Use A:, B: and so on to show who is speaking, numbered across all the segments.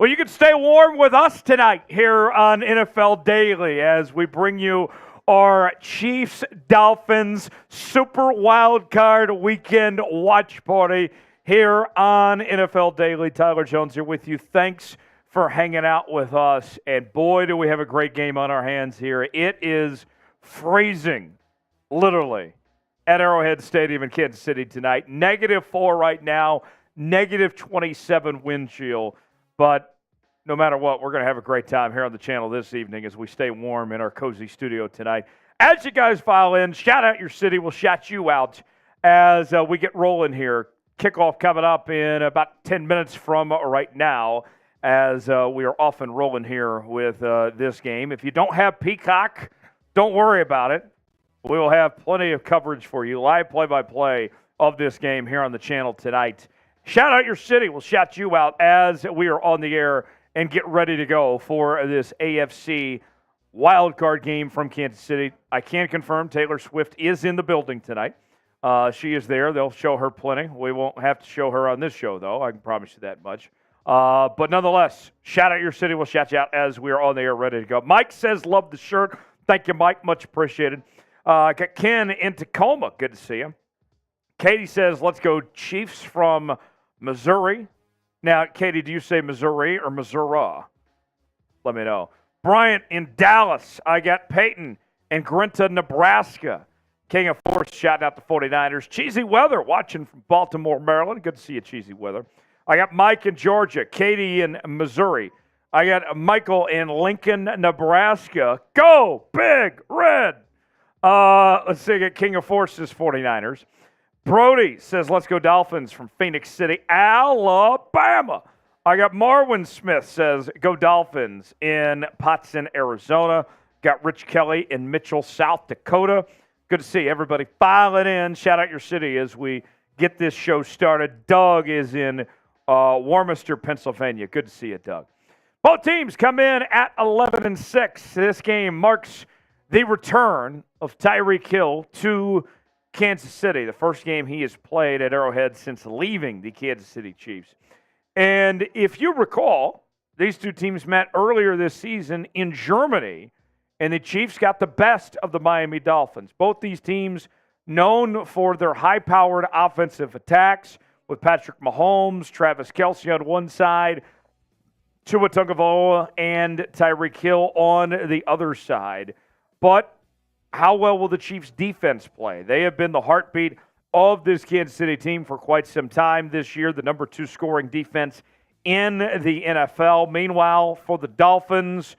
A: Well, you can stay warm with us tonight here on NFL Daily as we bring you our Chiefs-Dolphins Super Wild Card Weekend Watch Party here on NFL Daily. Tyler Jones here with you. Thanks for hanging out with us. And boy, do we have a great game on our hands here. It is freezing, literally, at Arrowhead Stadium in Kansas City tonight. -4 right now, -27 wind chill. But no matter what, we're going to have a great time here on the channel this evening as we stay warm in our cozy studio tonight. As you guys file in, shout out your city. We'll shout you out as we get rolling here. Kickoff coming up in about 10 minutes from right now as we are off and rolling here with this game. If you don't have Peacock, don't worry about it. We will have plenty of coverage for you, live play-by-play of this game here on the channel tonight. Shout out your city. We'll shout you out as we are on the air and get ready to go for this AFC wildcard game from Kansas City. I can confirm Taylor Swift is in the building tonight. She is there. They'll show her plenty. We won't have to show her on this show, though. I can promise you that much. But nonetheless, shout out your city. We'll shout you out as we are on the air ready to go. Mike says, love the shirt. Thank you, Mike. Much appreciated. Got Ken in Tacoma. Good to see you. Katie says, let's go Chiefs from Missouri. Now, Katie, do you say Missouri or Missouri? Let me know. Bryant in Dallas. I got Peyton in Grinta, Nebraska. King of Force shouting out the 49ers. Cheesy Weather watching from Baltimore, Maryland. Good to see you, Cheesy Weather. I got Mike in Georgia. Katie in Missouri. I got Michael in Lincoln, Nebraska. Go Big Red. Let's see. I got King of Forces 49ers. Brody says, let's go Dolphins from Phoenix City, Alabama. I got Marwin Smith says, go Dolphins in Potson, Arizona. Got Rich Kelly in Mitchell, South Dakota. Good to see everybody filing in. Shout out your city as we get this show started. Doug is in Warminster, Pennsylvania. Good to see you, Doug. Both teams come in at 11-6. This game marks the return of Tyreek Hill to Kansas City, the first game he has played at Arrowhead since leaving the Kansas City Chiefs. And if you recall, these two teams met earlier this season in Germany, and the Chiefs got the best of the Miami Dolphins. Both these teams known for their high-powered offensive attacks with Patrick Mahomes, Travis Kelce on one side, Tua Tagovailoa, and Tyreek Hill on the other side. But how well will the Chiefs' defense play? They have been the heartbeat of this Kansas City team for quite some time this year, the number 2 scoring defense in the NFL. Meanwhile, for the Dolphins,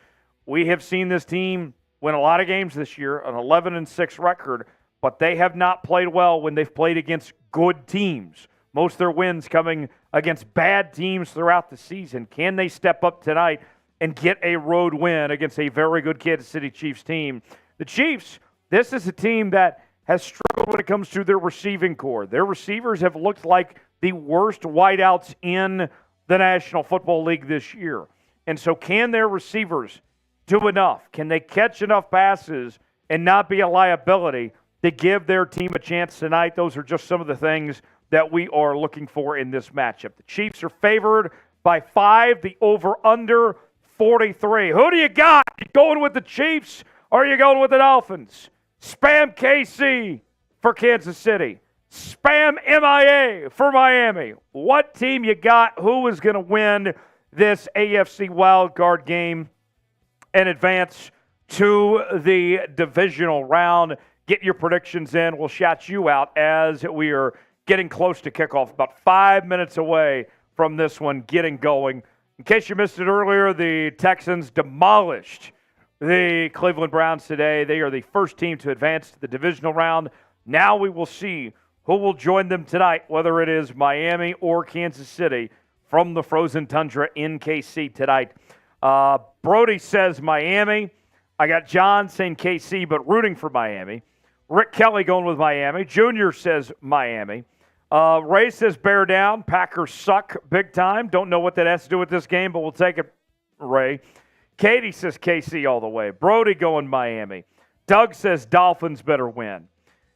A: we have seen this team win a lot of games this year, an 11-6 record, but they have not played well when they've played against good teams. Most of their wins coming against bad teams throughout the season. Can they step up tonight and get a road win against a very good Kansas City Chiefs team? The Chiefs, this is a team that has struggled when it comes to their receiving core. Their receivers have looked like the worst wideouts in the National Football League this year. And so can their receivers do enough? Can they catch enough passes and not be a liability to give their team a chance tonight? Those are just some of the things that we are looking for in this matchup. The Chiefs are favored by 5, the over-under 43. Who do you got? You going with the Chiefs or are you going with the Dolphins? Spam KC for Kansas City. Spam MIA for Miami. What team you got? Who is going to win this AFC wildcard game and advance to the divisional round? Get your predictions in. We'll shout you out as we are getting close to kickoff. About 5 minutes away from this one getting going. In case you missed it earlier, the Texans demolished the Cleveland Browns today. They are the first team to advance to the divisional round. Now we will see who will join them tonight, whether it is Miami or Kansas City from the frozen tundra in KC tonight. Brody says Miami. I got John saying KC, but rooting for Miami. Rick Kelly going with Miami. Junior says Miami. Ray says bear down. Packers suck big time. Don't know what that has to do with this game, but we'll take it, Ray. Katie says KC all the way. Brody going Miami. Doug says Dolphins better win.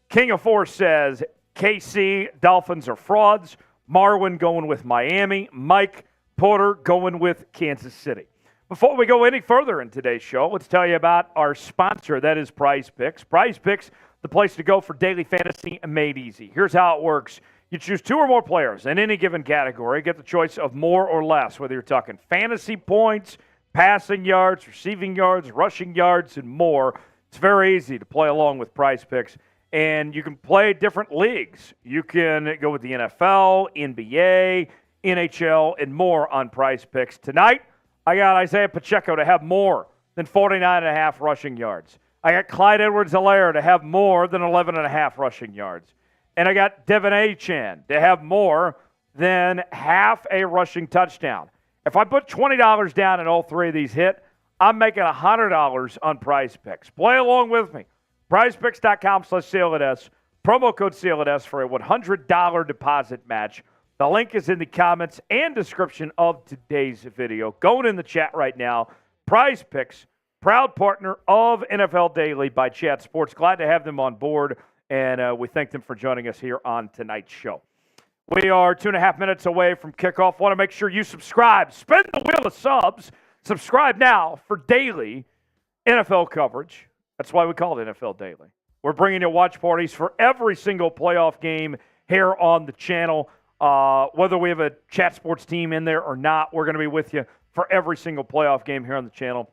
A: King of Four says KC, Dolphins are frauds. Marwin going with Miami. Mike Porter going with Kansas City. Before we go any further in today's show, let's tell you about our sponsor, that is Prize Picks. Prize Picks, the place to go for daily fantasy made easy. Here's how it works. You choose 2 or more players in any given category, get the choice of more or less, whether you're talking fantasy points, passing yards, receiving yards, rushing yards, and more. It's very easy to play along with Prize Picks, and you can play different leagues. You can go with the NFL, NBA, NHL, and more on Prize Picks. Tonight, I got Isaiah Pacheco to have more than 49.5 rushing yards. I got Clyde Edwards-Helaire to have more than 11.5 rushing yards. And I got Devin Achane to have more than half a rushing touchdown. If I put $20 down and all 3 of these hit, I'm making $100 on Prize Picks. Play along with me. PrizePicks.com/CLNS. Promo code CLNS for a $100 deposit match. The link is in the comments and description of today's video. Going in the chat right now. Prize Picks, proud partner of NFL Daily by Chat Sports. Glad to have them on board, and we thank them for joining us here on tonight's show. We are 2.5 minutes away from kickoff. Want to make sure you subscribe. Spin the wheel of subs. Subscribe now for daily NFL coverage. That's why we call it NFL Daily. We're bringing you watch parties for every single playoff game here on the channel. Whether we have a Chat Sports team in there or not, we're going to be with you for every single playoff game here on the channel.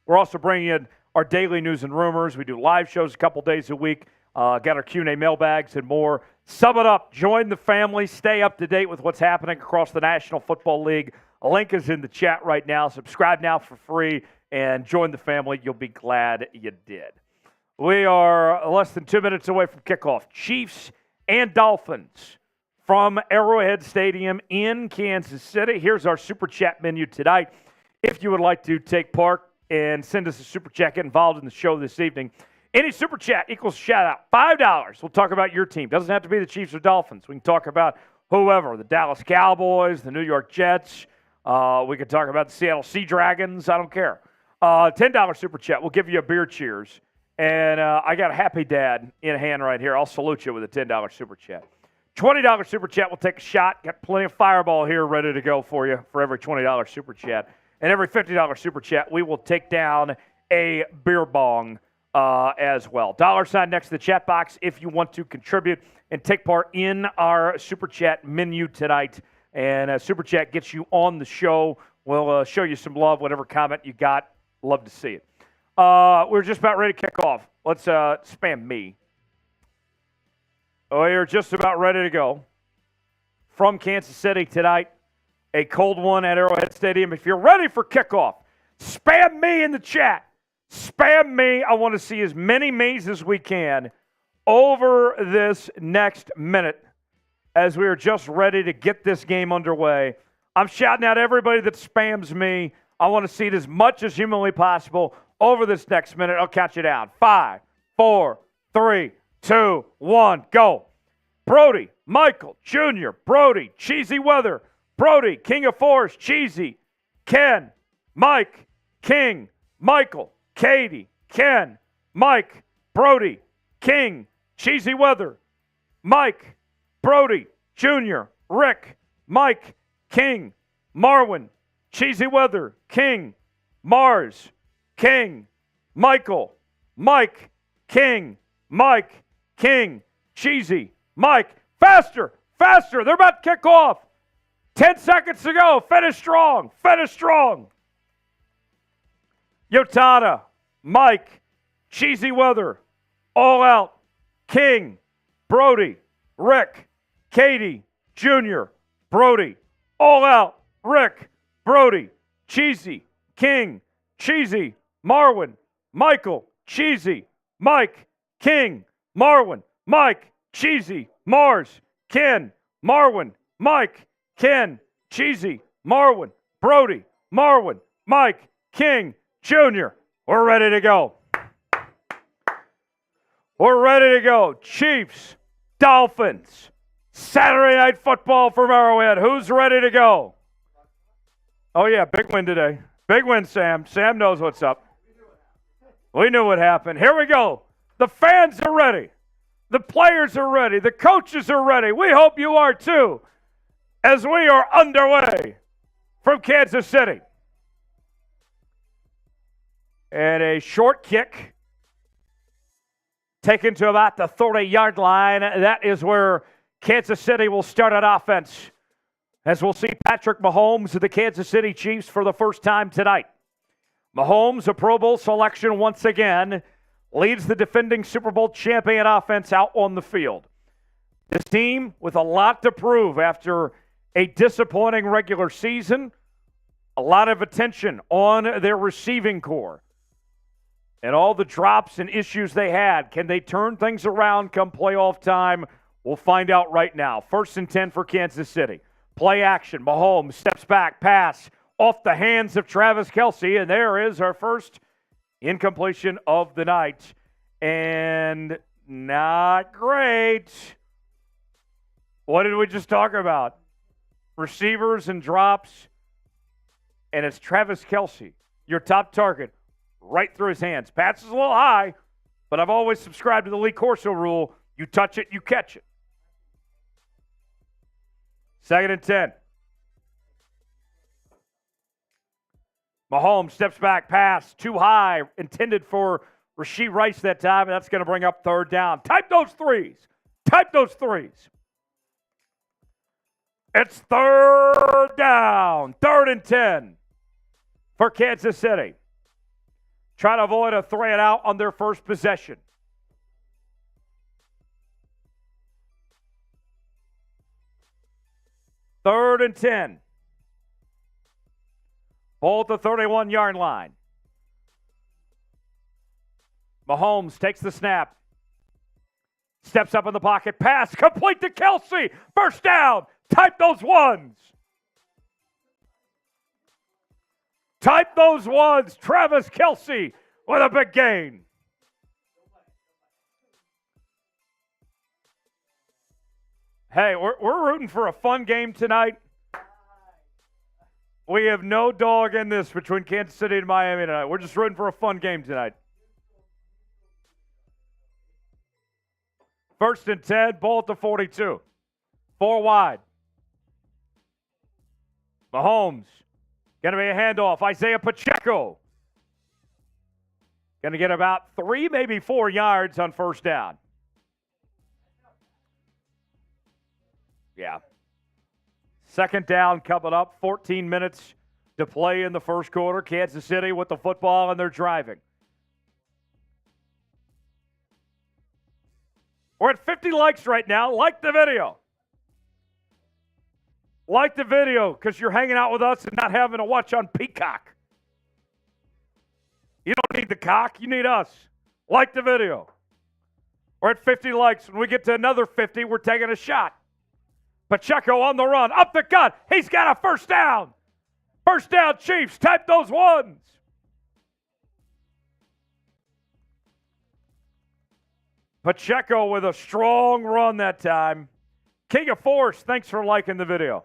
A: We're also bringing in our daily news and rumors. We do live shows a couple days a week. Got our Q&A mailbags and more. Sum it up. Join the family. Stay up to date with what's happening across the National Football League. A link is in the chat right now. Subscribe now for free and join the family. You'll be glad you did. We are less than 2 minutes away from kickoff. Chiefs and Dolphins from Arrowhead Stadium in Kansas City. Here's our Super Chat menu tonight. If you would like to take part and send us a Super Chat, get involved in the show this evening. Any Super Chat equals shout out. $5. We'll talk about your team. Doesn't have to be the Chiefs or Dolphins. We can talk about whoever. The Dallas Cowboys, the New York Jets. We can talk about the Seattle Sea Dragons. I don't care. $10 Super Chat. We'll give you a beer cheers. And I got a happy dad in hand right here. I'll salute you with a $10 Super Chat. $20 Super Chat. We'll take a shot. Got plenty of Fireball here ready to go for you for every $20 Super Chat. And every $50 Super Chat, we will take down a beer bong as well. $sign next to the chat box if you want to contribute and take part in our Super Chat menu tonight. And Super Chat gets you on the show. We'll show you some love, whatever comment you got. Love to see it. We're just about ready to kick off. Let's spam me. We're just about ready to go. From Kansas City tonight, a cold one at Arrowhead Stadium. If you're ready for kickoff, spam me in the chat. Spam me. I want to see as many me's as we can over this next minute as we are just ready to get this game underway. I'm shouting out everybody that spams me. I want to see it as much as humanly possible over this next minute. I'll count you down. 5, 4, 3, 2, 1, go. Brody, Michael, Jr., Brody, Cheesy Weather, Brody, King of Force, Cheesy, Ken, Mike, King, Michael, Katie, Ken, Mike, Brody, King, Cheesy Weather, Mike, Brody, Jr., Rick, Mike, King, Marwin, Cheesy Weather, King, Mars, King, Michael, Mike, King, Mike, King, Cheesy, Mike. Faster, faster. They're about to kick off. 10 seconds to go. Finish strong. Finish strong. Yotana, Mike, Cheesy Weather, All Out, King, Brody, Rick, Katie, Jr., Brody, All Out, Rick, Brody, Cheesy, King, Cheesy, Marwin, Michael, Cheesy, Mike, King, Marwin, Mike, Cheesy, Mars, Ken, Marwin, Mike, Ken, Cheesy, Marwin, Brody, Marwin, Mike, King, Jr. We're ready to go. We're ready to go. Chiefs, Dolphins, Saturday Night Football from Arrowhead. Who's ready to go? Oh, yeah, big win today. Big win, Sam. Sam knows what's up. We knew what happened. Here we go. The fans are ready. The players are ready. The coaches are ready. We hope you are too, as we are underway from Kansas City. And a short kick taken to about the 30-yard line. That is where Kansas City will start an offense, as we'll see Patrick Mahomes of the Kansas City Chiefs for the first time tonight. Mahomes, a Pro Bowl selection once again, leads the defending Super Bowl champion offense out on the field. This team with a lot to prove after a disappointing regular season, a lot of attention on their receiving core, and all the drops and issues they had. Can they turn things around come playoff time? We'll find out right now. 1st and 10 for Kansas City. Play action. Mahomes steps back, pass off the hands of Travis Kelce, and there is our first incompletion of the night. And not great. What did we just talk about? Receivers and drops, and it's Travis Kelce, your top target, right through his hands. Passes a little high, but I've always subscribed to the Lee Corso rule. You touch it, you catch it. 2nd and 10. Mahomes steps back, pass, too high, intended for Rashee Rice that time, and that's going to bring up 3rd down. Type those threes. Type those threes. It's 3rd down. 3rd and 10 for Kansas City. Try to avoid a 3 and out on their first possession. Third and 10. Ball at the 31-yard line. Mahomes takes the snap. Steps up in the pocket. Pass complete to Kelce. First down. Type those ones. Type those ones. Travis Kelce with a big gain. Hey, we're rooting for a fun game tonight. We have no dog in this between Kansas City and Miami tonight. We're just rooting for a fun game tonight. 1st and 10, ball at the 42. 4 wide. Mahomes. Going to be a handoff. Isaiah Pacheco. Going to get about 3, maybe 4 yards on 1st down. Yeah. 2nd down coming up. 14 minutes to play in the first quarter. Kansas City with the football, and they're driving. We're at 50 likes right now. Like the video. Like the video because you're hanging out with us and not having to watch on Peacock. You don't need the cock. You need us. Like the video. We're at 50 likes. When we get to another 50, we're taking a shot. Pacheco on the run. Up the gut. He's got a 1st down. 1st down, Chiefs. Type those ones. Pacheco with a strong run that time. King of Force, thanks for liking the video.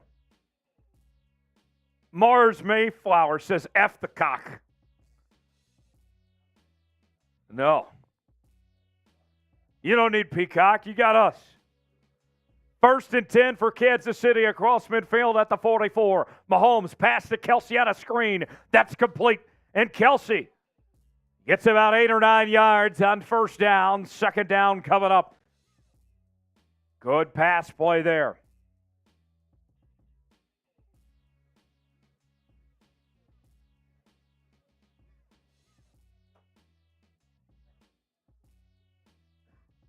A: Mars Mayflower says, F the cock. No. You don't need Peacock. You got us. 1st and 10 for Kansas City across midfield at the 44. Mahomes pass to Kelce on a screen. That's complete. And Kelce gets about 8 or 9 yards on 1st down. 2nd down coming up. Good pass play there.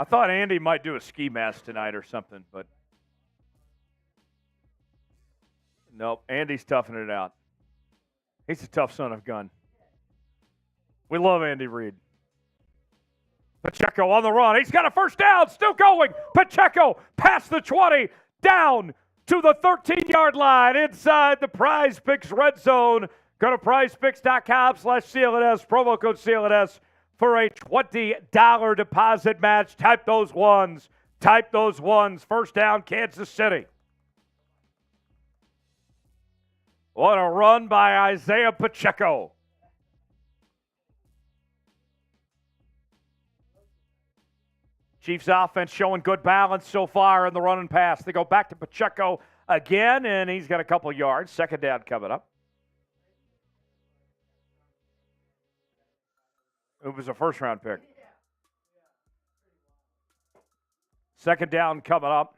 A: I thought Andy might do a ski mask tonight or something, but nope. Andy's toughing it out. He's a tough son of a gun. We love Andy Reid. Pacheco on the run. He's got a 1st down. Still going. Pacheco past the 20. Down to the 13-yard line. Inside the Prize Picks red zone. Go to prizepicks.com/CLNS. Promo code CLNS for a $20 deposit match. Type those ones. Type those ones. 1st down, Kansas City. What a run by Isaiah Pacheco. Chiefs offense showing good balance so far in the run and pass. They go back to Pacheco again, and he's got a couple yards. 2nd down coming up. It was a first-round pick. Second down coming up.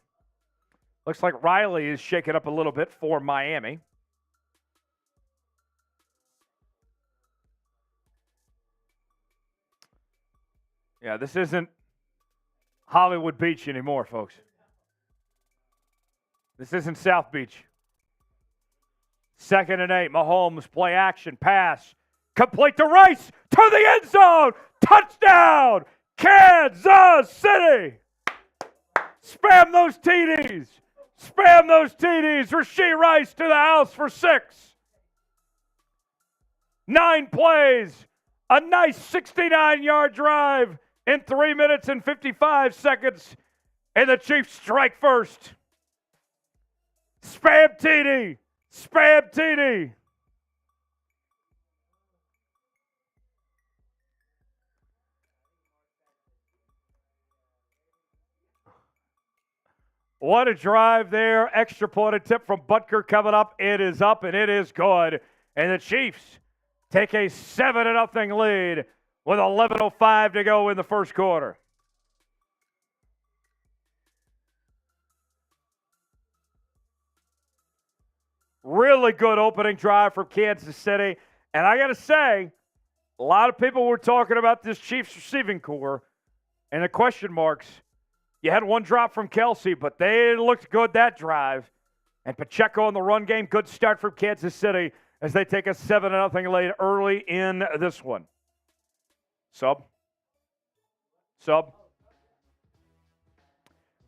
A: Looks like Riley is shaking up a little bit for Miami. Yeah, this isn't Hollywood Beach anymore, folks. This isn't South Beach. 2nd and 8. Mahomes, play action, pass. Complete to Rice, to the end zone. Touchdown, Kansas City. Spam those TDs. Spam those TDs. Rashee Rice to the house for 6. 9 plays. A nice 69-yard drive in 3 minutes and 55 seconds. And the Chiefs strike first. Spam TD. Spam TD. What a drive there. Extra point attempt from Butker coming up. It is up, and it is good. And the Chiefs take a 7-0 lead with 11:05 to go in the first quarter. Really good opening drive from Kansas City. And I got to say, a lot of people were talking about this Chiefs receiving core and the question marks. You had one drop from Kelce, but they looked good that drive. And Pacheco in the run game, good start from Kansas City as they take a 7-0 lead early in this one. Sub.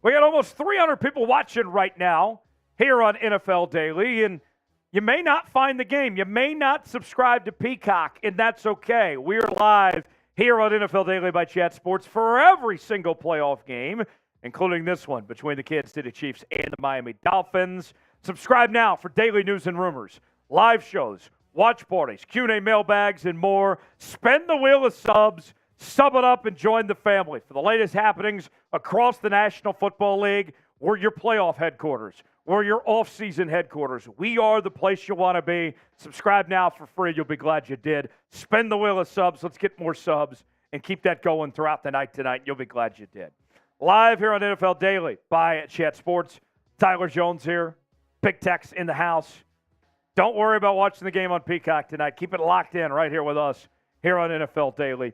A: We got almost 300 people watching right now here on NFL Daily, and you may not find the game. You may not subscribe to Peacock, and that's okay. We're live here on NFL Daily by Chat Sports for every single playoff game, including this one between the Kansas City Chiefs and the Miami Dolphins. Subscribe now for daily news and rumors, live shows, watch parties, Q&A mailbags, and more. Spin the wheel of subs, sub it up, and join the family. For the latest happenings across the National Football League, we're your playoff headquarters. We're your off-season headquarters. We are the place you want to be. Subscribe now for free. You'll be glad you did. Spin the wheel of subs. Let's get more subs and keep that going throughout the night tonight. You'll be glad you did. Live here on NFL Daily by Chat Sports. Tyler Jones here. Big Tex in the house. Don't worry about watching the game on Peacock tonight. Keep it locked in right here with us here on NFL Daily.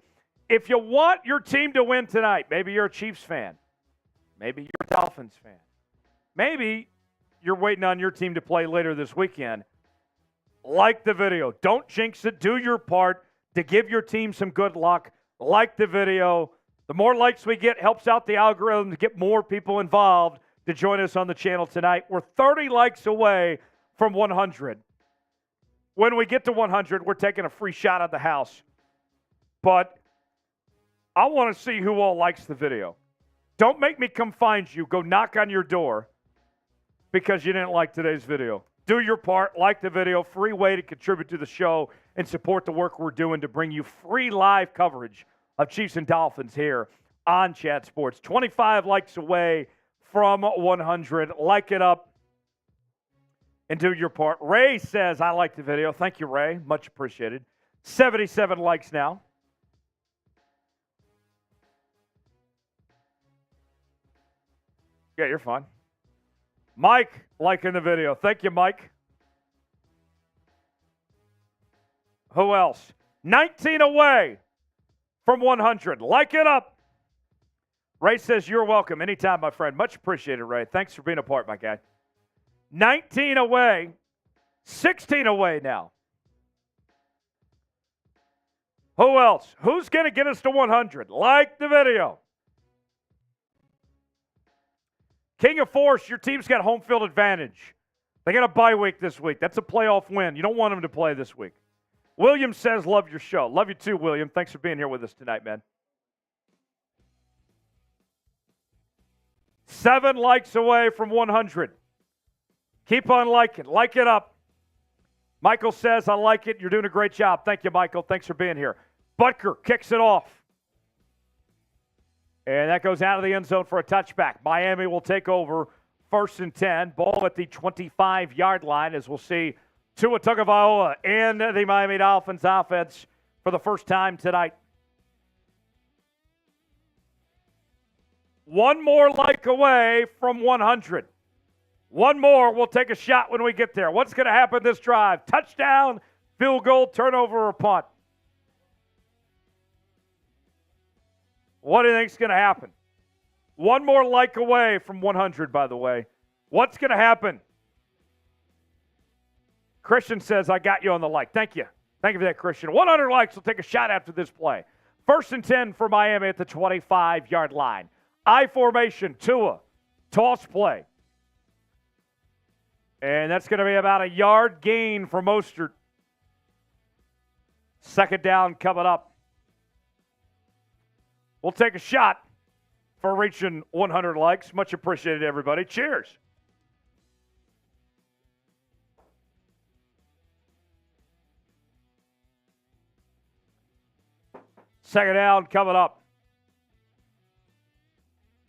A: If you want your team to win tonight, maybe you're a Chiefs fan. Maybe you're a Dolphins fan. Maybe you're waiting on your team to play later this weekend. Like the video. Don't jinx it. Do your part to give your team some good luck. Like the video. The more likes we get helps out the algorithm to get more people involved to join us on the channel tonight. We're 30 likes away from 100. When we get to 100, we're taking a free shot at the house. But I want to see who all likes the video. Don't make me come find you, go knock on your door because you didn't like today's video. Do your part, like the video, free way to contribute to the show and support the work we're doing to bring you free live coverage of Chiefs and Dolphins here on Chat Sports. 25 likes away from 100. Like it up and do your part. Ray says, I like the video. Thank you, Ray. Much appreciated. 77 likes now. Yeah, you're fine. Mike liking the video. Thank you, Mike. Who else? 19 away from 100. Like it up. Ray says, you're welcome. Anytime, my friend. Much appreciated, Ray. Thanks for being a part, my guy. 19 away. 16 away now. Who else? Who's going to get us to 100? Like the video. King of Force, your team's got home field advantage. They got a bye week this week. That's a playoff win. You don't want them to play this week. William says, love your show. Love you too, William. Thanks for being here with us tonight, man. 7 likes away from 100. Keep on liking. Like it up. Michael says, I like it. You're doing a great job. Thank you, Michael. Thanks for being here. Butker kicks it off. And that goes out of the end zone for a touchback. Miami will take over 1st and 10. Ball at the 25-yard line as we'll see Tua Tagovailoa and the Miami Dolphins offense for the first time tonight. One more like away from 100. One more. We'll take a shot when we get there. What's going to happen this drive? Touchdown, field goal, turnover, or punt? What do you think's going to happen? One more like away from 100, by the way. What's going to happen? Christian says, I got you on the like. Thank you. Thank you for that, Christian. 100 likes. We'll take a shot after this play. 1st and 10 for Miami at the 25-yard line. I formation, Tua, toss play. And that's going to be about a yard gain for Mostert. 2nd down coming up. We'll take a shot for reaching 100 likes. Much appreciated, everybody. Cheers. Second down coming up.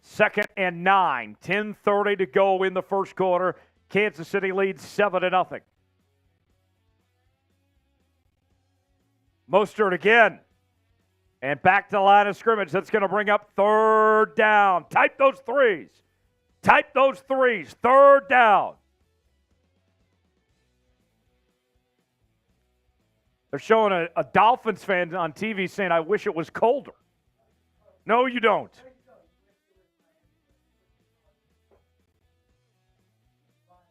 A: 2nd and 9. 10:30 to go in the first quarter. Kansas City leads 7-0. Mostert again. And back to the line of scrimmage. That's going to bring up 3rd down. Type those threes. Type those threes. 3rd down. They're showing a Dolphins fan on TV saying, I wish it was colder. No, you don't.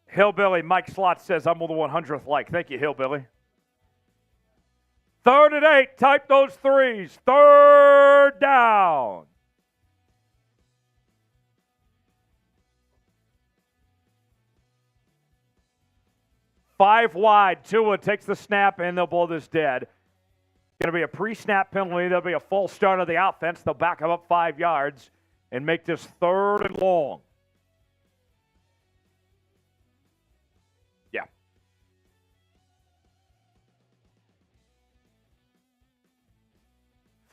A: Hillbilly Mike Slot says, I'm on the 100th like. Thank you, Hillbilly. 3rd and 8. Type those threes. 3rd down. Five wide. Tua takes the snap, and they'll blow this dead. Going to be a pre-snap penalty. There'll be a false start of the offense. They'll back him up 5 yards and make this 3rd and long. Yeah.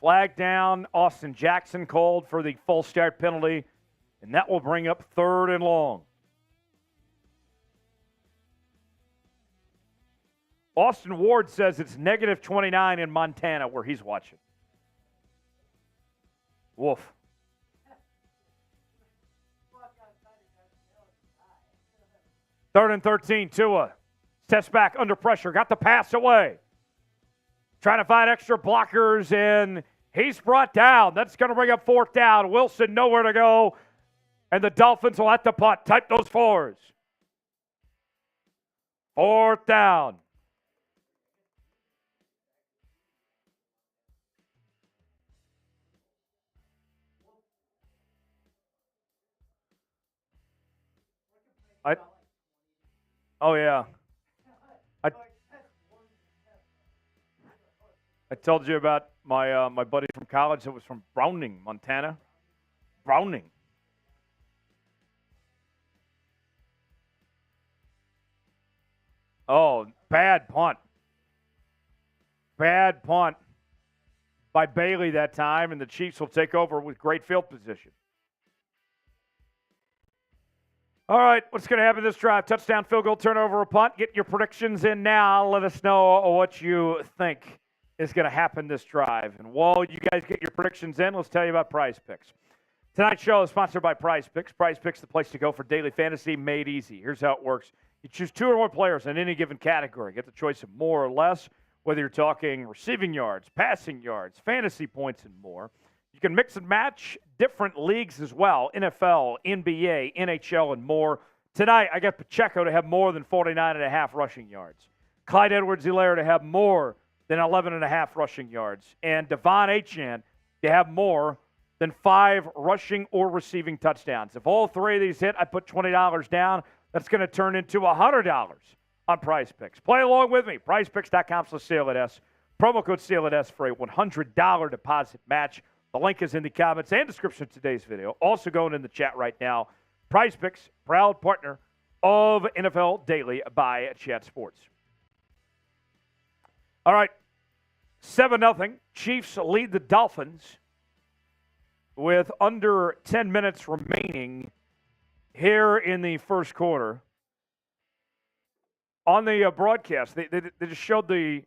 A: Flag down. Austin Jackson called for the false start penalty, and that will bring up 3rd and long. Austin Ward says it's negative 29 in Montana where he's watching. Woof. 3rd and 13, Tua. Steps back under pressure. Got the pass away. Trying to find extra blockers, and he's brought down. That's going to bring up 4th down. Wilson nowhere to go, and the Dolphins will have to punt. Type those 4s. 4th down. Oh, yeah. I told you about my buddy from college that was from Browning, Montana. Browning. Oh, bad punt. Bad punt by Bailey that time, and the Chiefs will take over with great field position. All right, what's going to happen this drive? Touchdown, field goal, turnover, or punt? Get your predictions in now. Let us know what you think is going to happen this drive. And while you guys get your predictions in, let's tell you about Prize Picks. Tonight's show is sponsored by Prize Picks. Prize Picks is the place to go for daily fantasy made easy. Here's how it works. You choose 2 or more players in any given category. Get the choice of more or less, whether you're talking receiving yards, passing yards, fantasy points, and more. You can mix and match different leagues as well, NFL, NBA, NHL, and more. Tonight, I got Pacheco to have more than 49.5 rushing yards. Clyde Edwards-Helaire to have more than 11.5 rushing yards. And Devon Achane to have more than 5 rushing or receiving touchdowns. If all 3 of these hit, I put $20 down. That's going to turn into $100 on Prize Picks. Play along with me. PrizePicks.com/SealItS. Promo code SealItS for a $100 deposit match. The link is in the comments and description of today's video. Also going in the chat right now. Prize Picks, proud partner of NFL Daily by Chat Sports. All right, 7-0. Chiefs lead the Dolphins with under 10 minutes remaining here in the first quarter. On the broadcast, they just showed the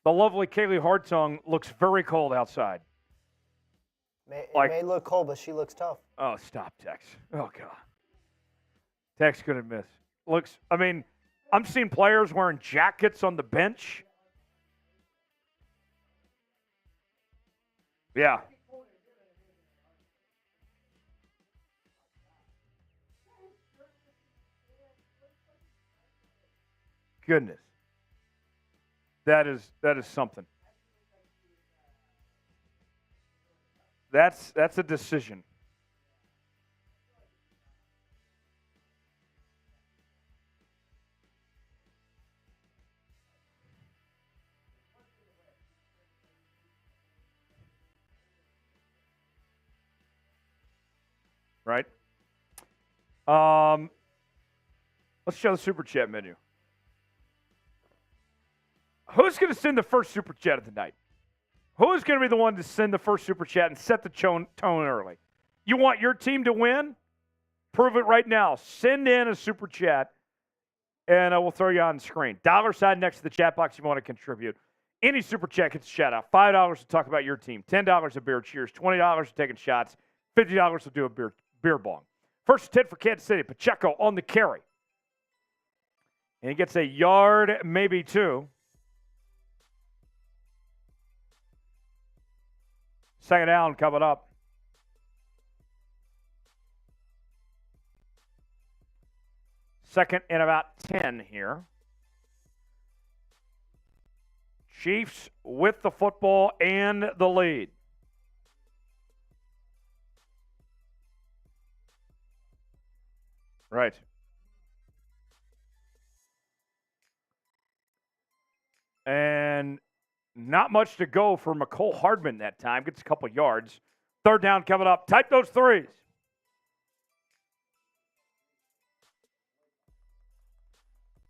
A: lovely Kaylee Hartung looks very cold outside.
B: It may look cold, but she looks tough.
A: Oh, stop, Tex. Oh, God. Tex couldn't miss. I'm seeing players wearing jackets on the bench. Yeah. Goodness. That is something. That's a decision. Right? Let's show the Super Chat menu. Who's going to send the first Super Chat of the night? Who's going to be the one to send the first Super Chat and set the tone early? You want your team to win? Prove it right now. Send in a Super Chat, and we'll throw you on the screen. $ sign next to the chat box if you want to contribute. Any Super Chat gets a shout out. $5 to talk about your team. $10 a beer cheers. $20 to taking shots. $50 to do a beer bong. First hit for Kansas City. Pacheco on the carry. And he gets a yard, maybe two. Second down coming up. Second and about 10 here. Chiefs with the football and the lead. Right. And not much to go for Mecole Hardman that time. Gets a couple yards. Third down coming up. Type those threes.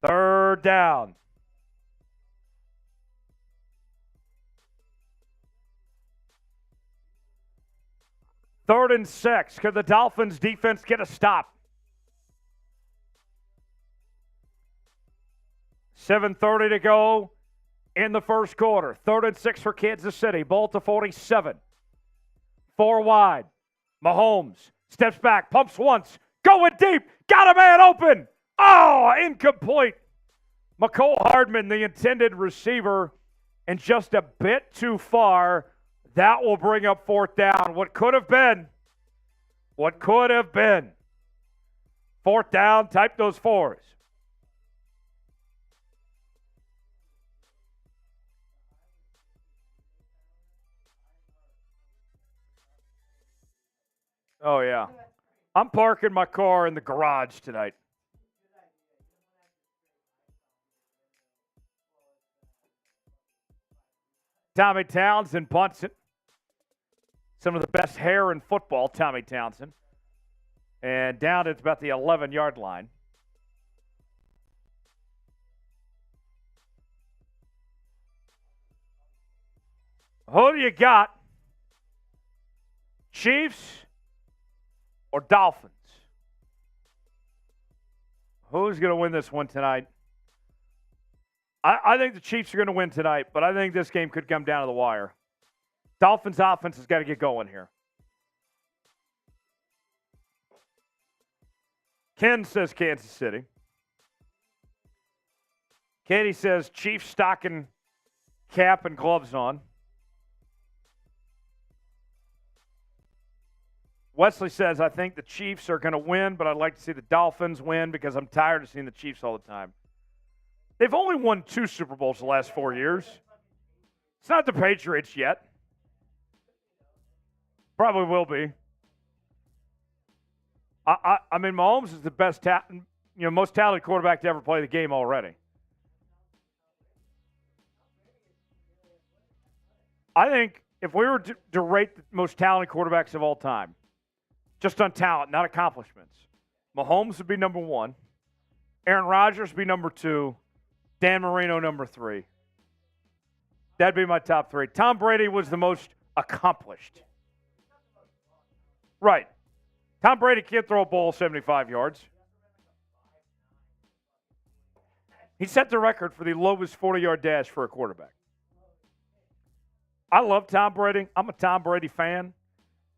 A: Third down. Third and 6. Could the Dolphins defense get a stop? 7:30 to go in the first quarter. Third and 6 for Kansas City. Ball to 47. 4 wide. Mahomes steps back, pumps once, going deep, got a man open. Oh, incomplete. Mecole Hardman, the intended receiver, and just a bit too far. That will bring up fourth down. What could have been. Fourth down, type those fours. Oh, yeah. I'm parking my car in the garage tonight. Tommy Townsend punts it. Some of the best hair in football, Tommy Townsend. And down at about the 11-yard line. Who do you got? Chiefs or Dolphins? Who's going to win this one tonight? I think the Chiefs are going to win tonight, but I think this game could come down to the wire. Dolphins offense has got to get going here. Ken says Kansas City. Katie says Chiefs stocking cap and gloves on. Wesley says, I think the Chiefs are going to win, but I'd like to see the Dolphins win because I'm tired of seeing the Chiefs all the time. They've only won 2 Super Bowls the last 4 years. It's not the Patriots yet. Probably will be. I mean, Mahomes is the best, most talented quarterback to ever play the game already. I think if we were to rate the most talented quarterbacks of all time, just on talent, not accomplishments, Mahomes would be number 1. Aaron Rodgers would be number 2. Dan Marino, number 3. That'd be my top 3. Tom Brady was the most accomplished. Right. Tom Brady can't throw a ball 75 yards. He set the record for the lowest 40-yard dash for a quarterback. I love Tom Brady. I'm a Tom Brady fan.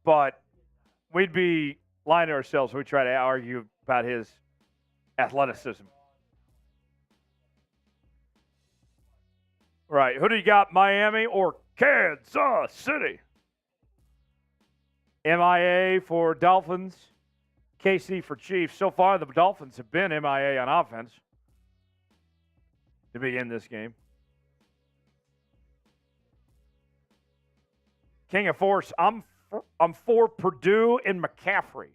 A: but we'd be lying to ourselves if we try to argue about his athleticism. Right. Who do you got, Miami or Kansas City? MIA for Dolphins, KC for Chiefs. So far, the Dolphins have been MIA on offense to begin this game. King of Force, I'm for Purdue and McCaffrey.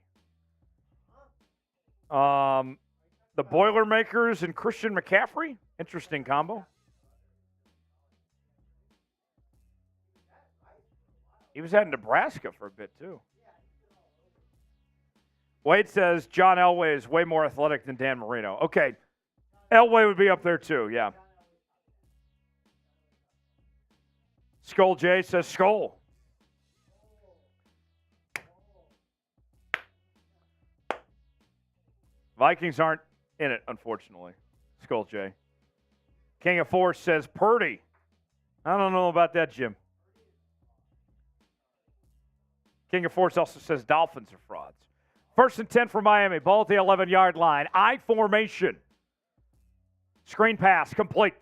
A: The Boilermakers and Christian McCaffrey. Interesting combo. He was at Nebraska for a bit, too. Wade says John Elway is way more athletic than Dan Marino. Okay. Elway would be up there, too, yeah. Skull J says Skull. Vikings aren't in it, unfortunately. Skull J. King of Force says Purdy. I don't know about that, Jim. King of Force also says Dolphins are frauds. 1st and 10 for Miami. Ball at the 11-yard line. I formation. Screen pass complete.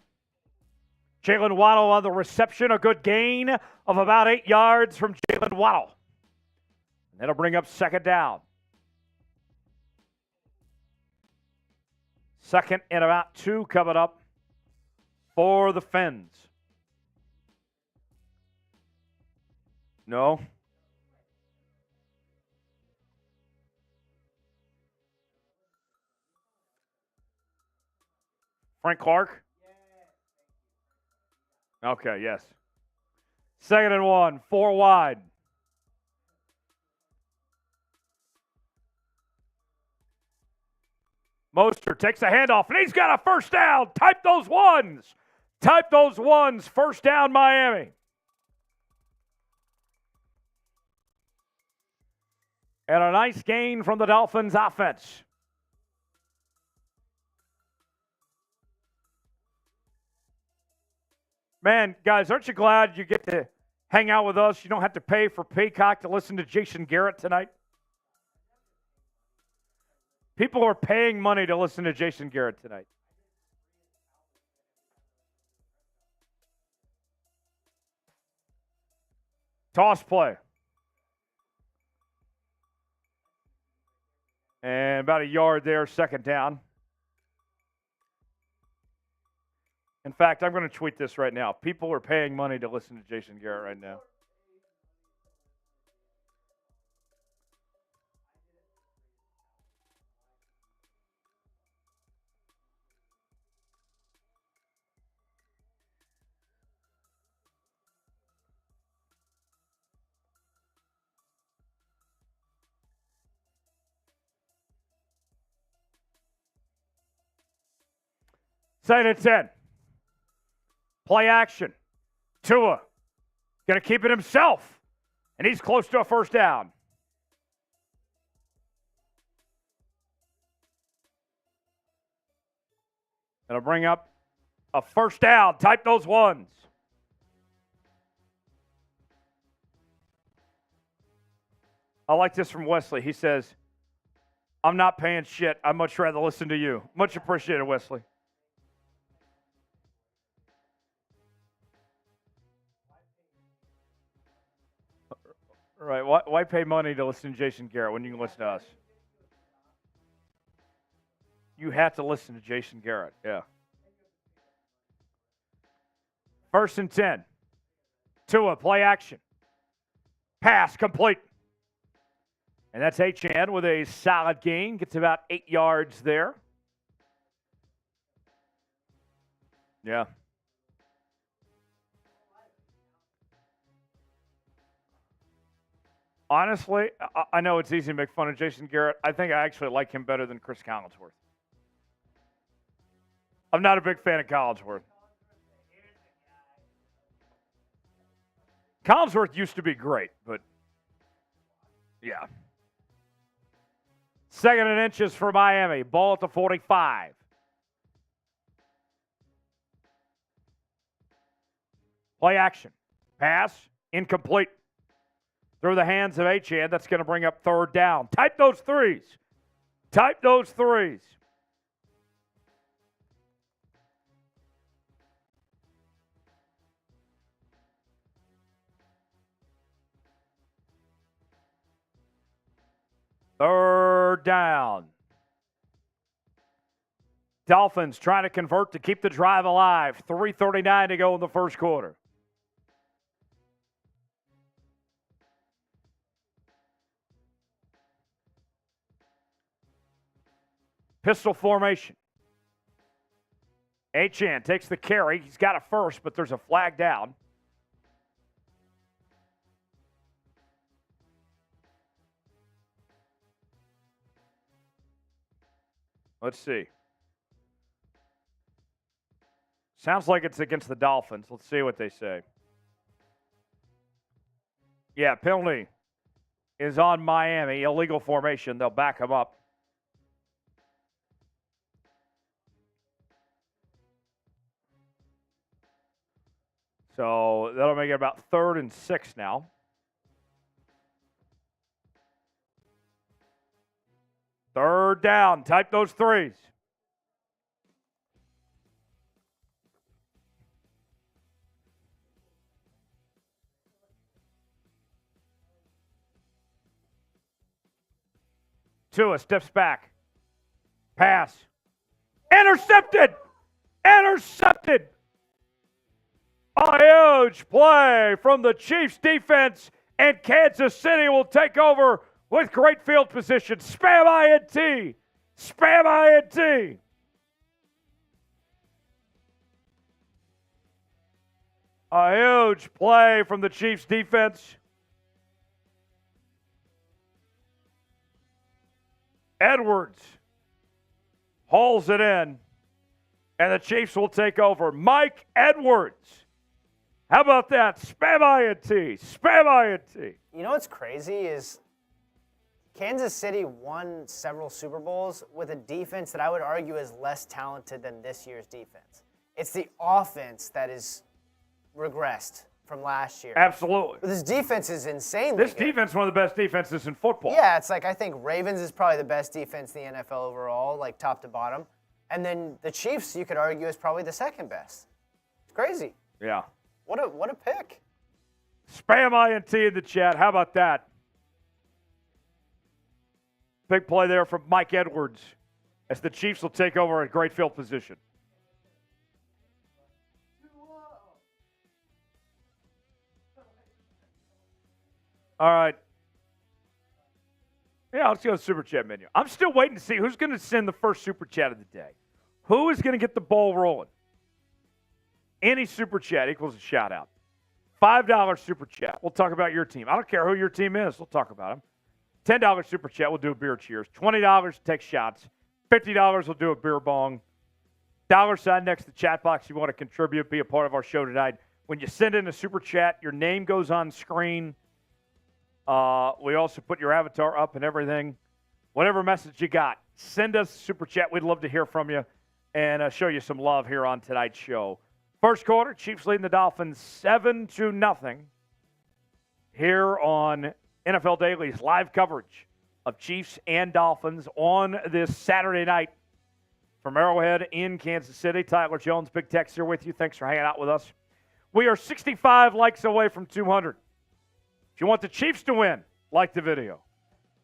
A: Jalen Waddle on the reception. A good gain of about 8 yards from Jalen Waddle. And that'll bring up 2nd down. 2nd and about 2 coming up for the Fins. No. Frank Clark? Okay, yes. 2nd and 1, 4 wide. Mostert takes a handoff, and he's got a 1st down. Type those ones. Type those ones. 1st down, Miami. And a nice gain from the Dolphins offense. Man, guys, aren't you glad you get to hang out with us? You don't have to pay for Peacock to listen to Jason Garrett tonight. People are paying money to listen to Jason Garrett tonight. Toss play. And about a yard there, 2nd down. In fact, I'm going to tweet this right now. People are paying money to listen to Jason Garrett right now. Second and 10. Play action. Tua going to keep it himself. And he's close to a 1st down. That'll bring up a 1st down. Type those ones. I like this from Wesley. He says, I'm not paying shit. I'd much rather listen to you. Much appreciated, Wesley. Right. Why pay money to listen to Jason Garrett when you can listen to us? You have to listen to Jason Garrett. Yeah. 1st and 10. Tua, play action. Pass complete. And that's Achane with a solid gain. Gets about 8 yards there. Yeah. Honestly, I know it's easy to make fun of Jason Garrett. I think I actually like him better than Chris Collinsworth. I'm not a big fan of Collinsworth. Collinsworth used to be great, but yeah. 2nd and inches for Miami. Ball at the 45. Play action. Pass. Incomplete. through the hands of Achane. That's going to bring up third down. Type those threes. Type those threes. Third down. Dolphins trying to convert to keep the drive alive. 3:39 to go in the first quarter. Pistol formation. Achane takes the carry. He's got a first, but there's a flag down. Let's see. Sounds like it's against the Dolphins. Let's see what they say. Yeah, penalty is on Miami. Illegal formation. They'll back him up. So that'll make it about 3rd and 6 now. Third down. Type those threes. Tua steps back. Pass. Intercepted! Intercepted! A huge play from the Chiefs defense, and Kansas City will take over with great field position. Spam INT. Spam INT. A huge play from the Chiefs defense. Edwards hauls it in, and the Chiefs will take over. Mike Edwards. How about that? Spam INT. Spam INT.
B: You know what's crazy is Kansas City won several Super Bowls with a defense that I would argue is less talented than this year's defense. It's the offense that is regressed from last year.
A: Absolutely.
B: But this defense is insane.
A: This defense is one of the best defenses in football.
B: Yeah, it's like I think Ravens is probably the best defense in the NFL overall, like top to bottom. And then the Chiefs, you could argue, is probably the second best. It's crazy.
A: Yeah.
B: What a pick.
A: Spam INT in the chat. How about that? Big play there from Mike Edwards as the Chiefs will take over at great field position. All right. Yeah, let's go to the Super Chat menu. I'm still waiting to see who's going to send the first Super Chat of the day. Who is going to get the ball rolling? Any Super Chat equals a shout-out. $5 Super Chat. We'll talk about your team. I don't care who your team is. We'll talk about them. $10 Super Chat. We'll do a beer cheers. $20 take shots. $50 we'll do a beer bong. $sign next to the chat box. You want to contribute, be a part of our show tonight. When you send in a Super Chat, your name goes on screen. We also put your avatar up and everything. Whatever message you got, send us a Super Chat. We'd love to hear from you and show you some love here on tonight's show. First quarter, Chiefs leading the Dolphins 7-0 here on NFL Daily's live coverage of Chiefs and Dolphins on this Saturday night from Arrowhead in Kansas City. Tyler Jones, Big Tex here with you. Thanks for hanging out with us. We are 65 likes away from 200. If you want the Chiefs to win, like the video.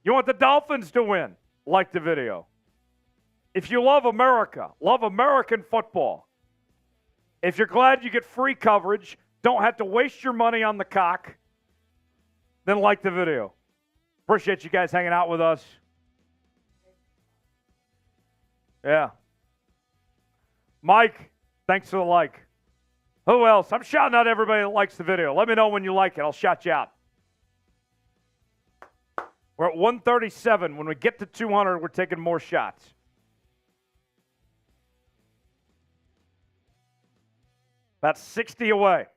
A: You want the Dolphins to win, like the video. If you love America, love American football, if you're glad you get free coverage, don't have to waste your money on the cock, then like the video. Appreciate you guys hanging out with us. Yeah. Mike, thanks for the like. Who else? I'm shouting out everybody that likes the video. Let me know when you like it. I'll shout you out. We're at 137. When we get to 200, we're taking more shots. About 60 away.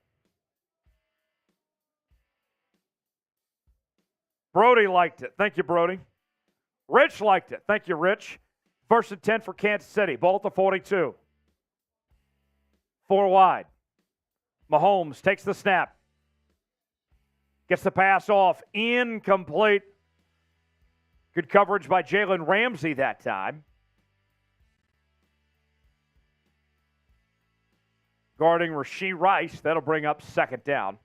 A: Brody liked it. Thank you, Brody. Rich liked it. Thank you, Rich. 1st and 10 for Kansas City. Ball at the 42. 4 wide. Mahomes takes the snap. Gets the pass off. Incomplete. Good coverage by Jalen Ramsey that time. Guarding Rashee Rice. That'll bring up second down.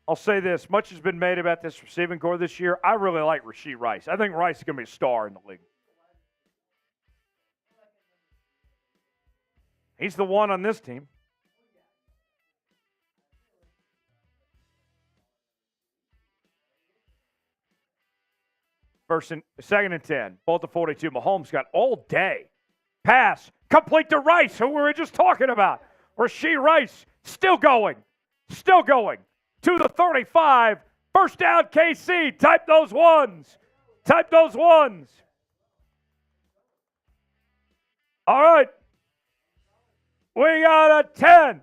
A: I'll say this. Much has been made about this receiving core this year. I really like Rashee Rice. I think Rice is going to be a star in the league. He's the one on this team. Second and 10. Both the 42. Mahomes got all day. Pass. Complete to Rice, who we were just talking about. Rashee Rice still going. Still going. To the 35. First down, KC. Type those ones. Type those ones. All right. We got a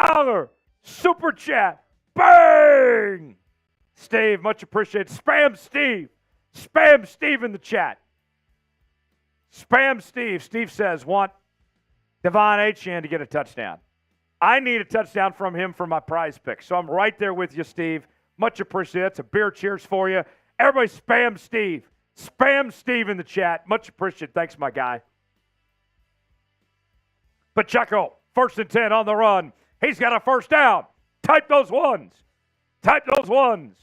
A: $10 super chat. Bang! Steve, much appreciated. Spam Steve. Spam Steve in the chat. Spam Steve. Steve says, want Devon Achane to get a touchdown. I need a touchdown from him for my prize pick. So I'm right there with you, Steve. Much appreciated. That's a beer cheers for you. Everybody spam Steve. Spam Steve in the chat. Much appreciated. Thanks, my guy. Pacheco, 1st and 10 on the run. He's got a first down. Type those ones. Type those ones.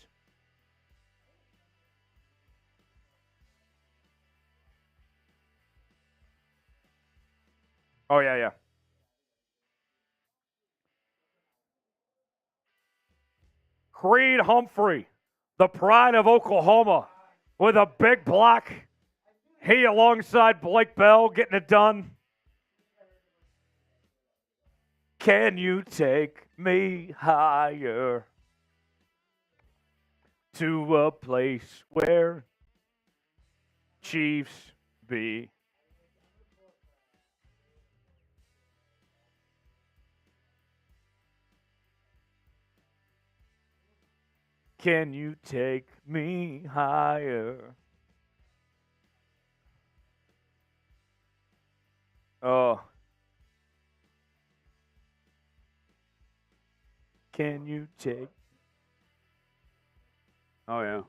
A: Oh, yeah. Creed Humphrey, the pride of Oklahoma, with a big block. He alongside Blake Bell getting it done. Can you take me higher to a place where Chiefs be? Can you take me higher? Oh. Can you take? Oh, yeah.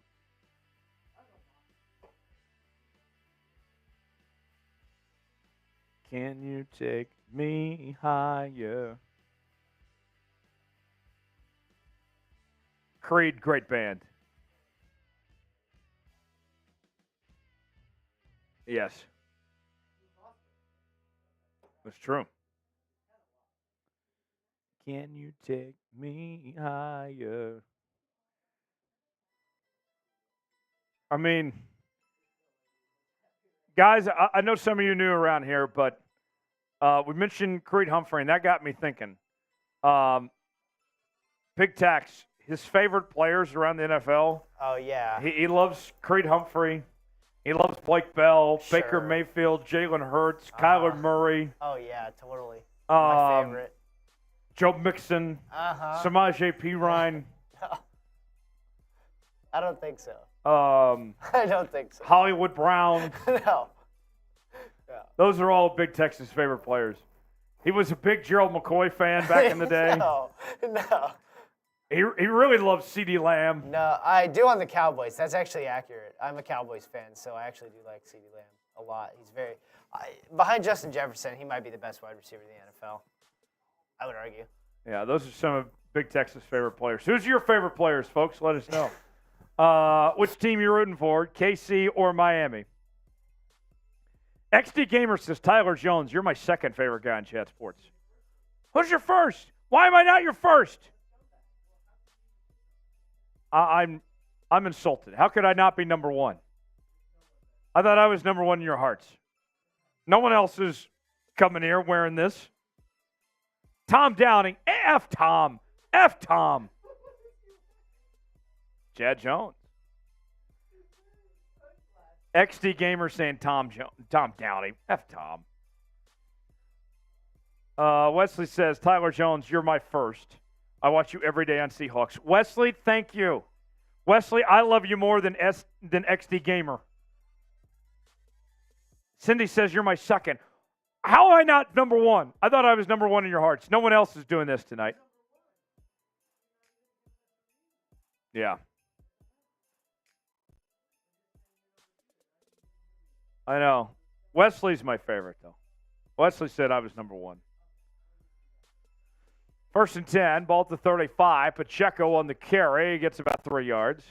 A: Can you take me higher? Creed, great band. Yes. That's true. Can you take me higher? I mean, guys, I know some of you new around here, but we mentioned Creed Humphrey, and that got me thinking. Big Tax, his favorite players around the NFL.
B: Oh, yeah.
A: He loves Creed Humphrey. He loves Blake Bell,
B: Sure.
A: Baker Mayfield, Jalen Hurts, Kyler Murray.
B: Oh, yeah, totally. My favorite.
A: Joe Mixon, Samaje Perine.
B: I don't think so. I don't think so.
A: Hollywood Brown.
B: No.
A: Those are all Big Tex's favorite players. He was a big Gerald McCoy fan back in the day.
B: No.
A: He really loves CeeDee Lamb.
B: No, I do on the Cowboys. That's actually accurate. I'm a Cowboys fan, so I actually do like CeeDee Lamb a lot. He's behind Justin Jefferson, he might be the best wide receiver in the NFL. I would argue.
A: Yeah, those are some of Big Tex's favorite players. Who's your favorite players, folks? Let us know. Which team you rooting for, KC or Miami? XD Gamer says, Tyler Jones, you're my second favorite guy in Chat Sports. Who's your first? Why am I not your first? I'm insulted. How could I not be number one? I thought I was number one in your hearts. No one else is coming here wearing this. Tom Downing. F Tom. F Tom. Chad Jones. XD Gamer saying Tom Downing. F Tom. Wesley says, Tyler Jones, you're my first. I watch you every day on Seahawks. Wesley, thank you. Wesley, I love you more than XD Gamer. Cindy says you're my second. How am I not number one? I thought I was number one in your hearts. No one else is doing this tonight. Yeah. I know. Wesley's my favorite, though. Wesley said I was number 1. 1st and 10, ball at the 35. Pacheco on the carry. He gets about 3 yards.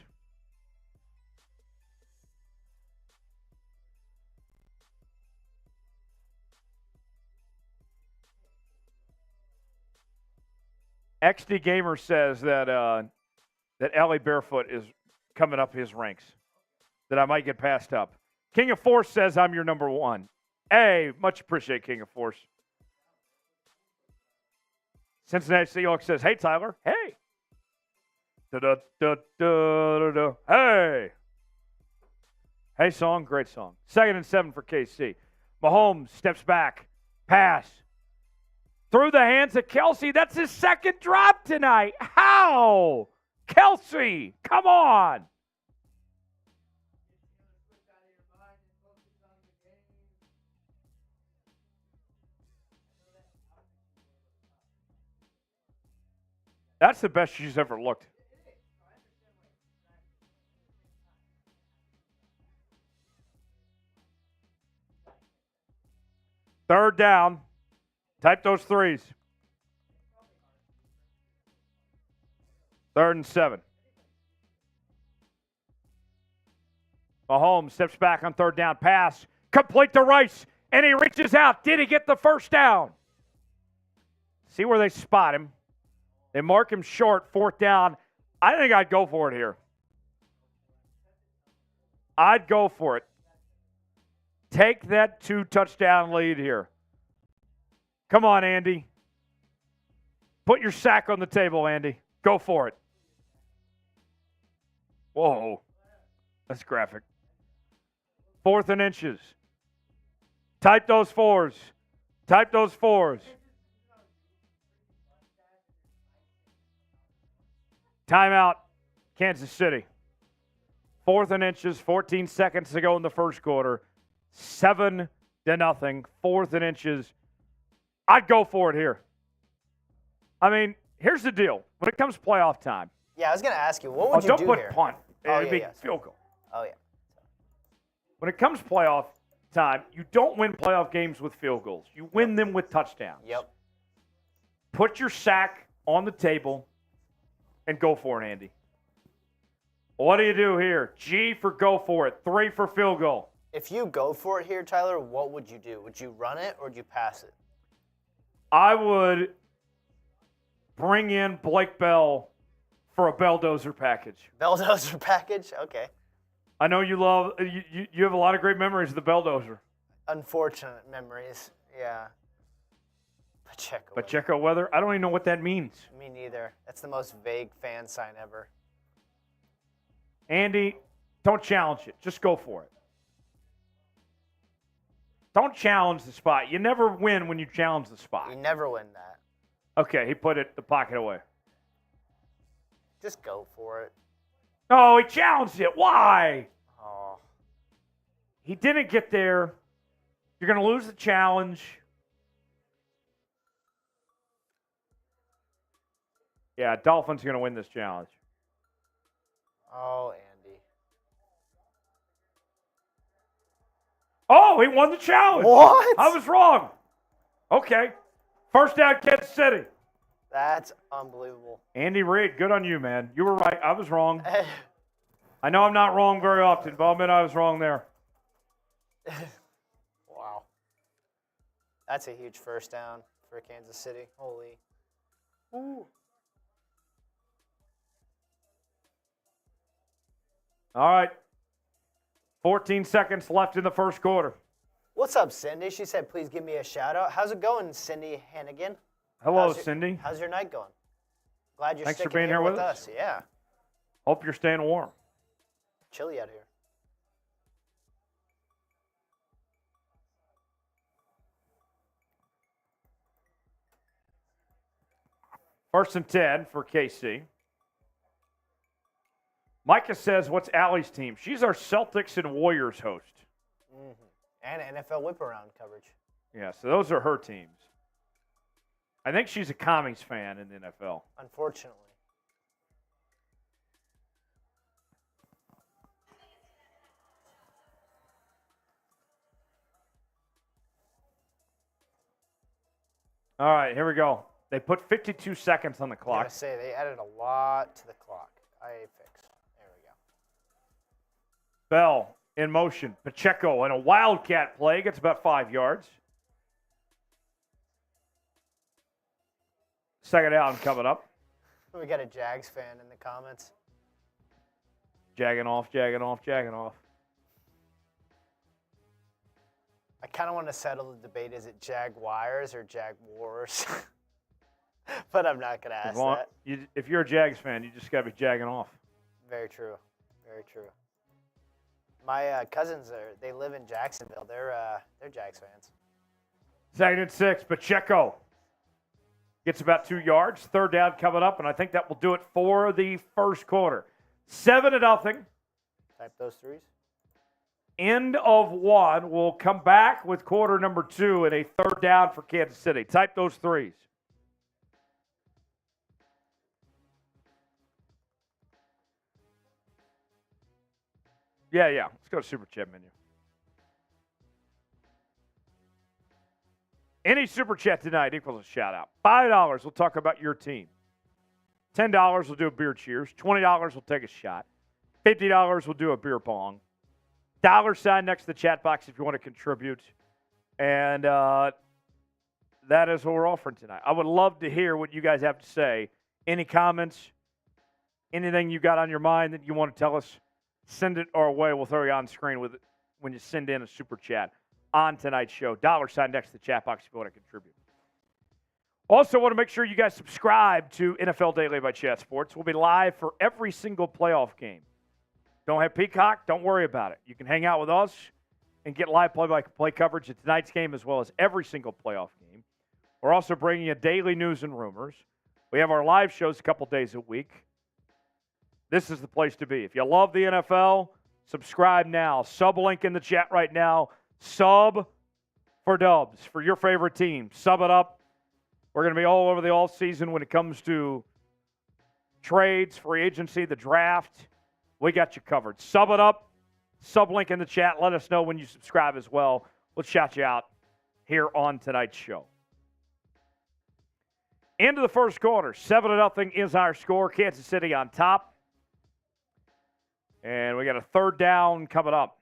A: XD Gamer says that Ellie Barefoot is coming up his ranks, that I might get passed up. King of Force says I'm your number 1. Hey, much appreciate King of Force. Cincinnati Seahawks says, hey, Tyler. Hey. Da-da-da-da-da-da. Hey. Hey, song. Great song. 2nd and 7 for KC. Mahomes steps back. Pass. Through the hands of Kelce. That's his 2nd drop tonight. How? Kelce, come on. That's the best she's ever looked. Third down. Type those 3s. 3rd and 7. Mahomes steps back on 3rd down. Pass. Complete to Rice. And he reaches out. Did he get the 1st down? See where they spot him. They mark him short, 4th down. I think I'd go for it here. I'd go for it. Take that 2-touchdown lead here. Come on, Andy. Put your sack on the table, Andy. Go for it. Whoa. That's graphic. 4th and inches. Type those 4s. Type those 4s. Timeout, Kansas City. 4th and inches, 14 seconds to go in the 1st quarter. 7-0. 4th and inches. I'd go for it here. I mean, here's the deal. When it comes playoff time.
B: Yeah, I was going to ask you, what would you do here?
A: Don't put punt. It'd be field goal.
B: Oh, yeah.
A: When it comes playoff time, you don't win playoff games with field goals. You win them with touchdowns.
B: Yep.
A: Put your sack on the table and go for it, Andy. What do you do here? G for go for it. 3 for field goal.
B: If you go for it here, Tyler, what would you do? Would you run it or would you pass it?
A: I would bring in Blake Bell for a Belldozer package.
B: Belldozer package? Okay.
A: I know you love you have a lot of great memories of the Belldozer.
B: Unfortunate memories, yeah.
A: Pacheco weather? I don't even know what that means.
B: Me neither. That's the most vague fan sign ever.
A: Andy, don't challenge it. Just go for it. Don't challenge the spot. You never win when you challenge the spot.
B: You never win that.
A: Okay, he put the pocket away.
B: Just go for it.
A: No, he challenged it. Why?
B: Oh.
A: He didn't get there. You're going to lose the challenge. Yeah, Dolphins are going to win this challenge.
B: Oh, Andy.
A: Oh, he won the challenge.
B: What?
A: I was wrong. Okay. 1st down, Kansas City.
B: That's unbelievable.
A: Andy Reid, good on you, man. You were right. I was wrong. I know I'm not wrong very often, but I'll admit I was wrong there.
B: Wow. That's a huge 1st down for Kansas City. Holy. Ooh.
A: All right. 14 seconds left in the 1st quarter.
B: What's up, Cindy? She said, please give me a shout out. How's it going, Cindy Hannigan?
A: Hello, Cindy.
B: How's your night going? Glad you're
A: Thanks
B: sticking
A: for being here with us.
B: Yeah.
A: Hope you're staying warm.
B: Chilly out here.
A: First and 10 for KC. Micah says, what's Allie's team? She's our Celtics and Warriors host.
B: Mm-hmm. And NFL whip-around coverage.
A: Yeah, so those are her teams. I think she's a Commies fan in the NFL.
B: Unfortunately.
A: All right, here we go. They put 52 seconds on the
B: I
A: clock.
B: gotta say, they added a lot to the clock. IA fix. There we go.
A: Bell in motion. Pacheco in a wildcat play gets about 5 yards. Second down coming up.
B: We got a Jags fan in the comments.
A: Jagging off, jagging off, jagging off.
B: I kind of want to settle the debate. Is it Jaguars or Jaguars? But I'm not going to ask that.
A: If you're a Jags fan, you just got to be jagging off.
B: Very true. Very true. My cousins, they live in Jacksonville. They're Jags fans.
A: Second and 6. Pacheco gets about 2 yards. Third down coming up, and I think that will do it for the first quarter. 7-0.
B: Type those threes.
A: End of one. We'll come back with quarter number 2 and a third down for Kansas City. Type those threes. Yeah. Let's go to Super Chat menu. Any Super Chat tonight equals a shout-out. $5, we'll talk about your team. $10, we'll do a beer cheers. $20, we'll take a shot. $50, we'll do a beer pong. $sign next to the chat box if you want to contribute. And that is what we're offering tonight. I would love to hear what you guys have to say. Any comments? Anything you got on your mind that you want to tell us? Send it our way. We'll throw you on screen with it when you send in a Super Chat on tonight's show. $sign next to the chat box if you want to contribute. Also, want to make sure you guys subscribe to NFL Daily by Chat Sports. We'll be live for every single playoff game. Don't have Peacock? Don't worry about it. You can hang out with us and get live play-by-play coverage of tonight's game as well as every single playoff game. We're also bringing you daily news and rumors. We have our live shows a couple days a week. This is the place to be. If you love the NFL, subscribe now. Sub link in the chat right now. Sub for Dubs, for your favorite team. Sub it up. We're going to be all over the all-season when it comes to trades, free agency, the draft. We got you covered. Sub it up. Sub link in the chat. Let us know when you subscribe as well. We'll shout you out here on tonight's show. Into the first quarter. 7-0 is our score. Kansas City on top. And we got a third down coming up.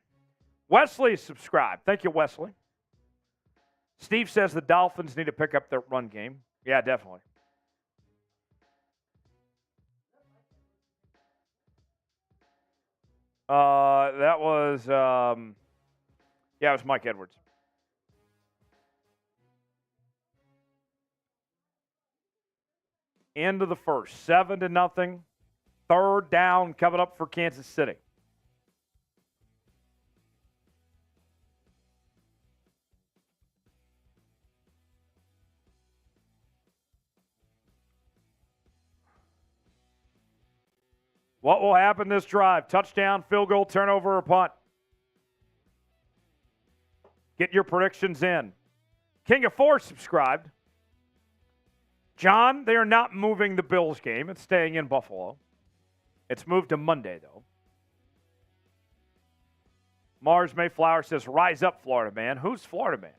A: Wesley subscribed. Thank you, Wesley. Steve says the Dolphins need to pick up their run game. Yeah, definitely. That was, it was Mike Edwards. End of the first. 7-0. Third down coming up for Kansas City. What will happen this drive? Touchdown, field goal, turnover, or punt? Get your predictions in. King of Four subscribed. John, they are not moving the Bills game. It's staying in Buffalo. It's moved to Monday, though. Mars Mayflower says, rise up, Florida man. Who's Florida man?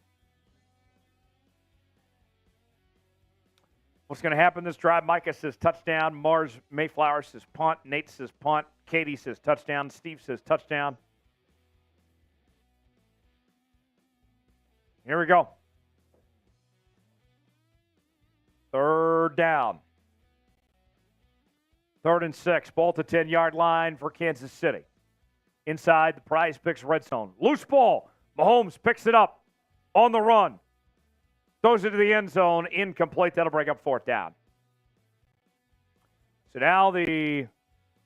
A: What's going to happen this drive? Micah says touchdown. Mars Mayflower says punt. Nate says punt. Katie says touchdown. Steve says touchdown. Here we go. Third down. 3rd and 6. Ball to 10-yard line for Kansas City. Inside the Prize Picks red zone. Loose ball. Mahomes picks it up on the run. Throws it to the end zone. Incomplete. That'll break up 4th down. So now the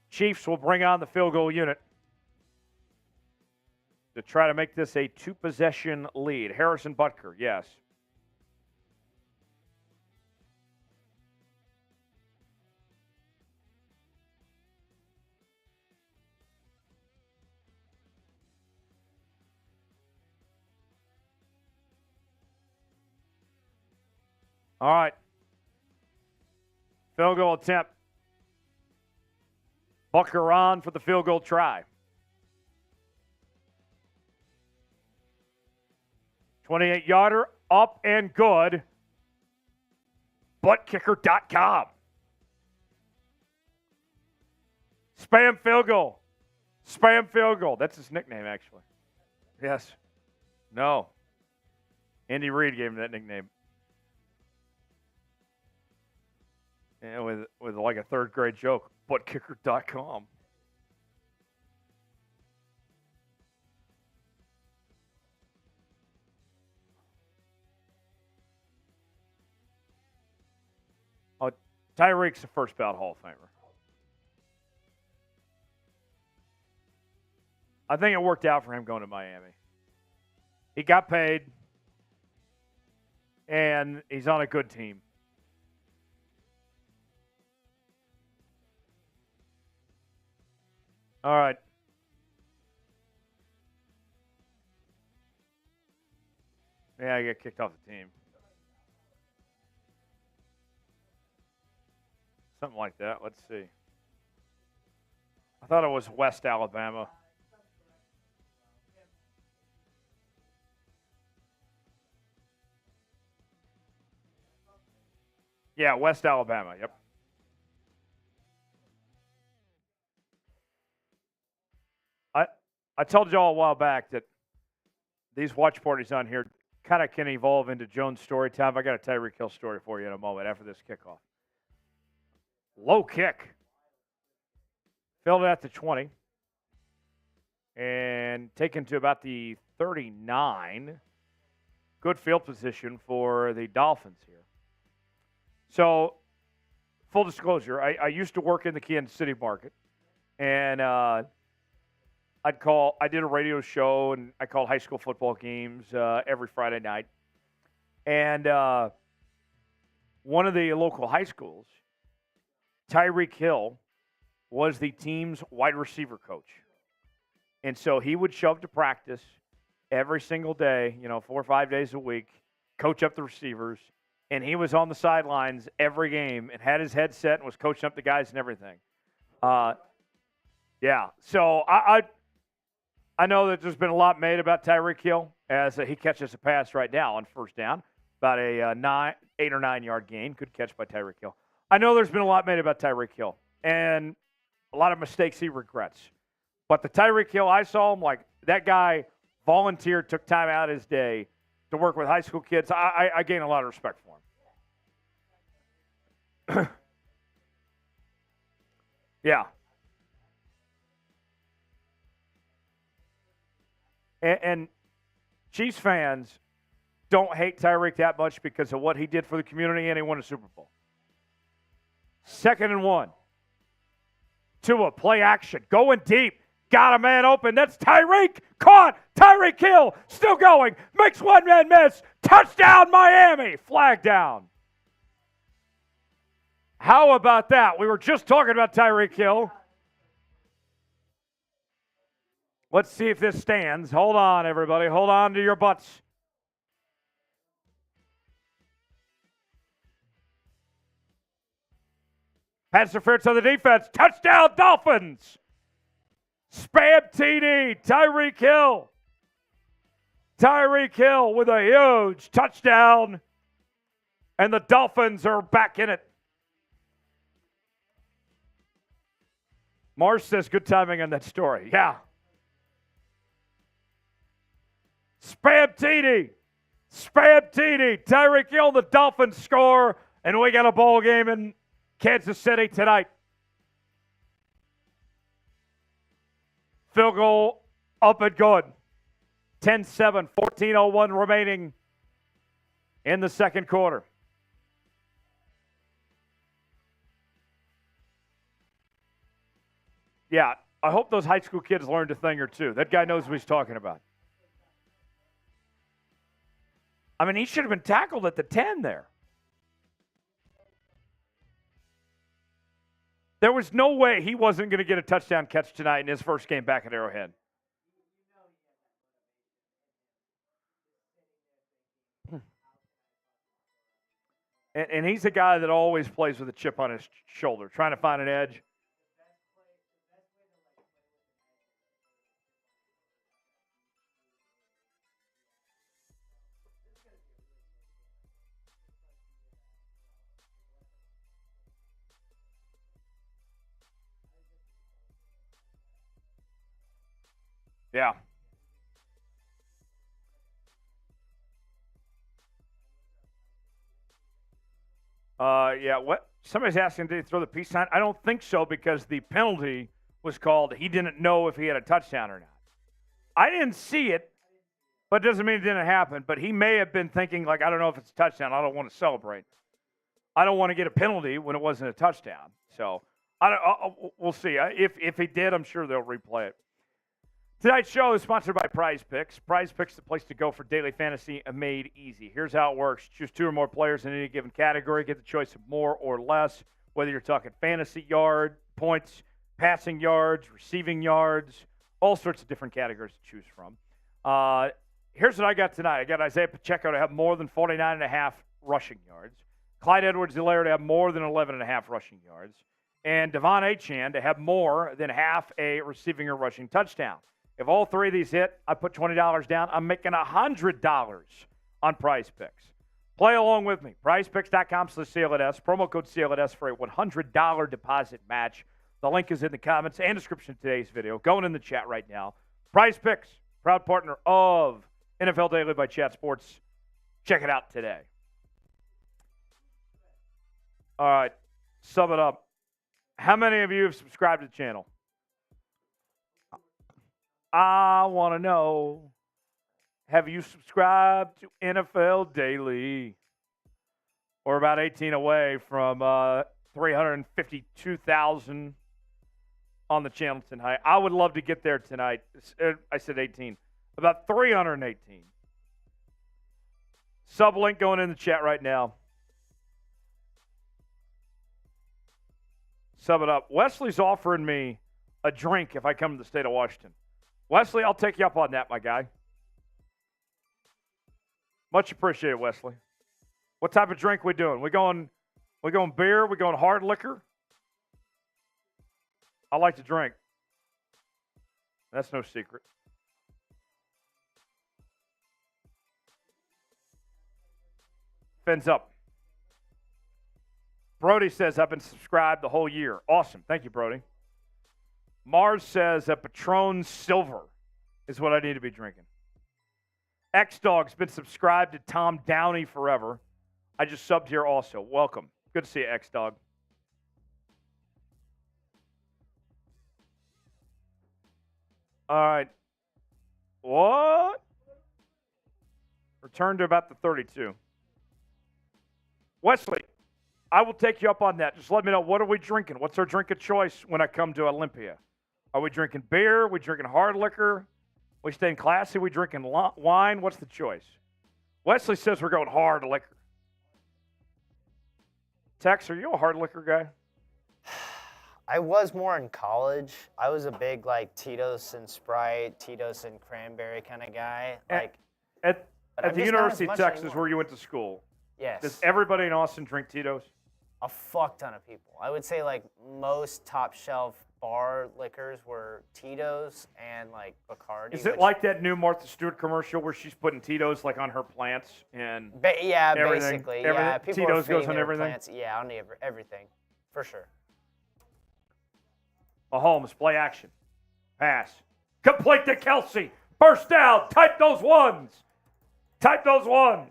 A: Chiefs will bring on the field goal unit to try to make this a 2-possession lead. Harrison Butker, yes. All right. Field goal attempt. Butker on for the field goal try. 28-yarder, up and good. buttkicker.com. Spam field goal. Spam field goal. That's his nickname, actually. Yes. No. Andy Reid gave him that nickname. And with like a third grade joke, buttkicker.com. Oh, Tyreek's a first ballot Hall of Famer. I think it worked out for him going to Miami. He got paid, and he's on a good team. All right. Yeah, I get kicked off the team. Something like that. Let's see. I thought it was West Alabama. Yeah, West Alabama. Yep. I told you all a while back that these watch parties on here kind of can evolve into Jones story time. I got a Tyreek Hill story for you in a moment after this kickoff. Low kick. Filled it at the 20. And taken to about the 39. Good field position for the Dolphins here. So, full disclosure, I used to work in the Kansas City market. And I did a radio show, and I called high school football games every Friday night. And one of the local high schools, Tyreek Hill, was the team's wide receiver coach. And so he would show up to practice every single day, 4 or 5 days a week, coach up the receivers. And he was on the sidelines every game and had his headset and was coaching up the guys and everything. Yeah, so I know that there's been a lot made about Tyreek Hill as he catches a pass right now on first down, about a 8 or 9 yard gain. Good catch by Tyreek Hill. I know there's been a lot made about Tyreek Hill and a lot of mistakes he regrets. But the Tyreek Hill I saw him, like that guy volunteered, took time out of his day to work with high school kids. I gain a lot of respect for him. Yeah. And Chiefs fans don't hate Tyreek that much because of what he did for the community, and he won a Super Bowl. 2nd and 1. Tua, play action. Going deep. Got a man open. That's Tyreek. Caught. Tyreek Hill. Still going. Makes one man miss. Touchdown, Miami. Flag down. How about that? We were just talking about Tyreek Hill. Let's see if this stands. Hold on, everybody. Hold on to your butts. Pass interference on the defense. Touchdown, Dolphins. Spam TD. Tyreek Hill. Tyreek Hill with a huge touchdown. And the Dolphins are back in it. Marsh says good timing on that story. Yeah. Spam TD. Spam TD. Tyreek Hill, the Dolphins score, and we got a ball game in Kansas City tonight. Field goal up and good. 10-7, 14:01 remaining in the second quarter. Yeah, I hope those high school kids learned a thing or two. That guy knows what he's talking about. I mean, he should have been tackled at the 10 there. There was no way he wasn't going to get a touchdown catch tonight in his first game back at Arrowhead. And he's a guy that always plays with a chip on his shoulder, trying to find an edge. Yeah. Yeah. What? Somebody's asking, did he throw the peace sign? I don't think so because the penalty was called. He didn't know if he had a touchdown or not. I didn't see it, but it doesn't mean it didn't happen. But he may have been thinking, like, I don't know if it's a touchdown. I don't want to celebrate. I don't want to get a penalty when it wasn't a touchdown. So we'll see. If he did, I'm sure they'll replay it. Tonight's show is sponsored by Prize Picks. Prize Picks is the place to go for daily fantasy made easy. Here's how it works. Choose 2 or more players in any given category. Get the choice of more or less, whether you're talking fantasy yard, points, passing yards, receiving yards, all sorts of different categories to choose from. Here's what I got tonight. I got Isaiah Pacheco to have more than 49.5 rushing yards. Clyde Edwards-Helaire to have more than 11.5 rushing yards. And Devon Achane to have more than half a receiving or rushing touchdown. If all 3 of these hit, I put $20 down. I'm making $100 on Prize Picks. Play along with me. PrizePicks.com/CLNS. Promo code CLNS for a $100 deposit match. The link is in the comments and description of today's video. Going in the chat right now. Prize Picks, proud partner of NFL Daily by Chat Sports. Check it out today. All right, sum it up. How many of you have subscribed to the channel? I want to know, have you subscribed to NFL Daily? We're about 18 away from 352,000 on the channel tonight. I would love to get there tonight. I said 18. About 318. Sub link going in the chat right now. Sum it up. Wesley's offering me a drink if I come to the state of Washington. Wesley, I'll take you up on that, my guy. Much appreciated, Wesley. What type of drink we doing? We going beer? We going hard liquor? I like to drink. That's no secret. Fins up. Brody says, I've been subscribed the whole year. Awesome. Thank you, Brody. Mars says that Patron Silver is what I need to be drinking. X-Dog's been subscribed to Tom Downey forever. I just subbed here also. Welcome. Good to see you, X-Dog. All right. What? Return to about the 32. Wesley, I will take you up on that. Just let me know, what are we drinking? What's our drink of choice when I come to Olympia? Are we drinking beer? Are we drinking hard liquor? We staying classy? Are we drinking wine? What's the choice? Wesley says we're going hard liquor. Tex, are you a hard liquor guy?
B: I was more in college. I was a big, like, Tito's and Sprite, Tito's and cranberry kind of guy.
A: At the University of Texas where you went to school,
B: yes.
A: Does everybody in Austin drink Tito's?
B: A fuck ton of people. I would say, like, most top shelf bar liquors were Tito's and, like, Bacardi.
A: Is it like that new Martha Stewart commercial where she's putting Tito's, like, on her plants and
B: yeah,
A: everything,
B: basically.
A: everything,
B: Yeah, people
A: Tito's goes on
B: their
A: everything?
B: plants. Yeah, on everything, for sure.
A: Mahomes, play action. Pass. Complete to Kelce. Burst down. Type those ones. Type those ones.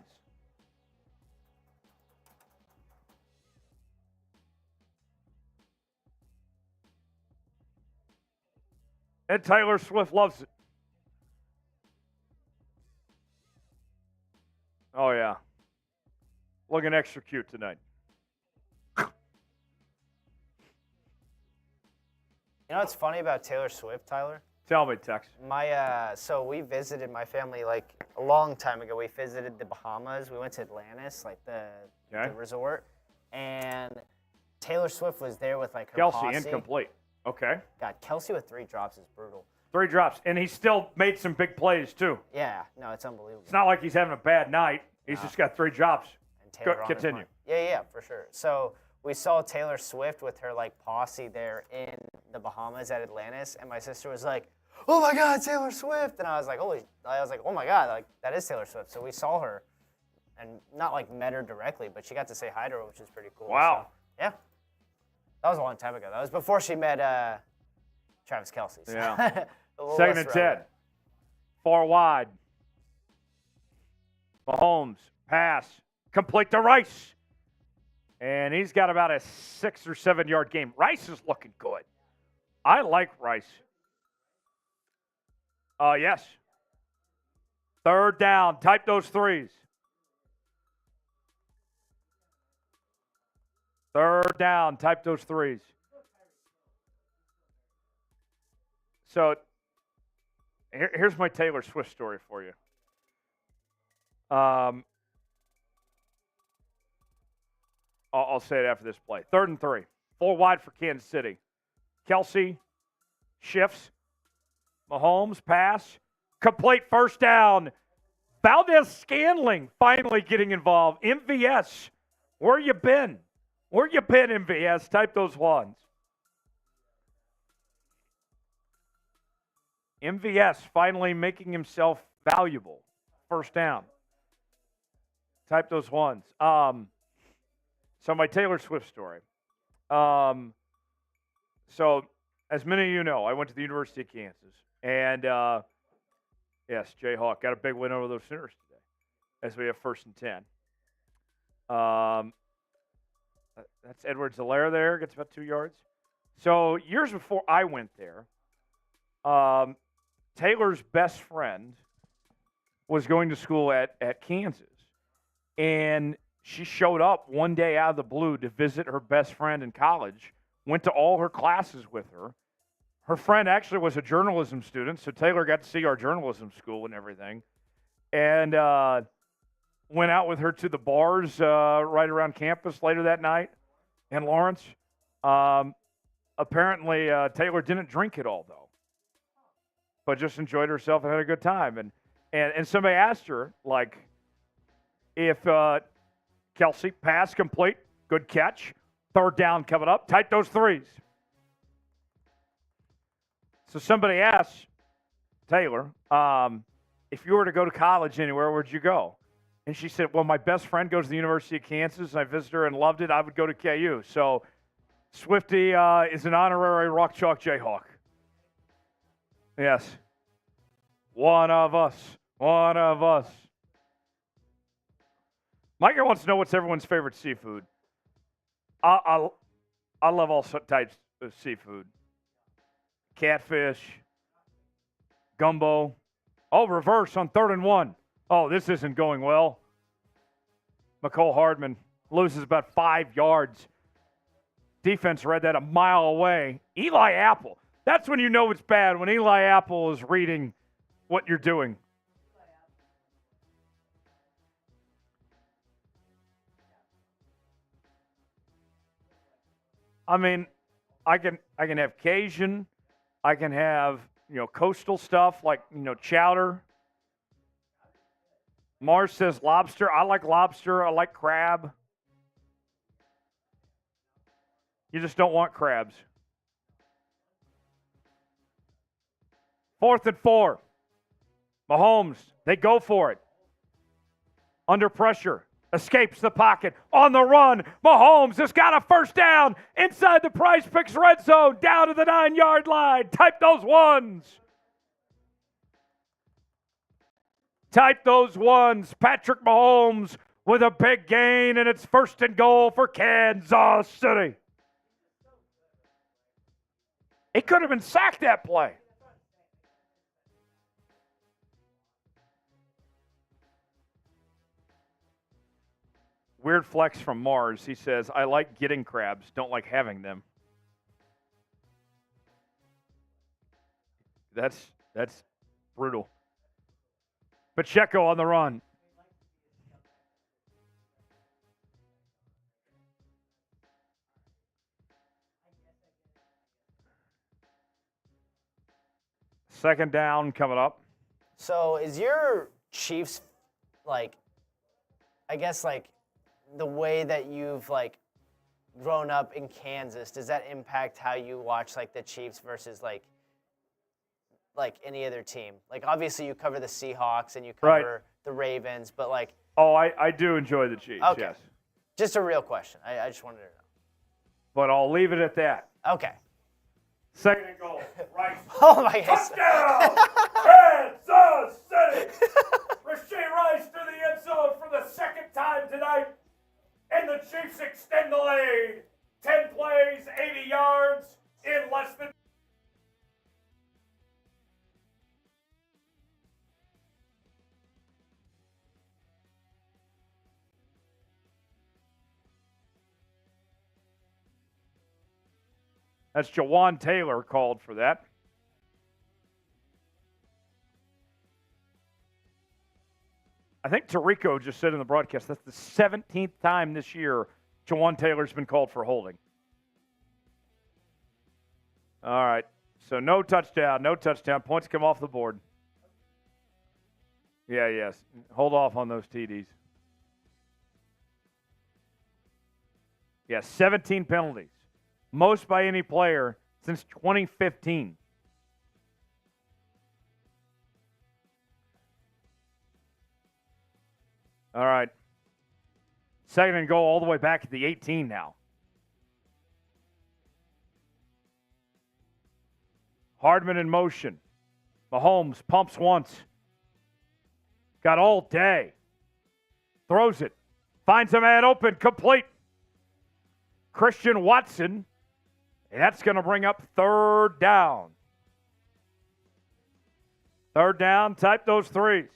A: And Taylor Swift loves it. Oh, yeah. Looking extra cute tonight.
B: You know what's funny about Taylor Swift, Tyler?
A: Tell me, Tex.
B: So we visited my family, like, a long time ago. We visited the Bahamas. We went to Atlantis, like the resort. And Taylor Swift was there with, like, her
A: Kelce,
B: posse.
A: incomplete. Okay.
B: God, Kelce with 3 drops is brutal.
A: 3 drops. And he still made some big plays, too.
B: Yeah, no, it's unbelievable.
A: It's not like he's having a bad night. He's just got 3 drops.
B: And Taylor on his
A: continue.
B: mind. Yeah, for sure. So we saw Taylor Swift with her, like, posse there in the Bahamas at Atlantis, and my sister was like, "Oh my God, Taylor Swift!" And I was like, "Oh my God, like, that is Taylor Swift." So we saw her, and not, like, met her directly, but she got to say hi to her, which is pretty cool.
A: Wow.
B: So, yeah, that was a long time ago. That was before she met Travis Kelce. So
A: Yeah.
B: a little
A: Second
B: less
A: and 10.
B: relevant.
A: 4 wide. Mahomes, pass, complete to Rice. And he's got about a 6 or 7 yard game. Rice is looking good. I like Rice. Yes. 3rd down. Type those 3s. 3rd down. Type those 3s. So here's my Taylor Swift story for you. I'll say it after this play. 3rd and 3. 4 wide for Kansas City. Kelce shifts. Mahomes pass. Complete 1st down. Valdez-Scantling finally getting involved. MVS, where you been? Where you been, MVS? Type those 1s. MVS finally making himself valuable. 1st down. Type those 1s. So my Taylor Swift story. So as many of you know, I went to the University of Kansas. And, yes, Jayhawk got a big win over those Sooners today as we have 1st and 10. That's Edwards-Helaire there. Gets about 2 yards. So years before I went there, Taylor's best friend was going to school at Kansas. And she showed up one day out of the blue to visit her best friend in college, went to all her classes with her. Her friend actually was a journalism student, so Taylor got to see our journalism school and everything. And went out with her to the bars right around campus later that night in Lawrence. Apparently, Taylor didn't drink it all, though, but just enjoyed herself and had a good time. And somebody asked her, like, if Kelce, pass complete, good catch, 3rd down coming up, type those 3s. So somebody asked Taylor, if you were to go to college anywhere, where'd you go? And she said, well, my best friend goes to the University of Kansas, and I visited her and loved it. I would go to KU. So Swifty is an honorary Rock Chalk Jayhawk. Yes. One of us. One of us. Micah wants to know what's everyone's favorite seafood. I love all types of seafood. Catfish, gumbo. Oh, reverse on 3rd and 1. Oh, this isn't going well. McCole Hardman loses about 5 yards. Defense read that a mile away. Eli Apple. That's when you know it's bad, when Eli Apple is reading what you're doing. I mean, I can have Cajun. I can have, coastal stuff like, chowder. Mars says lobster. I like lobster. I like crab. You just don't want crabs. 4th and 4. Mahomes, they go for it. Under pressure. Escapes the pocket. On the run. Mahomes has got a 1st down. Inside the Prize Picks red zone. Down to the 9-yard line. Type those 1s. Type those 1s. Patrick Mahomes with a big gain, and it's 1st and goal for Kansas City. It could have been sacked, that play. Weird flex from Mars. He says, I like getting crabs, don't like having them. That's brutal. Pacheco on the run. Second down coming up.
B: So is your Chiefs, the way that you've, grown up in Kansas, does that impact how you watch, the Chiefs versus, any other team? Obviously you cover the Seahawks and you cover the Ravens, but,
A: Oh, I do enjoy the Chiefs,
B: okay.
A: Yes.
B: Just a real question. I just wanted to know.
A: But I'll leave it at that.
B: Okay.
A: Second and goal. Right.
B: Oh my gosh.
A: Touchdown! Kansas City! Rasheed Rice to the end zone for the second time tonight. And the Chiefs extend the lead. 10 plays, 80 yards in less than. That's Jawan Taylor called for that. I think Tarico just said in the broadcast that's the 17th time this year Jawan Taylor's been called for holding. All right. So no touchdown. Points come off the board. Yeah, yes. Hold off on those TDs. Yeah, 17 penalties. Most by any player since 2015. All right. Second and goal all the way back at the 18 now. Hardman in motion. Mahomes pumps once. Got all day. Throws it. Finds a man open. Complete. Christian Watson. And that's going to bring up third down. Third down. Type those threes.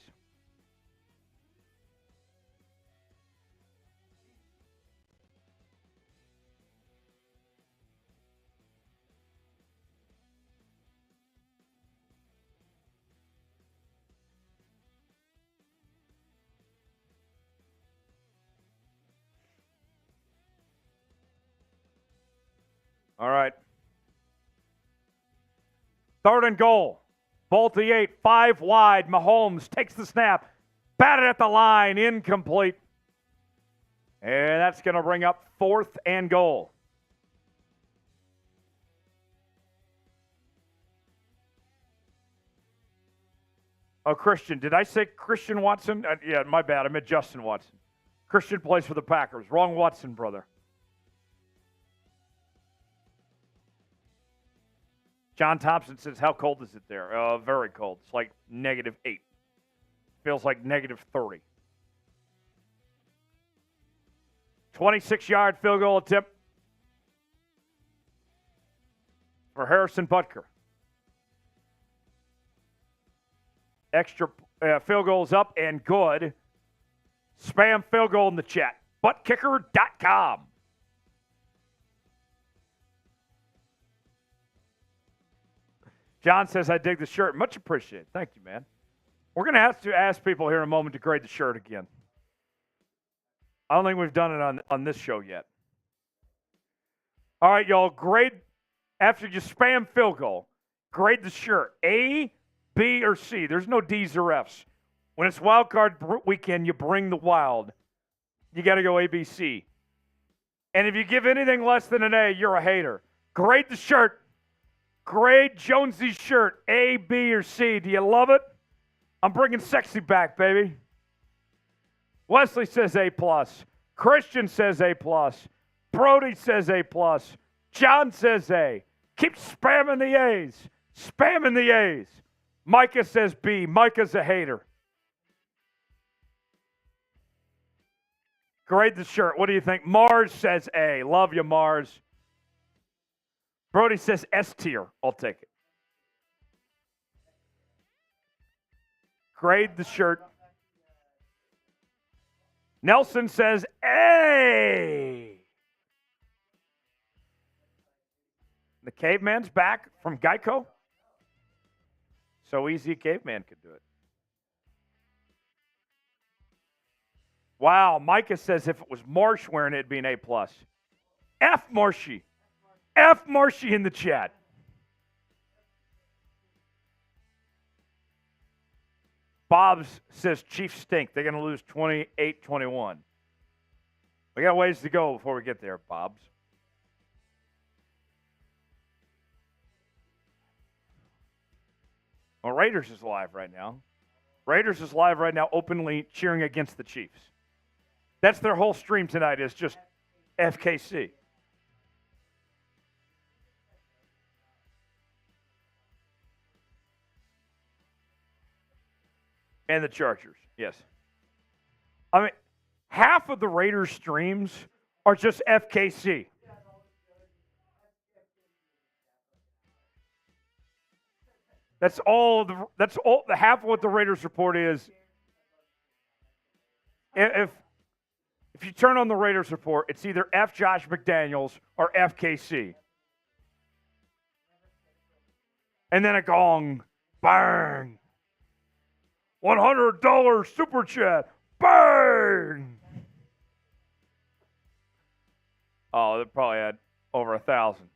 A: All right. Third and goal. Ball to the 8, 5 wide. Mahomes takes the snap. Batted at the line. Incomplete. And that's going to bring up fourth and goal. Oh, Christian. Did I say Christian Watson? Yeah, my bad. I meant Justin Watson. Christian plays for the Packers. Wrong Watson, brother. John Thompson says, how cold is it there? Very cold. It's like -8. Feels like -30. 26-yard field goal attempt for Harrison Butker. Extra field goals up and good. Spam field goal in the chat. Buttkicker.com. John says, I dig the shirt. Much appreciated. Thank you, man. We're going to have to ask people here in a moment to grade the shirt again. I don't think we've done it on this show yet. All right, y'all. Grade, after you spam field goal, grade the shirt. A, B, or C. There's no D's or F's. When it's wild card weekend, you bring the wild. You got to go A, B, C. And if you give anything less than an A, you're a hater. Grade the shirt. Grade Jonesy's shirt, A, B, or C. Do you love it? I'm bringing sexy back, baby. Wesley says A+. Christian says A+. Brody says A+. John says A. Keep spamming the A's. Spamming the A's. Micah says B. Micah's a hater. Grade the shirt. What do you think? Mars says A. Love you, Mars. Brody says S tier. I'll take it. Grade the shirt. Nelson says A. The caveman's back from Geico. So easy a caveman could do it. Wow, Micah says if it was Marsh wearing it, it'd be an A+. F Marshy. F Marshy in the chat. Bob's says Chiefs stink. They're going to lose 28-21. We got ways to go before we get there, Bob's. Well, Raiders is live right now. Raiders is live right now, openly cheering against the Chiefs. That's their whole stream tonight is just FKC. And the Chargers, yes. I mean, half of the Raiders streams are just FKC. That's all. The half of what the Raiders report is. If you turn on the Raiders report, it's either F. Josh McDaniels or FKC. And then a gong, bang. $100 super chat, bang. Oh, they probably had over 1,000.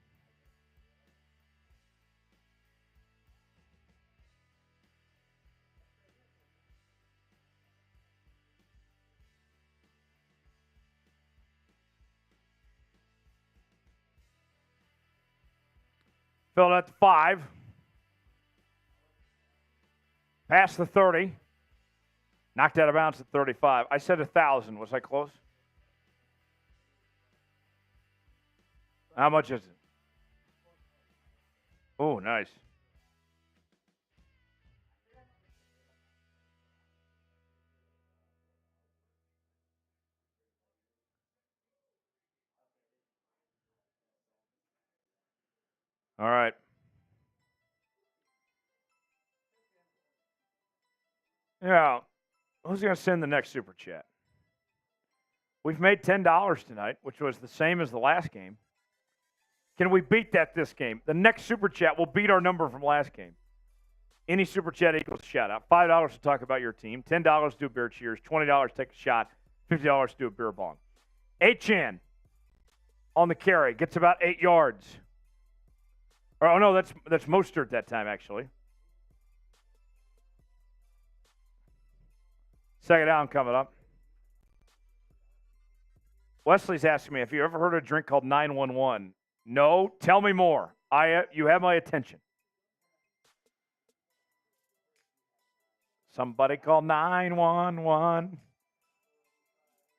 A: Filled at 5. Past the 30. Knocked out of bounds at 35. I said 1,000. Was I close? How much is it? Oh, nice. All right. Yeah. Who's going to send the next super chat? We've made $10 tonight, which was the same as the last game. Can we beat that this game? The next super chat will beat our number from last game. Any super chat equals a shout out. $5 to talk about your team. $10 to do a beer cheers. $20 to take a shot. $50 to do a beer bong. Achan on the carry gets about 8 yards. Oh no, that's Mostert that time actually. Second down coming up. Wesley's asking me, have you ever heard of a drink called 911? No, tell me more. You have my attention. Somebody call 911.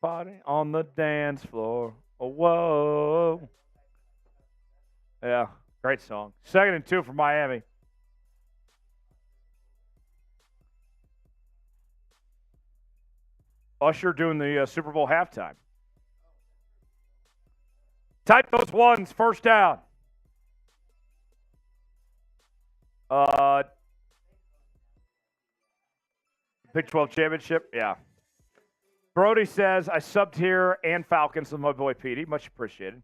A: Party on the dance floor. Oh, whoa. Yeah, great song. 2nd and 2 for Miami. Usher doing the Super Bowl halftime. Type those ones, first down. Big 12 championship, yeah. Brody says, I subbed here and Falcons with my boy Petey. Much appreciated.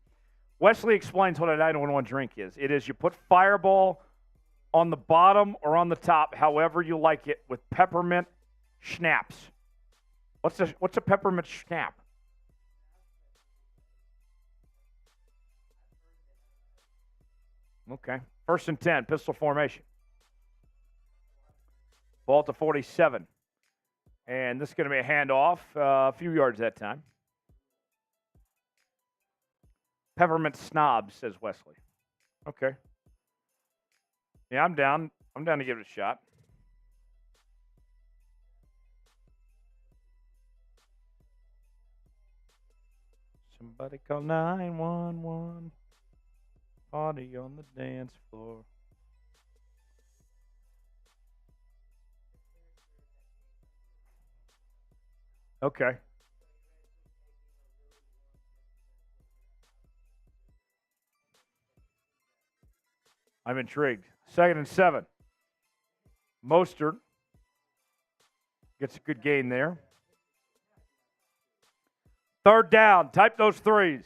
A: Wesley explains what a 911 drink is. It is you put Fireball on the bottom or on the top, however you like it, with peppermint schnapps. What's a peppermint schnapps? Okay. 1st and 10, pistol formation. Ball to 47. And this is going to be a handoff, a few yards that time. Peppermint snob, says Wesley. Okay. Yeah, I'm down. I'm down to give it a shot. Somebody call 911. Party on the dance floor. Okay. I'm intrigued. 2nd and 7. Mostert gets a good gain there. 3rd down. Type those threes.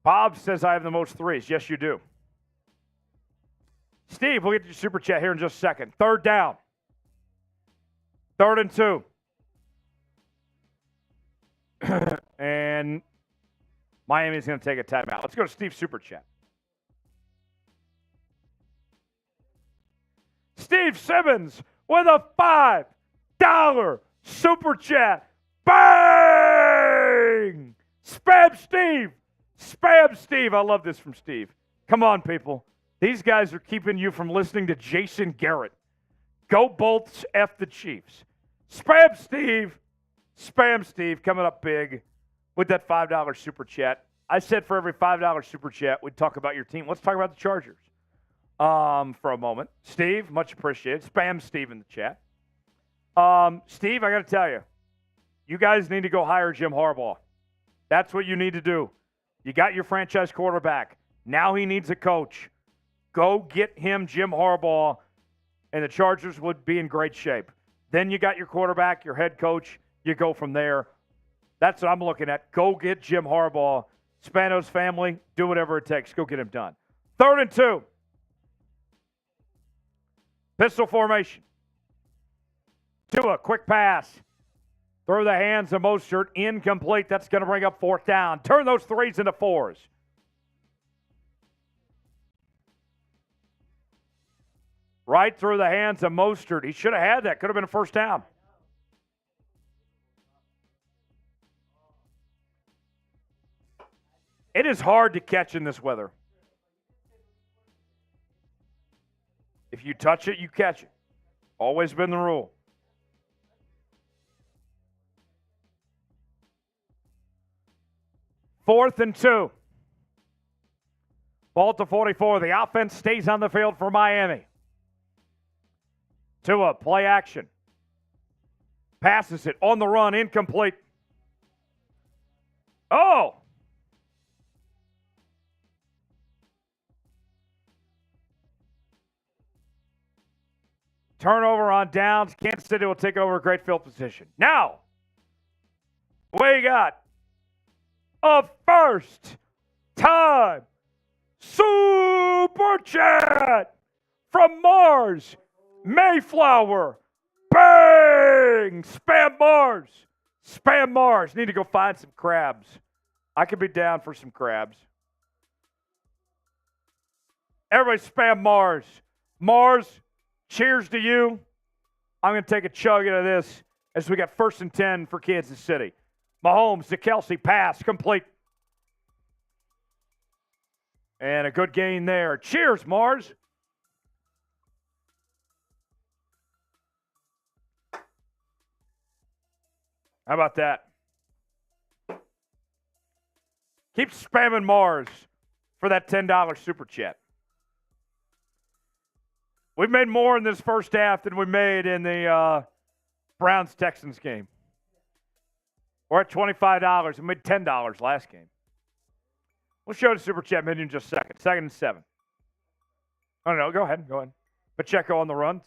A: Bob says I have the most threes. Yes, you do. Steve, we'll get to your super chat here in just a second. 3rd down. 3rd and 2. And Miami's going to take a timeout. Let's go to Steve's super chat. Steve Simmons with a $5 super chat. Bang! Spam Steve. Spam Steve. I love this from Steve. Come on, people. These guys are keeping you from listening to Jason Garrett. Go Bolts, F the Chiefs. Spam Steve coming up big with that $5 super chat. I said for every $5 super chat, we'd talk about your team. Let's talk about the Chargers for a moment. Steve, much appreciated. Spam Steve in the chat. Steve, I got to tell you, you guys need to go hire Jim Harbaugh. That's what you need to do. You got your franchise quarterback. Now he needs a coach. Go get him Jim Harbaugh, and the Chargers would be in great shape. Then you got your quarterback, your head coach. You go from there. That's what I'm looking at. Go get Jim Harbaugh. Spanos family, do whatever it takes. Go get him done. 3rd and 2. Pistol formation. Tua, quick pass. Through the hands of Mostert. Incomplete. That's going to bring up 4th down. Turn those 3s into 4s. Right through the hands of Mostert. He should have had that. Could have been a 1st down. It is hard to catch in this weather. If you touch it, you catch it. Always been the rule. Fourth and 2. Ball to 44. The offense stays on the field for Miami. Tua, play action. Passes it on the run, incomplete. Oh! Turnover on downs. Kansas City will take over a great field position. Now, we got a first-time Super Chat from Mars Mayflower. Bang! Spam Mars. Spam Mars. Need to go find some crabs. I could be down for some crabs. Everybody spam Mars. Mars, cheers to you. I'm going to take a chug out of this as we got 1st and 10 for Kansas City. Mahomes to Kelce, pass, complete. And a good gain there. Cheers, Mars. How about that? Keep spamming Mars for that $10 super chat. We've made more in this first half than we made in the Browns-Texans game. We're at $25. We made $10 last game. We'll show the super chat menu in just a second. 2nd and 7. Oh, no, go ahead. Pacheco on the run.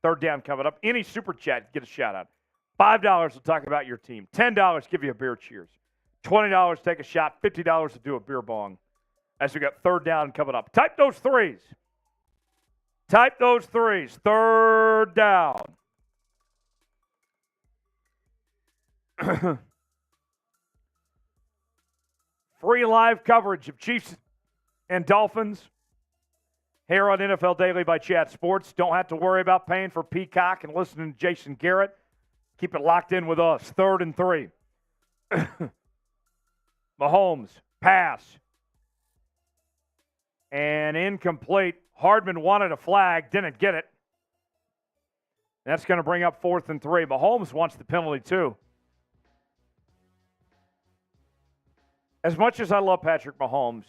A: 3rd down coming up. Any super chat, get a shout out. $5 will talk about your team. $10, give you a beer cheers. $20, take a shot. $50 to do a beer bong. As we got 3rd down coming up. Type those 3s. Type those 3s. 3rd down. Free live coverage of Chiefs and Dolphins here on NFL Daily by Chat Sports. Don't have to worry about paying for Peacock and listening to Jason Garrett. Keep it locked in with us. 3rd and 3. Mahomes, pass. And incomplete. Hardman wanted a flag, didn't get it. That's going to bring up 4th and 3. Mahomes wants the penalty too. As much as I love Patrick Mahomes,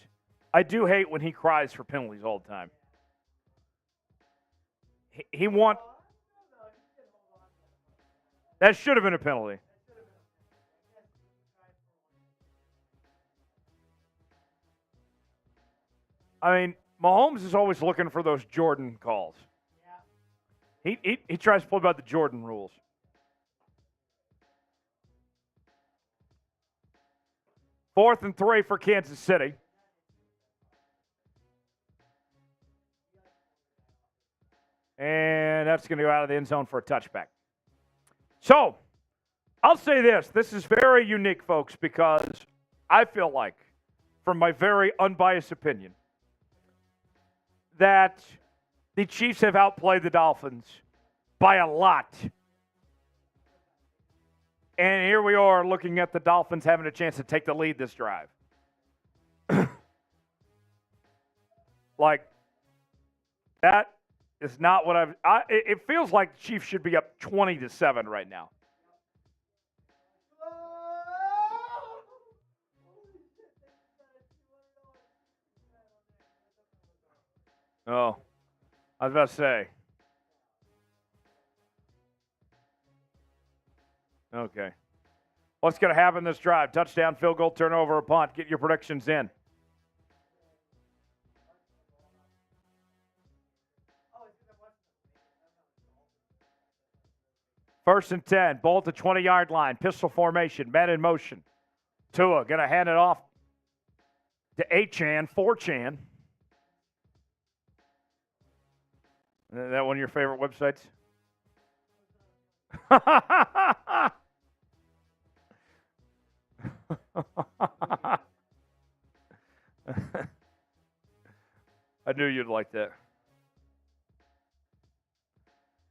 A: I do hate when he cries for penalties all the time. That should have been a penalty. I mean, Mahomes is always looking for those Jordan calls. Yeah. He tries to play by the Jordan rules. Fourth and 3 for Kansas City. And that's going to go out of the end zone for a touchback. So, I'll say this. This is very unique, folks, because I feel like, from my very unbiased opinion, that the Chiefs have outplayed the Dolphins by a lot. And here we are looking at the Dolphins having a chance to take the lead this drive. Like, that is not what it feels like the Chiefs should be up 20-7 right now. Oh, I was about to say. Okay. What's going to happen this drive? Touchdown, field goal, turnover, or punt? Get your predictions in. First and 10, ball at the 20-yard line, pistol formation, men in motion. Tua going to hand it off to 8chan, 4chan. Is that one of your favorite websites? I knew you'd like that.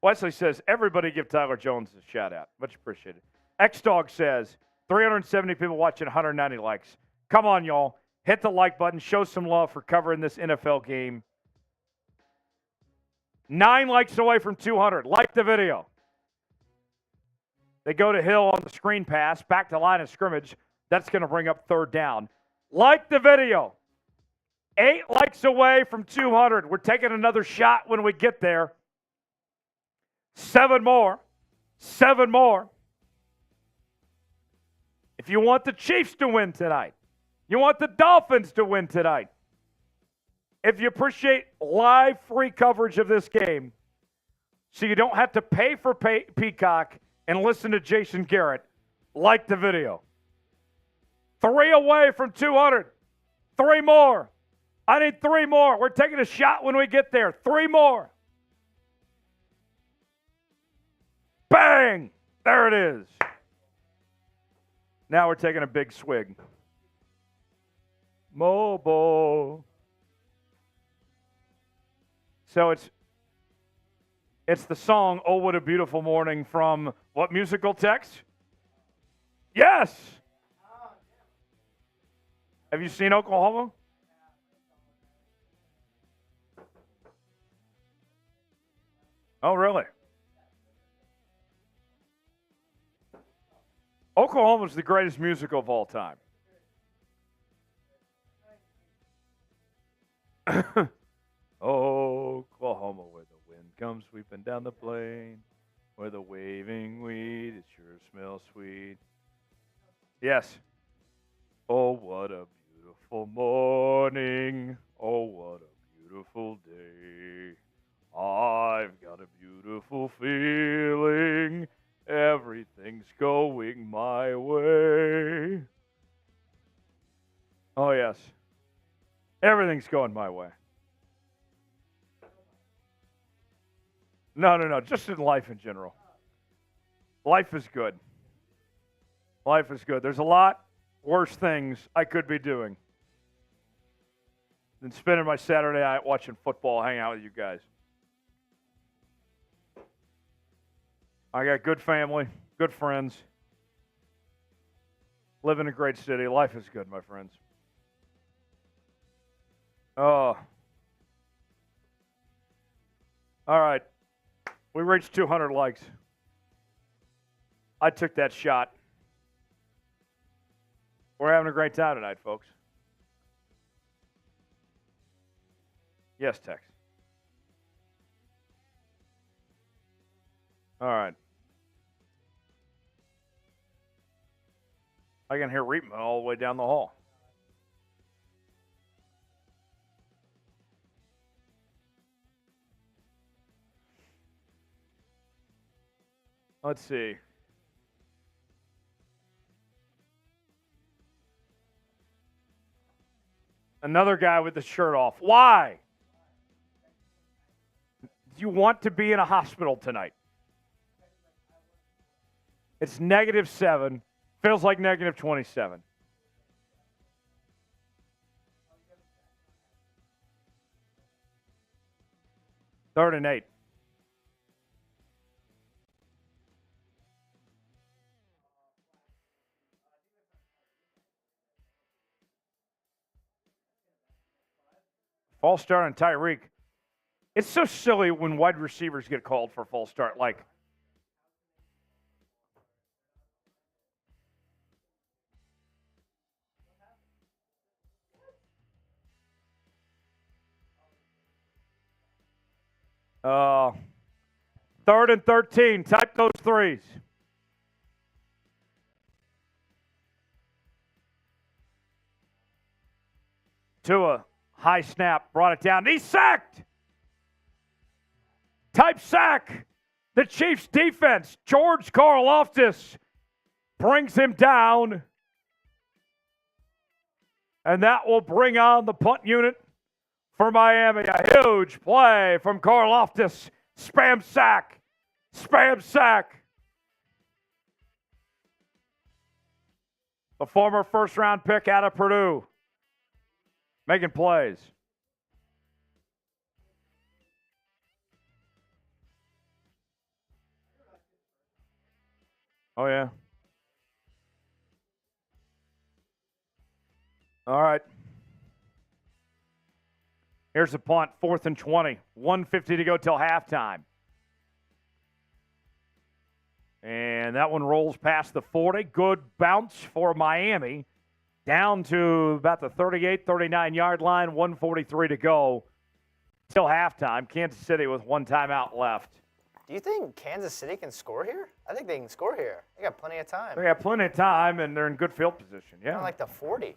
A: Wesley says, everybody give Tyler Jones a shout out. Much appreciated. X-Dog says, 370 people watching, 190 likes. Come on, y'all. Hit the like button. Show some love for covering this NFL game. 9 likes away from 200. Like the video. They go to Hill on the screen pass, back to line of scrimmage. That's going to bring up third down. Like the video. 8 likes away from 200. We're taking another shot when we get there. 7 more. 7 more. If you want the Chiefs to win tonight, you want the Dolphins to win tonight, if you appreciate live free coverage of this game so you don't have to pay for Peacock and listen to Jason Garrett, like the video. 3 away from 200. 3 more. I need 3 more. We're taking a shot when we get there. 3 more. Bang! There it is. Now we're taking a big swig. Mobile. So it's the song "Oh What a Beautiful Morning" from what musical text? Yes. Have you seen Oklahoma? Oh, really? Oklahoma's the greatest musical of all time. Oklahoma, where the wind comes sweeping down the plain, where the waving wheat, it sure smells sweet. Yes. Oh, what a beautiful morning. Oh, what a beautiful day. I've got a beautiful feeling. Everything's going my way. Oh, yes. Everything's going my way. No. Just in life in general. Life is good. Life is good. There's a lot worse things I could be doing than spending my Saturday night watching football, hanging out with you guys. I got good family, good friends. Live in a great city. Life is good, my friends. Oh. All right. We reached 200 likes. I took that shot. We're having a great time tonight, folks. Yes, Tex. All right. I can hear Reitman all the way down the hall. Let's see. Another guy with the shirt off. Why? Do you want to be in a hospital tonight? It's -7. Feels like -27. Third and 8. False start on Tyreek. It's so silly when wide receivers get called for a false start. Like, third and 13. Type those threes. Tua, high snap, brought it down. He's sacked. Type sack. The Chiefs defense, George Karlaftis, brings him down. And that will bring on the punt unit for Miami. A huge play from Karlaftis. Spam sack. Spam sack. The former first-round pick out of Purdue. Making plays. Oh, yeah. All right. Here's the punt, 4th and 20. 1:50 to go till halftime. And that one rolls past the 40. Good bounce for Miami. Down to about the 38, 39-yard line. 1:43 to go till halftime. Kansas City with one timeout left.
B: Do you think Kansas City can score here? I think they can score here. They got plenty of time.
A: They got plenty of time, and they're in good field position. Yeah.
B: Like the 40.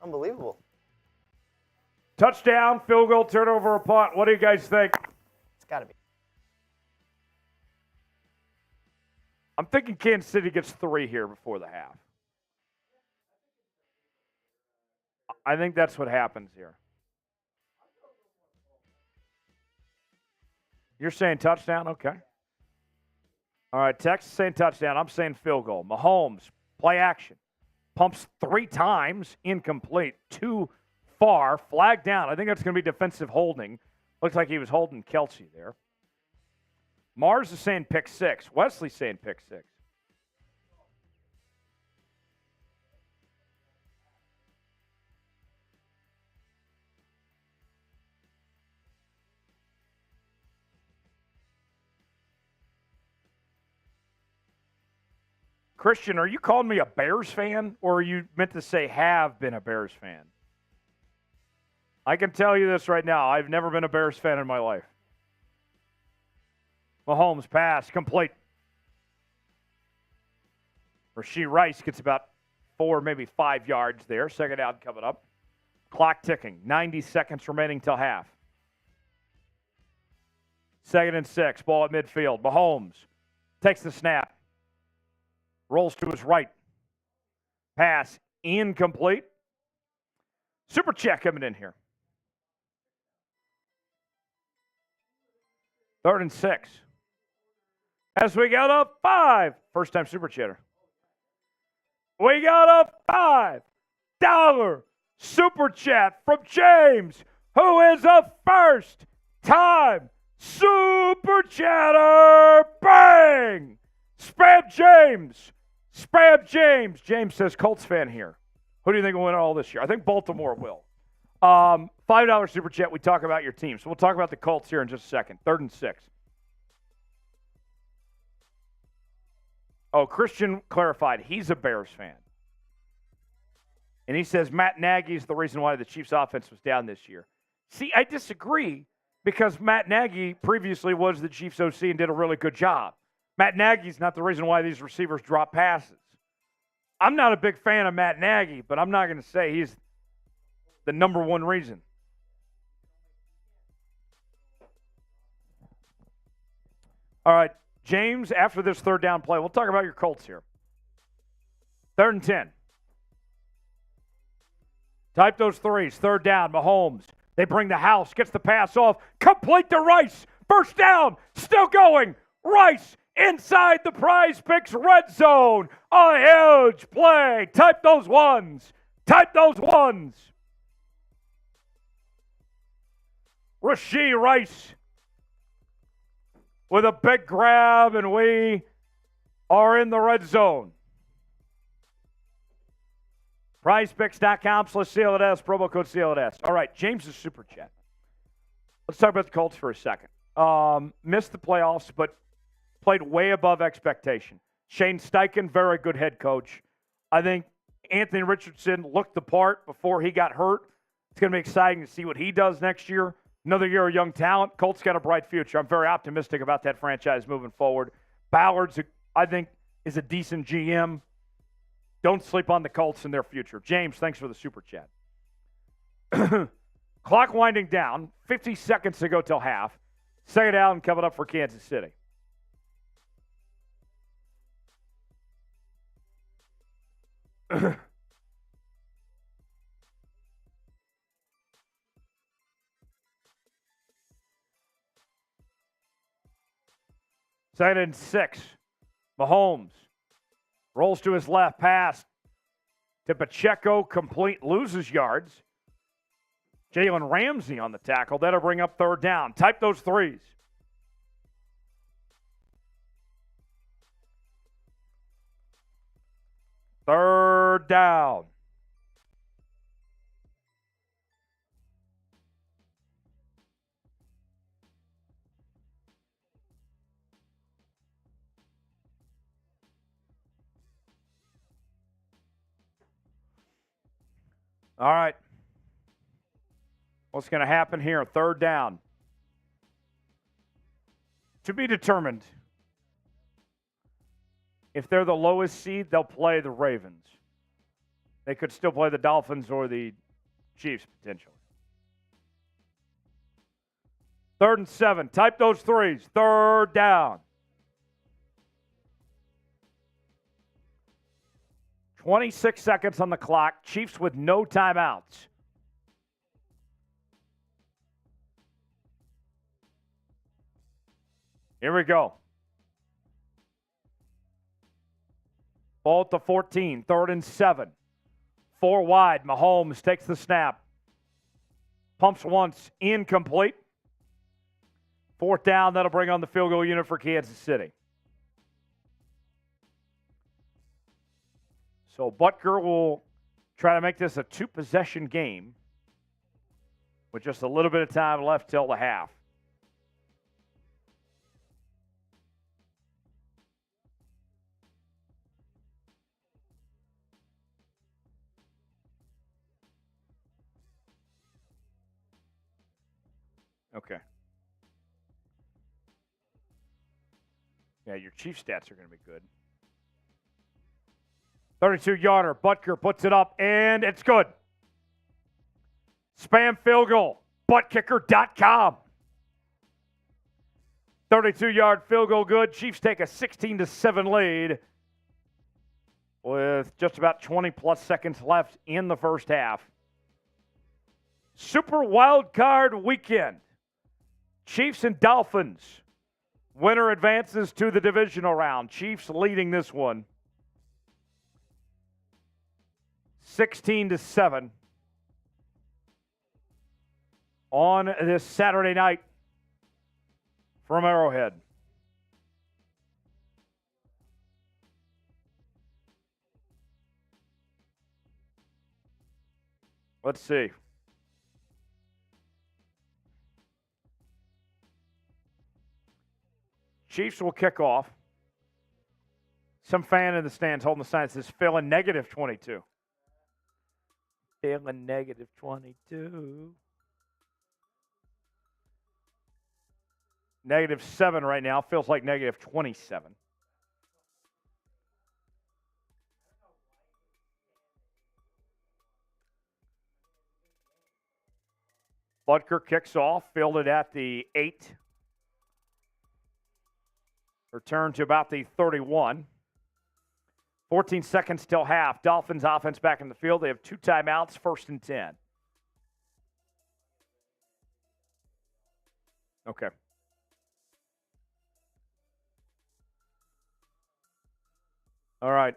B: Unbelievable.
A: Touchdown, field goal, turnover, or punt. What do you guys think?
B: It's got to be.
A: I'm thinking Kansas City gets 3 here before the half. I think that's what happens here. You're saying touchdown? Okay. All right, Texas saying touchdown. I'm saying field goal. Mahomes, play action. Pumps 3 times, incomplete. 2 far, flag down. I think that's going to be defensive holding. Looks like he was holding Kelce there. Mars is saying pick 6. Wesley's saying pick 6. Christian, are you calling me a Bears fan, or are you meant to say have been a Bears fan? I can tell you this right now. I've never been a Bears fan in my life. Mahomes pass, complete. Rashee Rice gets about 4, maybe 5 yards there. Second down coming up. Clock ticking. 90 seconds remaining till half. 2nd and 6. Ball at midfield. Mahomes takes the snap. Rolls to his right. Pass incomplete. Super chat coming in here. 3rd and 6. As we got a 5. First time super chatter. We got a $5 super chat from James, who is a first time super chatter. Bang! Spam James. Spam James. James says Colts fan here. Who do you think will win all this year? I think Baltimore will. $5 super chat. We talk about your team. So we'll talk about the Colts here in just a second. 3rd and 6. Oh, Christian clarified. He's a Bears fan. And he says Matt Nagy's the reason why the Chiefs offense was down this year. See, I disagree because Matt Nagy previously was the Chiefs OC and did a really good job. Matt Nagy's not the reason why these receivers drop passes. I'm not a big fan of Matt Nagy, but I'm not going to say he's the number one reason. All right, James, after this 3rd down play, we'll talk about your Colts here. 3rd and 10. Type those threes. 3rd down, Mahomes. They bring the house, gets the pass off, complete to Rice. 1st down, still going. Rice inside the Prize Picks red zone. A huge play. Type those ones. Type those ones. Rashee Rice with a big grab, and we are in the red zone. PrizePicks.com/CLNS, promo code CLNS. All right, James's super chat. Let's talk about the Colts for a second. Missed the playoffs, but played way above expectation. Shane Steichen, very good head coach. I think Anthony Richardson looked the part before he got hurt. It's going to be exciting to see what he does next year. Another year of young talent. Colts got a bright future. I'm very optimistic about that franchise moving forward. Ballard's, I think, is a decent GM. Don't sleep on the Colts and their future. James, thanks for the super chat. Clock winding down. 50 seconds to go till half. Second down coming up for Kansas City. Second and 6. Mahomes rolls to his left, pass to Pacheco, complete, loses yards. Jalen Ramsey on the tackle. That'll bring up third down. Type those threes. Third down. All right. What's going to happen here? Third down. To be determined. If they're the lowest seed, they'll play the Ravens. They could still play the Dolphins or the Chiefs, potentially. Third and 7. Type those threes. Third down. 26 seconds on the clock. Chiefs with no timeouts. Here we go. Ball at the 14. Third and 7. 4 wide. Mahomes takes the snap. Pumps once. Incomplete. Fourth down. That'll bring on the field goal unit for Kansas City. So Butker will try to make this a 2-possession game with just a little bit of time left till the half. Okay. Yeah, your Chiefs stats are going to be good. 32-yarder. Butker puts it up, and it's good. Spam field goal. Buttkicker.com. 32-yard field goal good. Chiefs take a 16-7 lead with just about 20-plus seconds left in the first half. Super Wild Card Weekend. Chiefs and Dolphins. Winner advances to the divisional round. Chiefs leading this one 16-7 on this Saturday night from Arrowhead. Let's see. Chiefs will kick off. Some fan in the stands holding the sign that says feeling negative 22. Feeling negative 22. -7 right now. Feels like negative 27. Butker kicks off. Fielded at the 8. Return to about the 31. 14 seconds till half. Dolphins offense back in the field. They have 2 timeouts, 1st and 10. Okay. All right.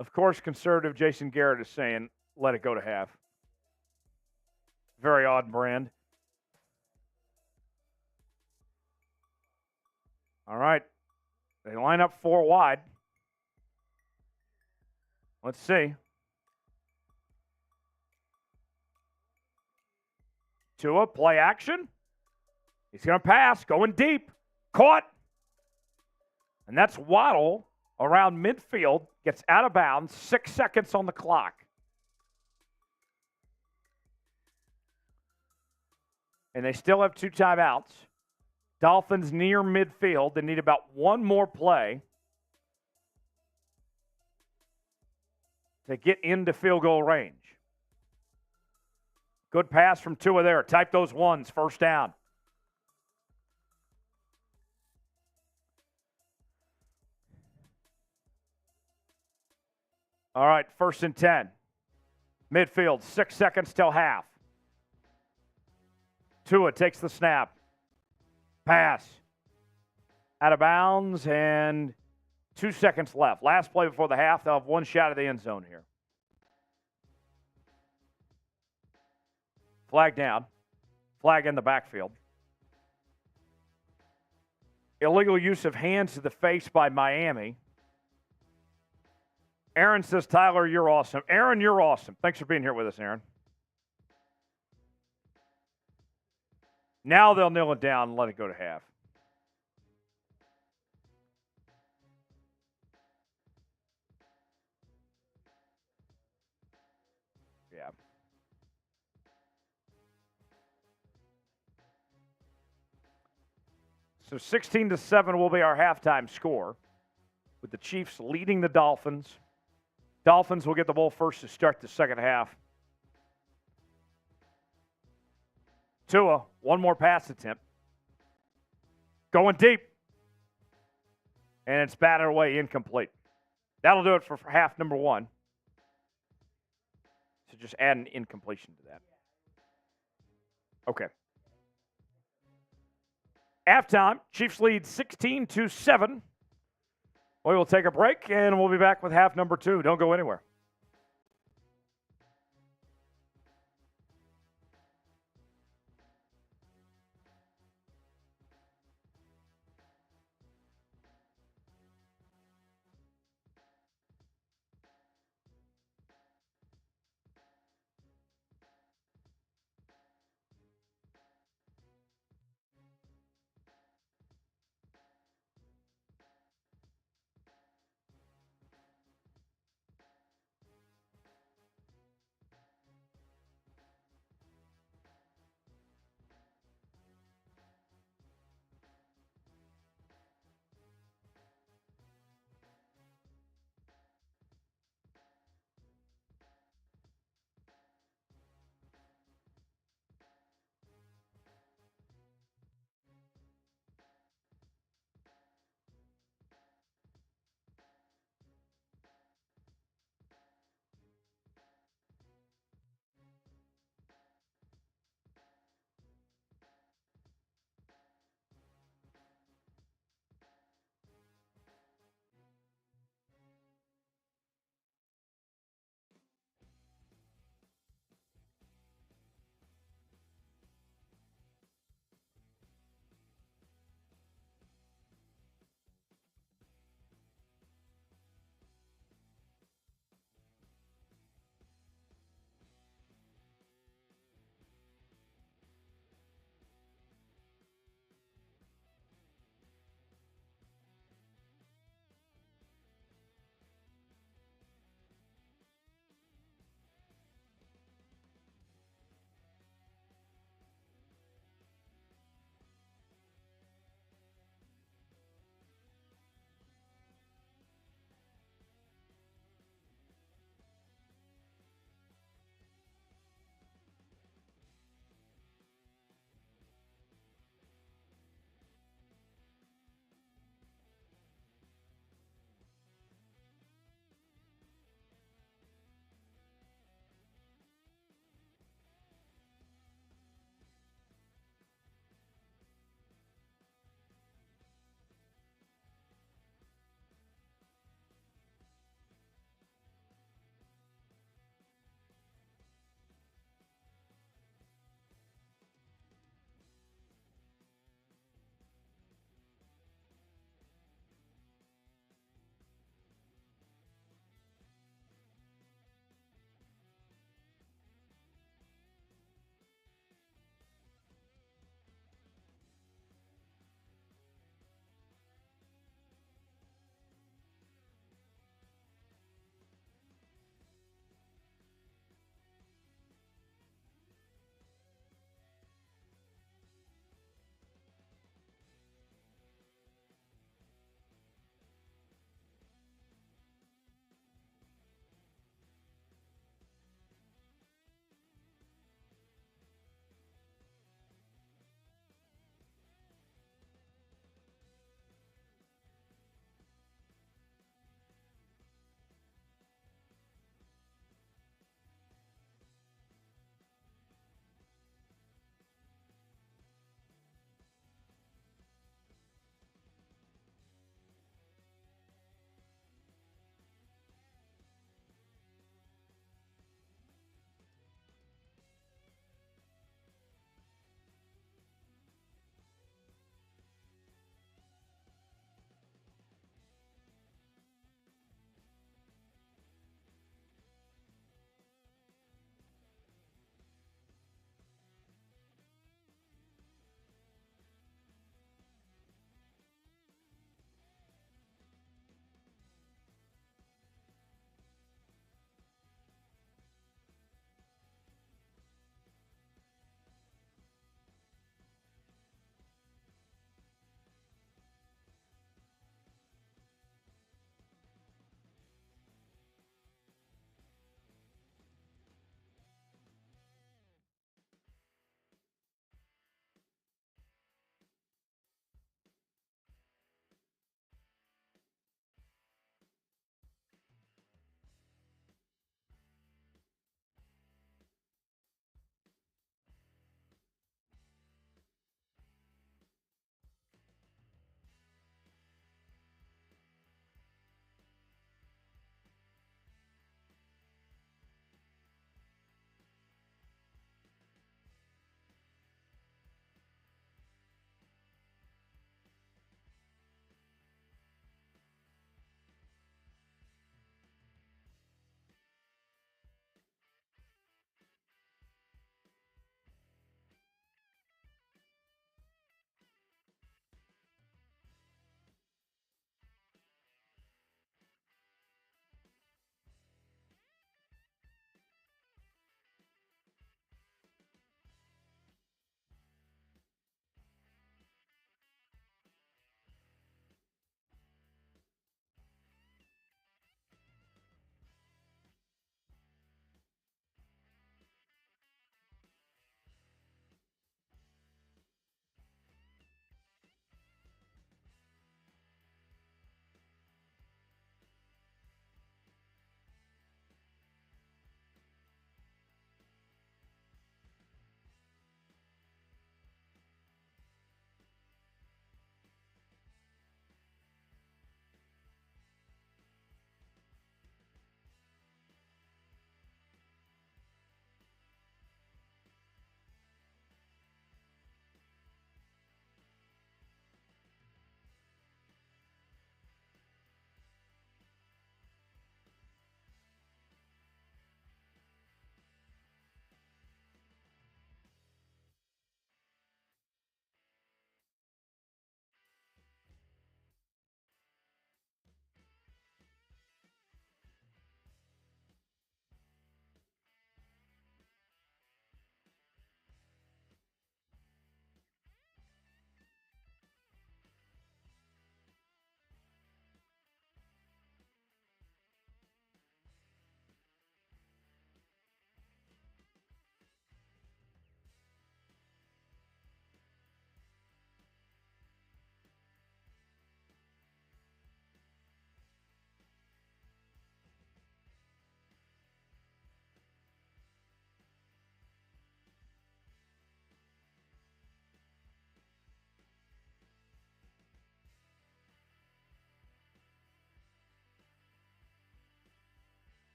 A: Of course, conservative Jason Garrett is saying, let it go to half. Very odd brand. All right. They line up 4 wide. Let's see. Tua, play action. He's going to pass, going deep. Caught. And that's Waddle around midfield, gets out of bounds, 6 seconds on the clock. And they still have 2 timeouts. Dolphins near midfield. They need about one more play to get into field goal range. Good pass from Tua there. Type those ones. First down. All right, 1st and 10. Midfield, 6 seconds till half. Tua takes the snap. Pass. Out of bounds and 2 seconds left. Last play before the half. They'll have one shot at the end zone here. Flag down. Flag in the backfield. Illegal use of hands to the face by Miami. Aaron says, Tyler, you're awesome. Aaron, you're awesome. Thanks for being here with us, Aaron. Now they'll kneel it down and let it go to half. Yeah. So 16-7 will be our halftime score, with the Chiefs leading the Dolphins. Dolphins will get the ball first to start the second half. Tua, one more pass attempt. Going deep. And it's batted away, incomplete. That'll do it for half number 1. So just add an incompletion to that. Okay. Halftime, Chiefs lead 16-7. We will take a break, and we'll be back with half number 2. Don't go anywhere.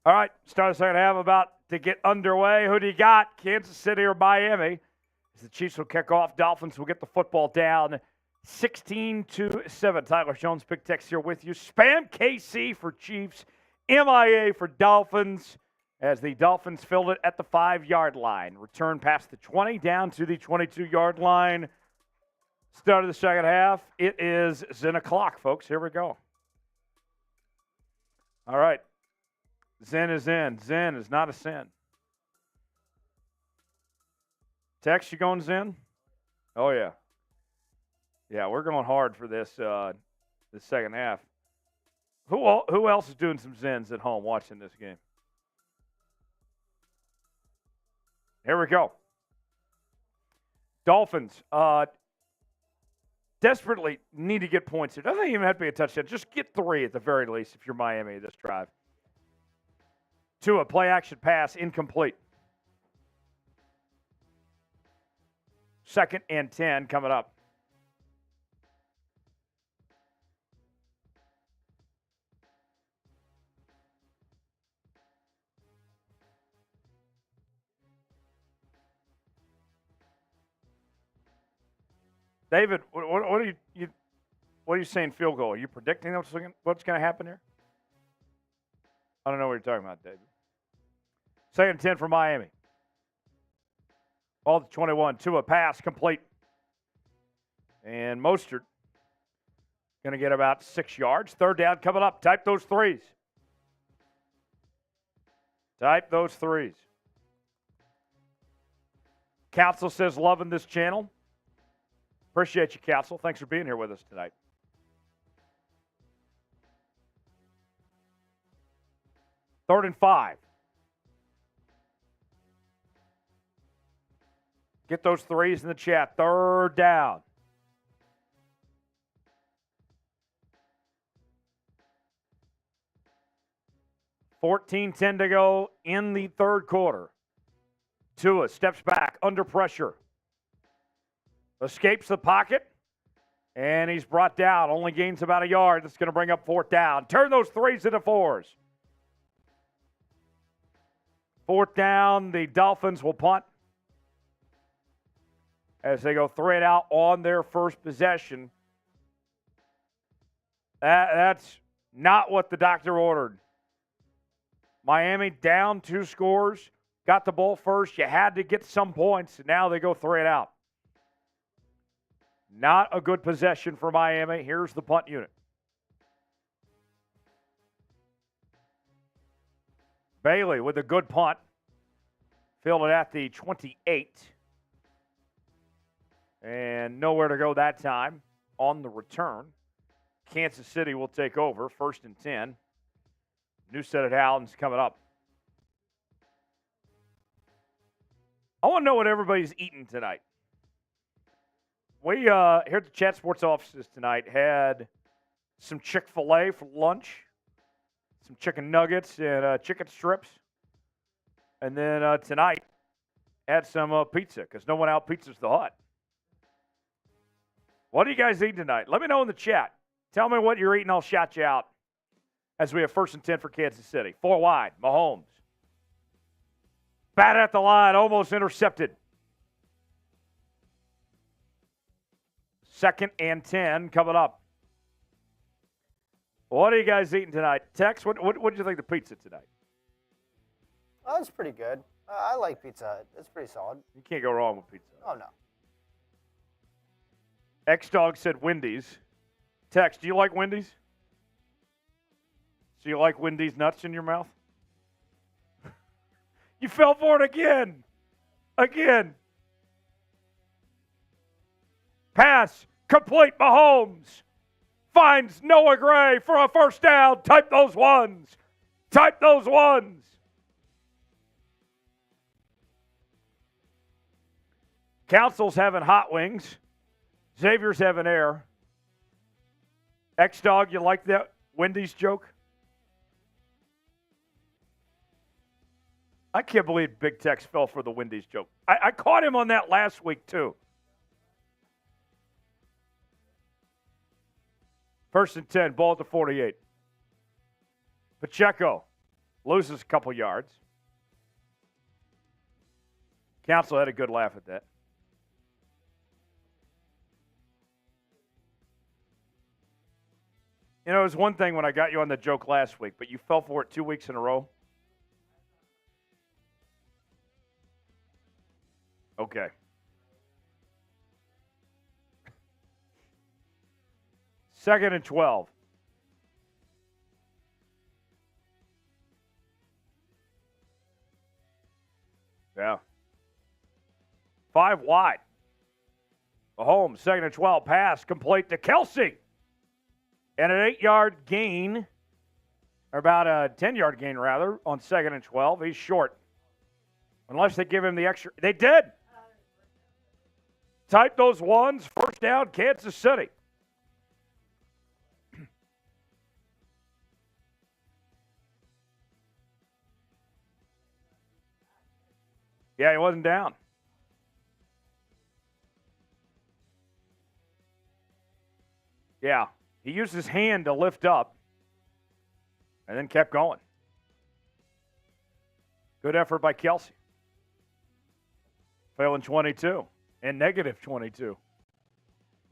A: All right, start the second half about to get underway. Who do you got, Kansas City or Miami? As the Chiefs will kick off, Dolphins will get the football down 16-7. Tyler Jones, Big Tex here with you. Spam KC for Chiefs, MIA for Dolphins, as the Dolphins filled it at the 5-yard line. Return past the 20, down to the 22-yard line. Start of the second half. It is 10 o'clock, folks. Here we go. All right. Zen is in. Zen is not a sin. Tex, you going Zen? Oh, yeah. Yeah, we're going hard for this second half. Who else is doing some Zens at home watching this game? Here we go. Dolphins desperately need to get points. It doesn't even have to be a touchdown. Just get 3 at the very least if you're Miami this drive. Tua, play action pass, incomplete. 2nd and 10 coming up. David, what are you saying field goal? Are you predicting what's going to happen here? I don't know what you're talking about, David. 2nd and 10 for Miami. Ball to 21. Tua pass complete. And Mostert going to get about 6 yards. 3rd down coming up. Type those 3s. Type those 3s. Council says loving this channel. Appreciate you, Council. Thanks for being here with us tonight. Third and 5. Get those 3s in the chat. 3rd down. $14-10 to go in the 3rd quarter. Tua steps back under pressure. Escapes the pocket. And he's brought down. Only gains about a yard. That's going to bring up 4th down. Turn those 3s into 4s. 4th down. The Dolphins will punt as they go 3 and out on their first possession. That's not what the doctor ordered. Miami down 2 scores. Got the ball first. You had to get some points. And now they go 3 and out. Not a good possession for Miami. Here's the punt unit. Bailey with a good punt. Fielded at the 28. And nowhere to go that time on the return. Kansas City will take over. 1st and 10. New set of downs coming up. I want to know what everybody's eating tonight. We here at the Chat Sports offices tonight had some Chick-fil-A for lunch, some chicken nuggets and chicken strips. And then tonight had some pizza because no one out pizzas the hut. What are you guys eating tonight? Let me know in the chat. Tell me what you're eating. I'll shout you out as we have 1st and 10 for Kansas City. 4 wide, Mahomes. Bat at the line, almost intercepted. 2nd and 10 coming up. What are you guys eating tonight? Tex, what did you think of the pizza tonight?
B: Oh, it's pretty good. I like Pizza Hut. It's pretty solid.
A: You can't go wrong with pizza.
B: Oh, no.
A: X-Dog said Wendy's. Tex, do you like Wendy's? Do you like Wendy's nuts in your mouth? You fell for it again. Again. Pass complete. Mahomes finds Noah Gray for a 1st down. Type those 1s. Type those 1s. Council's having hot wings. Xavier's having air. X-Dog, you like that Wendy's joke? I can't believe Big Tex fell for the Wendy's joke. I caught him on that last week, too. 1st and 10, ball at the 48. Pacheco Loses a couple yards. Council had a good laugh at that. You know, it was one thing when I got you on the joke last week, but you fell for it 2 weeks in a row. Okay. Second and 12. Yeah. 5 wide. Mahomes, second and 12. Pass complete to Kelce. And an 8-yard gain, or about a 10-yard gain, rather, on second and 12. He's short. Unless they give him the extra. They did. Type those ones. First down, Kansas City. Yeah, he wasn't down. Yeah. He used his hand to lift up and then kept going. Good effort by Kelce. Failing 22 and negative 22.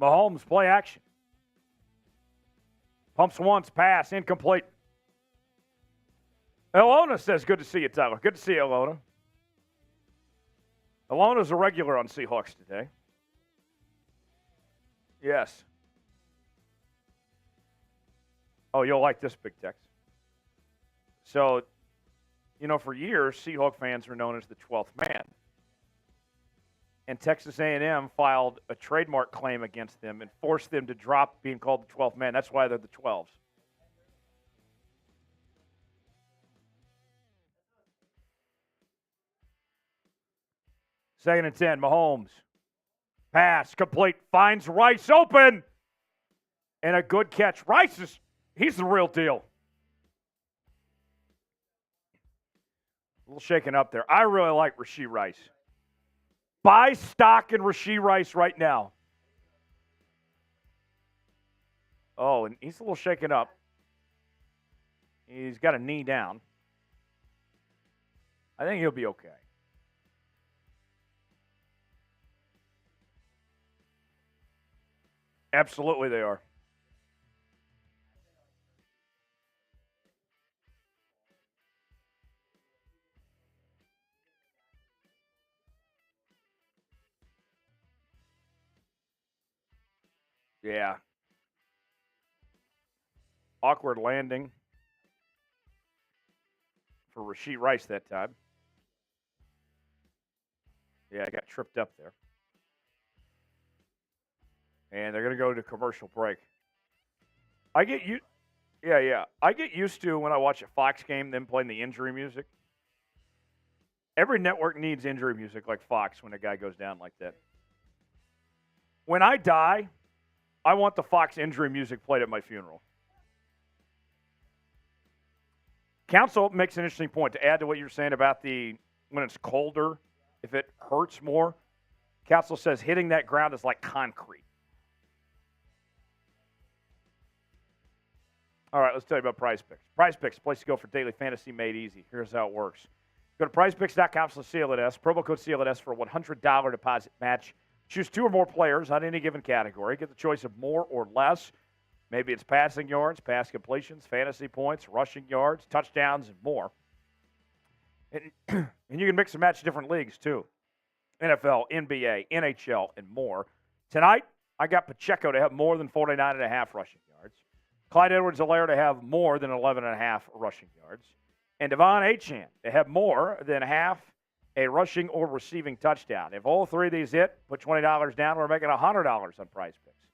A: Mahomes, play action. Pumps once, pass, incomplete. Elona says, good to see you, Tyler. Good to see you, Elona. Elona's a regular on Seahawks today. Yes. Oh, you'll like this big text. So, you know, for years, Seahawk fans were known as the 12th man. And Texas A&M filed a trademark claim against them and forced them to drop being called the 12th man. That's why they're the 12s. Second and 10, Mahomes. Pass, complete, finds Rice open. And a good catch. Rice he's the real deal. A little shaken up there. I really like Rashee Rice. Buy stock in Rashee Rice right now. Oh, and he's a little shaken up. He's got a knee down. I think he'll be okay. Absolutely they are. Yeah. Awkward landing for Rashee Rice that time. Yeah, I got tripped up there. And they're going to go to commercial break. I get used to when I watch a Fox game them playing the injury music. Every network needs injury music like Fox when a guy goes down like that. When I die, I want the Fox injury music played at my funeral. Council makes an interesting point to add to what you're saying about when it's colder, if it hurts more. Council says hitting that ground is like concrete. All right, let's tell you about Prize Picks. Prize Picks, place to go for daily fantasy made easy. Here's how it works. Go to prizepicks.com/CLNS, promo code CLNS for a $100 deposit match. Choose 2 or more players on any given category. Get the choice of more or less. Maybe it's passing yards, pass completions, fantasy points, rushing yards, touchdowns, and more. And you can mix and match different leagues, too. NFL, NBA, NHL, and more. Tonight, I got Pacheco to have more than 49.5 rushing yards. Clyde Edwards-Helaire to have more than 11.5 rushing yards. And Devon Achane to have more than half a rushing or receiving touchdown. If all 3 of these hit, put $20 down. We're making $100 on Prize Picks.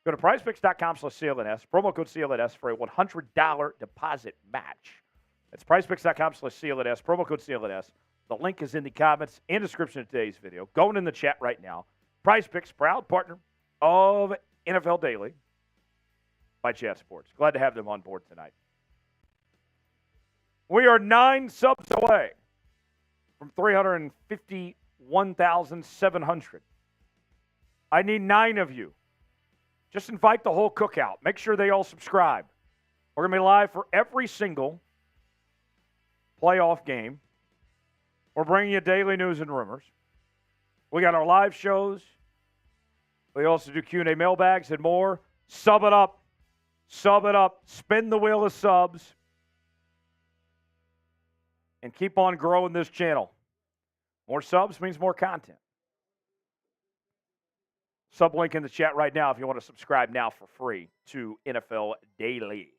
A: Go to prizepicks.com/CLNS, promo code CLNS for a $100 deposit match. That's prizepicks.com/CLNS, promo code CLNS. The link is in the comments and description of today's video. Going in the chat right now. Prize Picks, proud partner of NFL Daily by Chat Sports. Glad to have them on board tonight. We are 9 subs away from 351,700. I need 9 of you. Just invite the whole cookout. Make sure they all subscribe. We're going to be live for every single playoff game. We're bringing you daily news and rumors. We got our live shows. We also do Q&A mailbags and more. Sub it up. Sub it up. Spin the wheel of subs. And keep on growing this channel. More subs means more content. Sub link in the chat right now if you want to subscribe now for free to NFL Daily.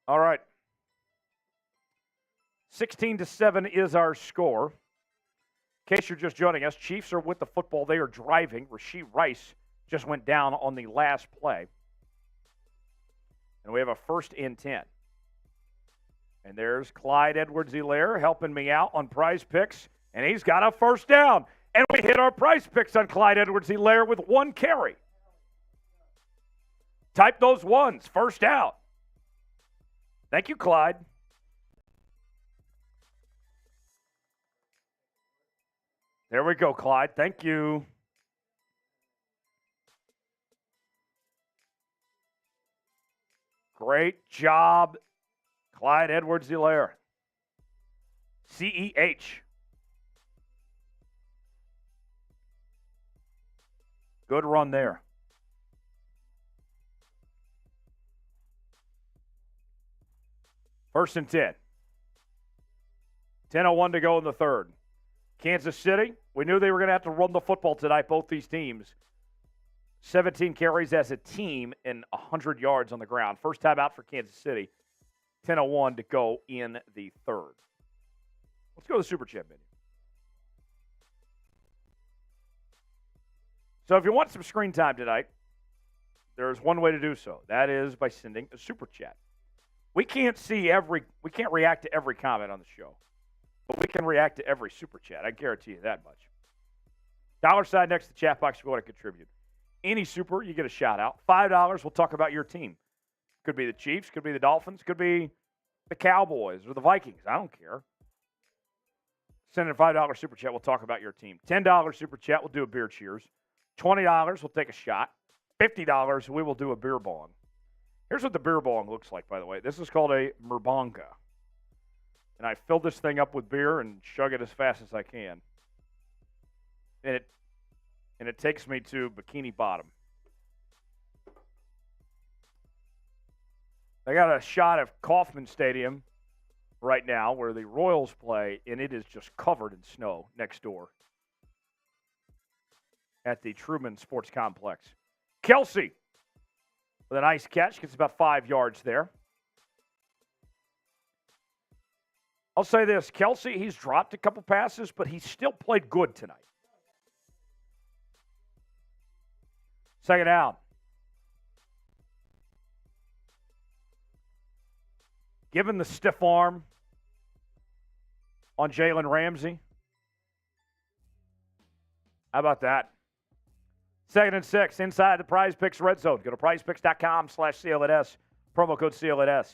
A: All right. 16-7 is our score. In case you're just joining us, Chiefs are with the football. They are driving. Rashee Rice just went down on the last play. And we have a 1st and 10. And there's Clyde Edwards-Helaire helping me out on Prize Picks. And he's got a 1st down. And we hit our Prize Picks on Clyde Edwards-Helaire with 1 carry. Type those ones. 1st out. Thank you, Clyde. There we go, Clyde. Thank you. Great job, Clyde Edwards-Helaire. CEH. Good run there. First and 10. 10:01 to go in the 3rd. Kansas City, we knew they were going to have to run the football tonight, both these teams. 17 carries as a team and 100 yards on the ground. First time out for Kansas City. 10:01 to go in the 3rd. Let's go to the Super Chat menu. So if you want some screen time tonight, there's one way to do so. That is by sending a Super Chat. We can't react to every comment on the show, but we can react to every Super Chat. I guarantee you that much. $sign next to the chat box if you want to contribute. Any super, you get a shout out. $5, we'll talk about your team. Could be the Chiefs, could be the Dolphins, could be the Cowboys or the Vikings. I don't care. Send in a $5 Super Chat, we'll talk about your team. $10 Super Chat, we'll do a beer cheers. $20, we'll take a shot. $50, we will do a beer bong. Here's what the beer bong looks like, by the way. This is called a Merbonga. And I fill this thing up with beer and chug it as fast as I can. And it takes me to Bikini Bottom. I got a shot of Kauffman Stadium right now where the Royals play, and it is just covered in snow next door at the Truman Sports Complex. Kelce with a nice catch, gets about 5 yards there. I'll say this, Kelce, he's dropped a couple passes, but he still played good tonight. 2nd down. Given the stiff arm on Jalen Ramsey. How about that? 2nd and 6, inside the Prize Picks red zone. Go to prizepicks.com/CLNS. Promo code CLNS.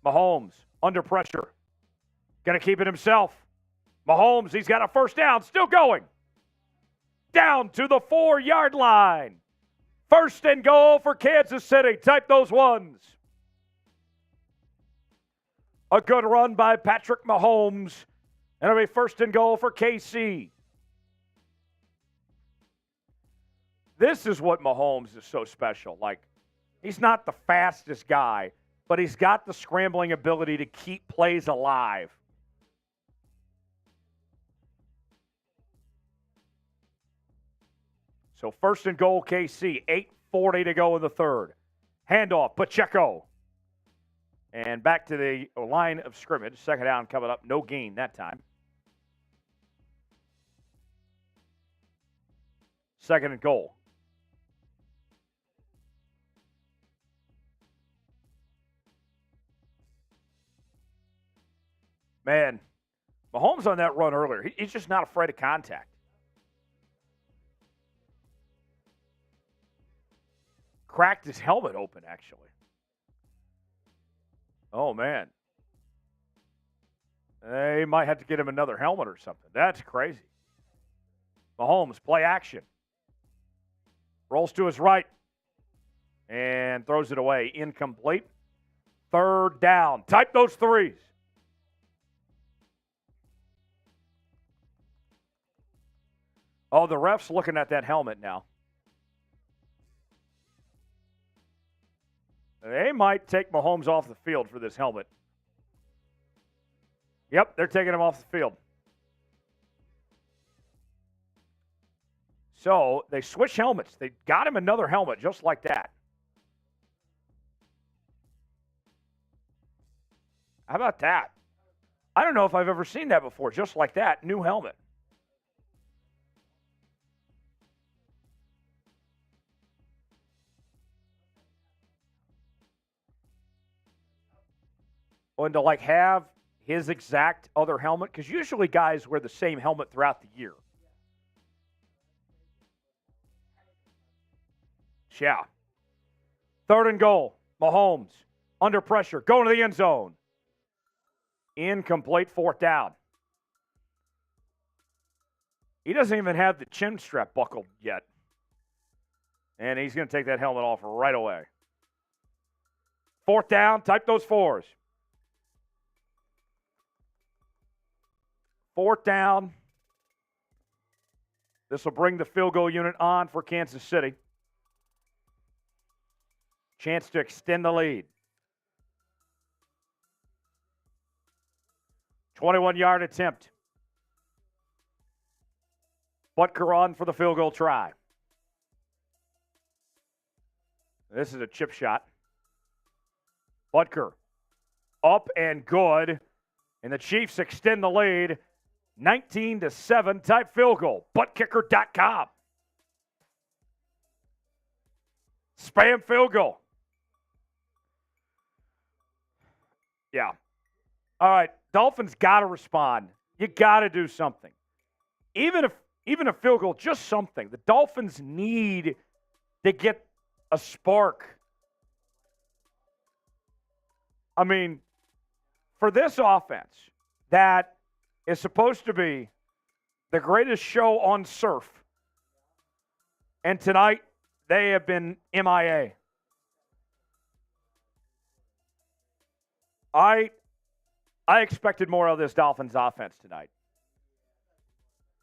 A: Mahomes, under pressure. Going to keep it himself. Mahomes, he's got a 1st down. Still going. Down to the 4-yard line. 1st and goal for Kansas City. Type those ones. A good run by Patrick Mahomes. And it'll be 1st and goal for KC. This is what Mahomes is so special. Like, he's not the fastest guy, but he's got the scrambling ability to keep plays alive. So 1st and goal, KC. 8:40 to go in the 3rd. Handoff, Pacheco. And back to the line of scrimmage. 2nd down coming up. No gain that time. 2nd and goal. Man, Mahomes on that run earlier, he's just not afraid of contact. Cracked his helmet open, actually. Oh, man. They might have to get him another helmet or something. That's crazy. Mahomes, play action. Rolls to his right and throws it away. Incomplete. 3rd down. Type those threes. Oh, the ref's looking at that helmet now. They might take Mahomes off the field for this helmet. Yep, they're taking him off the field. So they switch helmets. They got him another helmet just like that. How about that? I don't know if I've ever seen that before, just like that, new helmet. And to have his exact other helmet, because usually guys wear the same helmet throughout the year. Yeah. 3rd and goal. Mahomes under pressure, going to the end zone. Incomplete, 4th down. He doesn't even have the chin strap buckled yet. And he's going to take that helmet off right away. 4th down, type those 4s. 4th down. This will bring the field goal unit on for Kansas City. Chance to extend the lead. 21-yard attempt. Butker on for the field goal try. This is a chip shot. Butker up and good. And the Chiefs extend the lead. 19-7 type field goal. Buttkicker.com. Spam field goal. Yeah. All right. Dolphins got to respond. You got to do something. Even a field goal, just something. The Dolphins need to get a spark. I mean, for this offense that is supposed to be the greatest show on surf, and tonight they have been MIA. I expected more of this Dolphins offense tonight.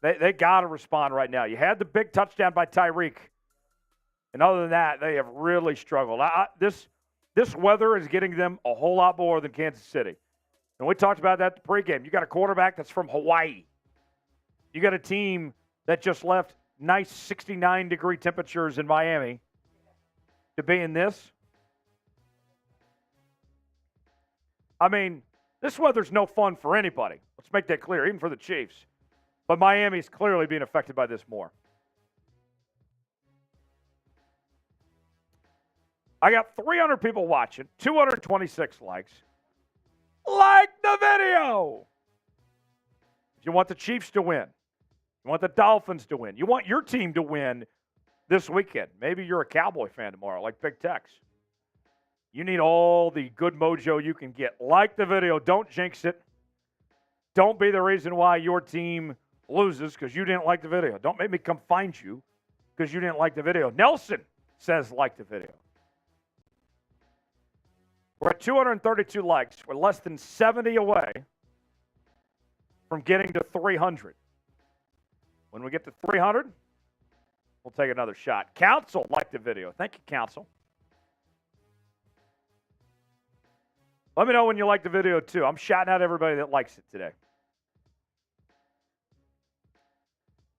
A: They got to respond right now. You had the big touchdown by Tyreek. And other than that, they have really struggled. This weather is getting them a whole lot more than Kansas City. And we talked about that at the pregame. You got a quarterback that's from Hawaii. You got a team that just left nice 69-degree temperatures in Miami to be in this. I mean, this weather's no fun for anybody. Let's make that clear, even for the Chiefs. But Miami's clearly being affected by this more. I got 300 people watching, 226 likes. Like the video! If you want the Chiefs to win, you want the Dolphins to win, you want your team to win this weekend. Maybe you're a Cowboy fan tomorrow, like Big Tex. You need all the good mojo you can get. Like the video. Don't jinx it. Don't be the reason why your team loses because you didn't like the video. Don't make me come find you because you didn't like the video. Nelson says like the video. We're at 232 likes. We're less than 70 away from getting to 300. When we get to 300, we'll take another shot. Council liked the video. Thank you, Council. Let me know when you like the video, too. I'm shouting out everybody that likes it today.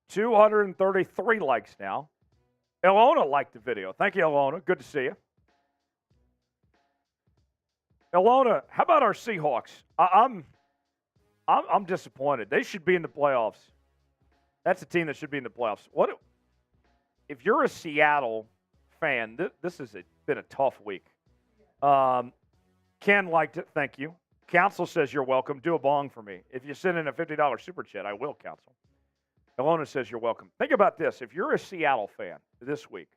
A: 233 likes now. Ilona liked the video. Thank you, Ilona. Good to see you. Ilona, how about our Seahawks? I'm disappointed. They should be in the playoffs. That's a team that should be in the playoffs. What if you're a Seattle fan? This has been a tough week. Ken liked it. Thank you. Council says you're welcome. Do a bong for me. If you send in a $50 super chat, I will, Council. Ilona says you're welcome. Think about this. If you're a Seattle fan this week,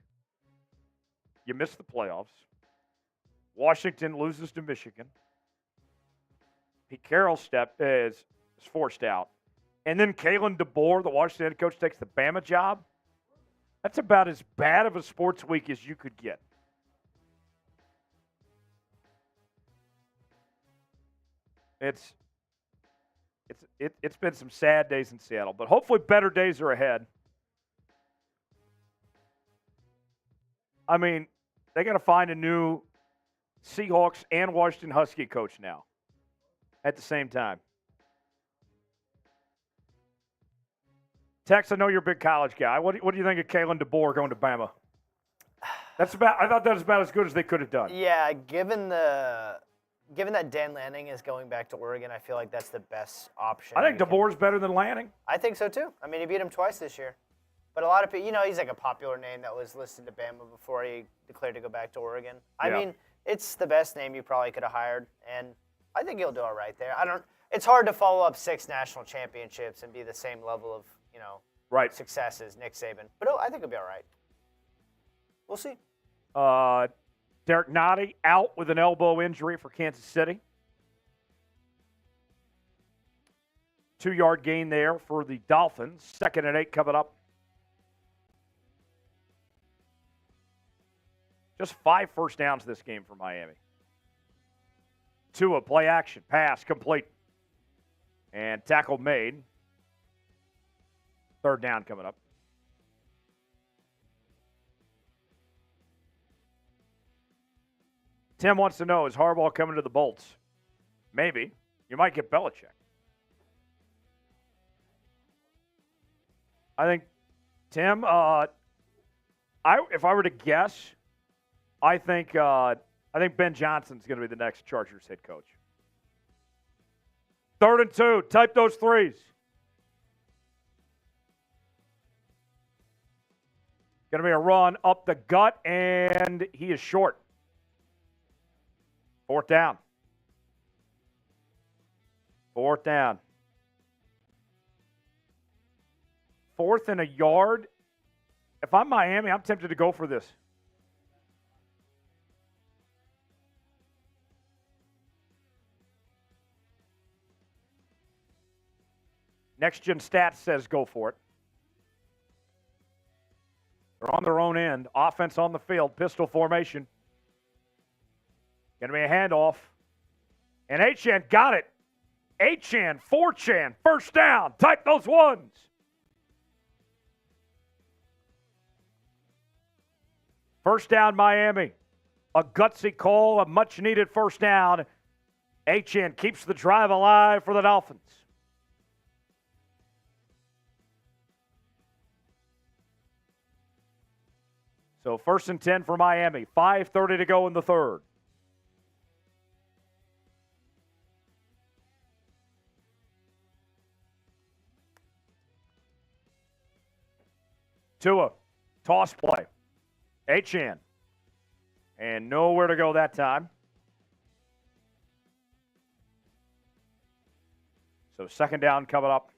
A: you missed the playoffs. Washington loses to Michigan. Pete Carroll is forced out. And then Kalen DeBoer, the Washington head coach, takes the Bama job. That's about as bad of a sports week as you could get. It's been some sad days in Seattle, but hopefully better days are ahead. I mean, they got to find a new Seahawks and Washington Husky coach now at the same time. Tex, I know you're a big college guy. What do you think of Kalen DeBoer going to Bama? I thought that was about as good as they could have done.
B: Yeah, given that Dan Lanning is going back to Oregon, I feel like that's the best option.
A: I think DeBoer's better than Lanning.
B: I think so too. I mean, he beat him twice this year. But a lot of people, he's like a popular name that was listed to Bama before he declared to go back to Oregon. I mean, it's the best name you probably could have hired, and I think he'll do all right there. It's hard to follow up 6 national championships and be the same level of, success as Nick Saban. But I think he'll be all right. We'll see.
A: Derek Nottie out with an elbow injury for Kansas City. 2-yard gain there for the Dolphins. 2nd and 8 coming up. Just 5 first downs this game for Miami. Tua, play action, pass, complete. And tackle made. 3rd down coming up. Tim wants to know, is Harbaugh coming to the Bolts? Maybe. You might get Belichick. I think, Tim, if I were to guess, I think Ben Johnson's going to be the next Chargers head coach. 3rd and 2. Type those threes. Going to be a run up the gut, and he is short. 4th down. 4th down. 4th and a yard. If I'm Miami, I'm tempted to go for this. Next Gen Stats says go for it. They're on their own end. Offense on the field. Pistol formation. Going to be a handoff. And Achane got it. Achane, 4chan, 1st down. Type those ones. First down, Miami. A gutsy call, a much-needed 1st down. Achane keeps the drive alive for the Dolphins. So 1st and 10 for Miami. 5:30 to go in the 3rd. Tua, toss play. Achane. And nowhere to go that time. So 2nd down coming up.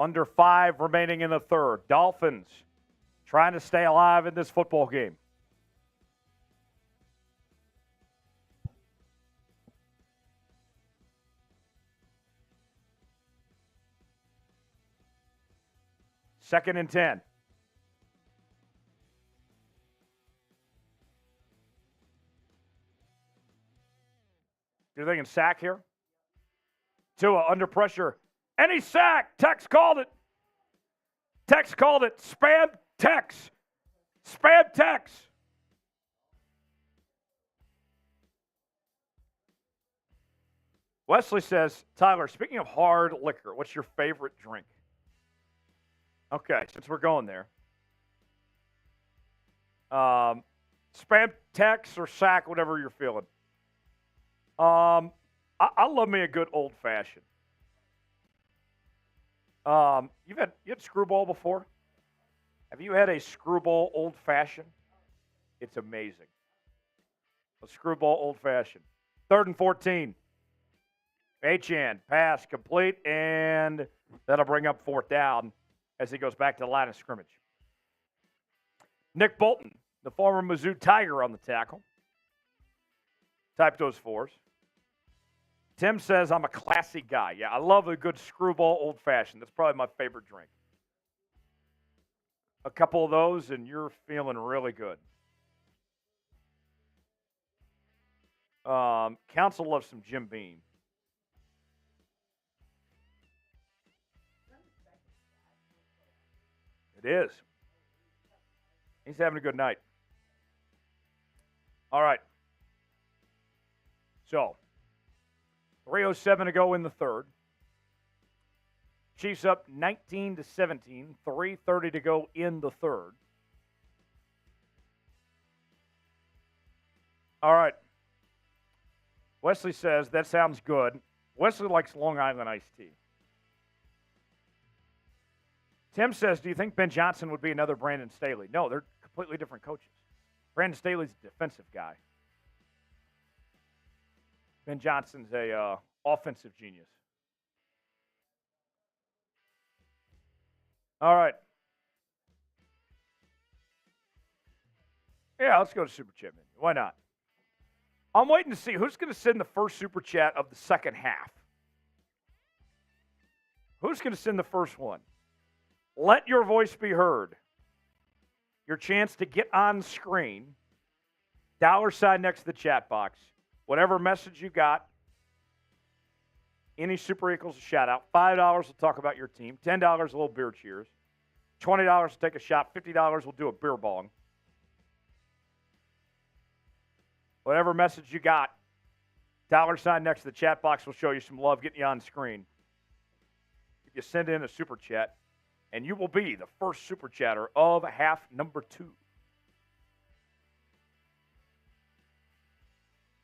A: Under 5 remaining in the 3rd. Dolphins trying to stay alive in this football game. Second and 10. You're thinking sack here? Tua under pressure. And he's sacked. Tex called it. Tex called it. Spam Tex. Spam Tex. Wesley says, Tyler, speaking of hard liquor, what's your favorite drink? Okay, since we're going there. Spam Tex or sack, whatever you're feeling. I love me a good old fashioned. You had Screwball before? Have you had a Screwball old fashioned? It's amazing. A Screwball old fashioned. 3rd and 14. Achane, pass complete, and that'll bring up 4th down as he goes back to the line of scrimmage. Nick Bolton, the former Mizzou Tiger, on the tackle. Type those 4s. Tim says, I'm a classy guy. Yeah, I love a good Screwball old fashioned. That's probably my favorite drink. a couple of those, and you're feeling really good. Council loves some Jim Beam. It is. He's having a good night. All right. So, 3:07 to go in the third. Chiefs up 19-17. 3:30 to go in the third. All right. Wesley says, that sounds good. Wesley likes Long Island iced tea. Tim says, do you think Ben Johnson would be another Brandon Staley? No, they're completely different coaches. Brandon Staley's a defensive guy. Ben Johnson's a offensive genius. All right. Yeah, let's go to Super Chat menu. Why not? I'm waiting to see who's going to send the first Super Chat of the second half. Who's going to send the first one? Let your voice be heard. Your chance to get on screen. $sign next to the chat box. Whatever message you got. Any super equals a shout out. $5 will talk about your team. $10 a little beer cheers. $20 will take a shot. $50 will do a beer bong. Whatever message you got. $sign next to the chat box will show you some love, getting you on screen. If you send in a super chat, and you will be the first super chatter of half number 2.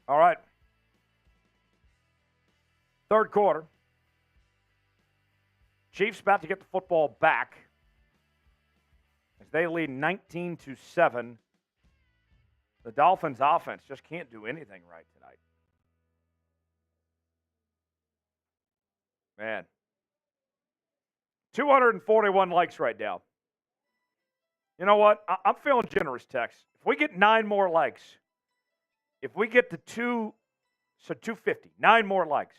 A: All right. Third quarter. Chiefs about to get the football back as they lead 19-7. The Dolphins offense just can't do anything right tonight. Man. 241 likes right now. You know what? I'm feeling generous, Tex. If we get 9 more likes, if we get to 250, 9 more likes,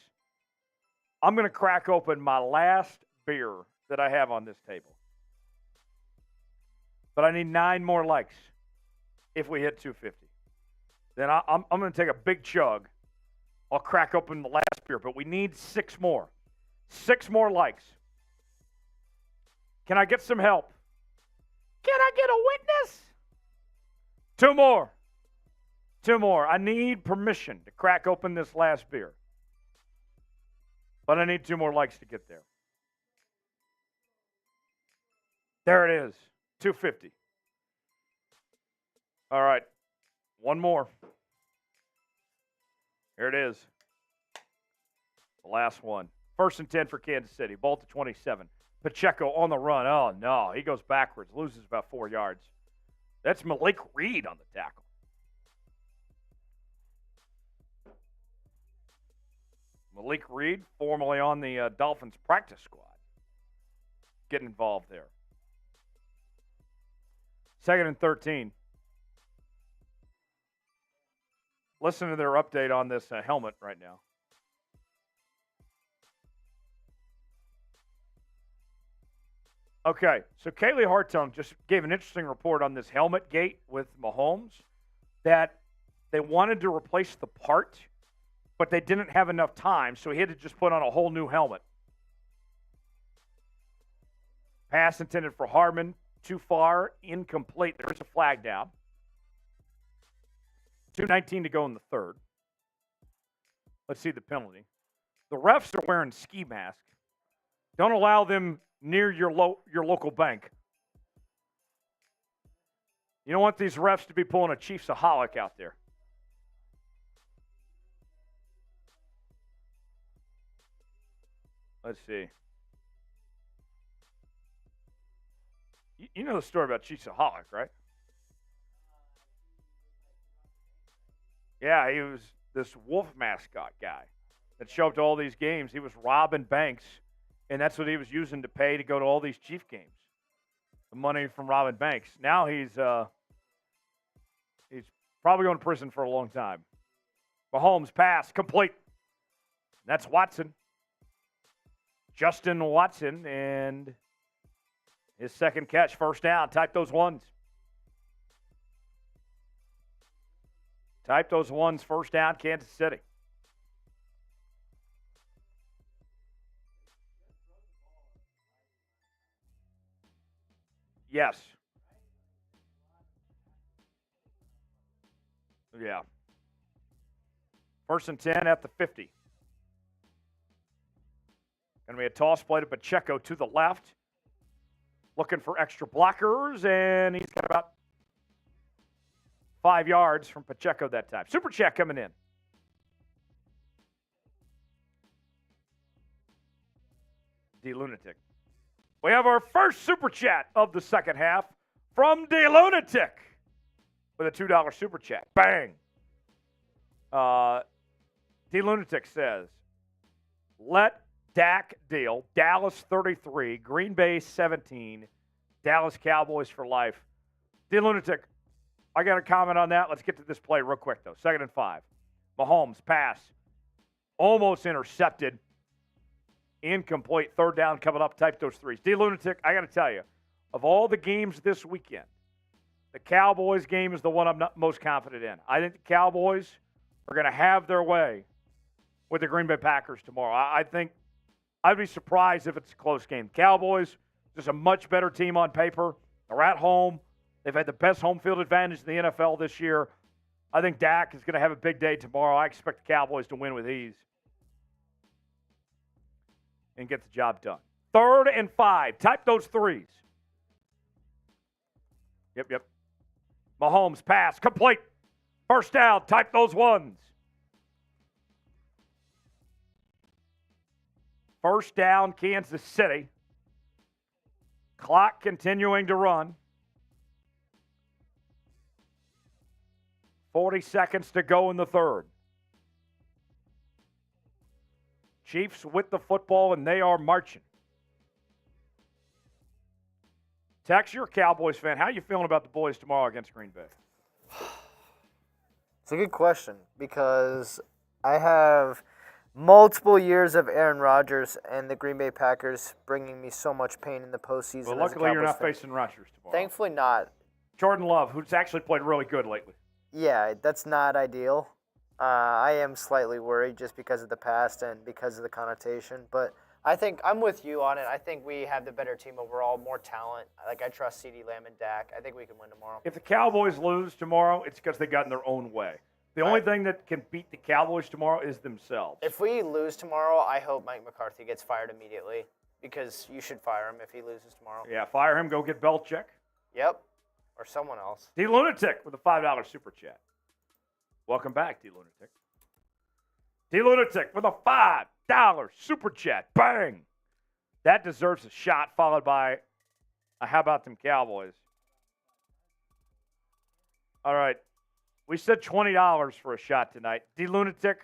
A: I'm going to crack open my last beer that I have on this table. But I need 9 more likes if we hit 250. Then I'm going to take a big chug. I'll crack open the last beer, but we need 6 more. 6 more likes. Can I get some help? Can I get a witness? 2 more. 2 more. I need permission to crack open this last beer. But I need 2 more likes to get there. There it is. 250. All right. 1 more. Here it is. The last one. 1st and 10 for Kansas City. Ball to 27. Pacheco on the run. Oh, no. He goes backwards. Loses about 4 yards. That's Malik Reid on the tackle. Malik Reid, formerly on the Dolphins practice squad. Getting involved there. 2nd and 13. Listen to their update on this helmet right now. Okay, so Kaylee Hartone just gave an interesting report on this helmet gate with Mahomes that they wanted to replace the part, but they didn't have enough time, so he had to just put on a whole new helmet. Pass intended for Hardman, too far, incomplete. There's a flag down. 2:19 to go in the third. Let's see the penalty. The refs are wearing ski masks. Don't allow them near your local bank. You don't want these refs to be pulling a Chiefs-aholic out there. Let's see. You know the story about Chiefs-aholic, right? Yeah, he was this wolf mascot guy that showed up to all these games. He was robbing banks, and that's what he was using to pay to go to all these Chief games. The money from robbing banks. Now he's probably going to prison for a long time. Mahomes pass complete. That's Watson. Justin Watson, and His second catch, first down. Type those ones. Type those ones, first down, Kansas City. Yes. Yeah. First and 10 at the 50. Going to be a toss play to Pacheco to the left. Looking for extra blockers, and he's got about 5 yards from Pacheco that time. Super chat coming in. D-Lunatic. We have our first super chat of the second half from D-Lunatic with a $2 super chat. Bang. D-Lunatic says, let Dak deal. Dallas 33, Green Bay 17, Dallas Cowboys for life. D-Lunatic, I got a comment on that. Let's get to this play real quick, though. 2nd and 5. Mahomes pass. Almost intercepted. Incomplete. 3rd down coming up. Type those threes. D-Lunatic, I got to tell you, of all the games this weekend, the Cowboys game is the one I'm not most confident in. I think the Cowboys are going to have their way with the Green Bay Packers tomorrow. I think I'd be surprised if it's a close game. Cowboys, just a much better team on paper. They're at home. They've had the best home field advantage in the NFL this year. I think Dak is going to have a big day tomorrow. I expect the Cowboys to win with ease and get the job done. 3rd and 5. Type those threes. Yep. Mahomes pass. Complete. First down. Type those ones. First down, Kansas City. Clock continuing to run. 40 seconds to go in the 3rd. Chiefs with the football, and they are marching. Tex, you're a Cowboys fan. How are you feeling about the boys tomorrow against Green Bay?
C: It's a good question because I have multiple years of Aaron Rodgers and the Green Bay Packers bringing me so much pain in the postseason.
A: Well, luckily you're not facing Rodgers tomorrow.
C: Thankfully not.
A: Jordan Love, who's actually played really good lately.
C: Yeah, that's not ideal. I am slightly worried just because of the past and because of the connotation, but I think I'm with you on it. I think we have the better team overall, more talent. Like I trust CeeDee Lamb and Dak. I think we can win tomorrow.
A: If the Cowboys lose tomorrow, it's because they got in their own way. The only thing that can beat the Cowboys tomorrow is themselves.
B: If we lose tomorrow, I hope Mike McCarthy gets fired immediately because you should fire him if he loses tomorrow.
A: Yeah, fire him, go get Belichick.
B: Yep, or someone else.
A: D-Lunatic with a $5 super chat. Welcome back, D-Lunatic. D-Lunatic with a $5 super chat. Bang! That deserves a shot, followed by a how about them Cowboys? All right. We said $20 for a shot tonight. D-Lunatic,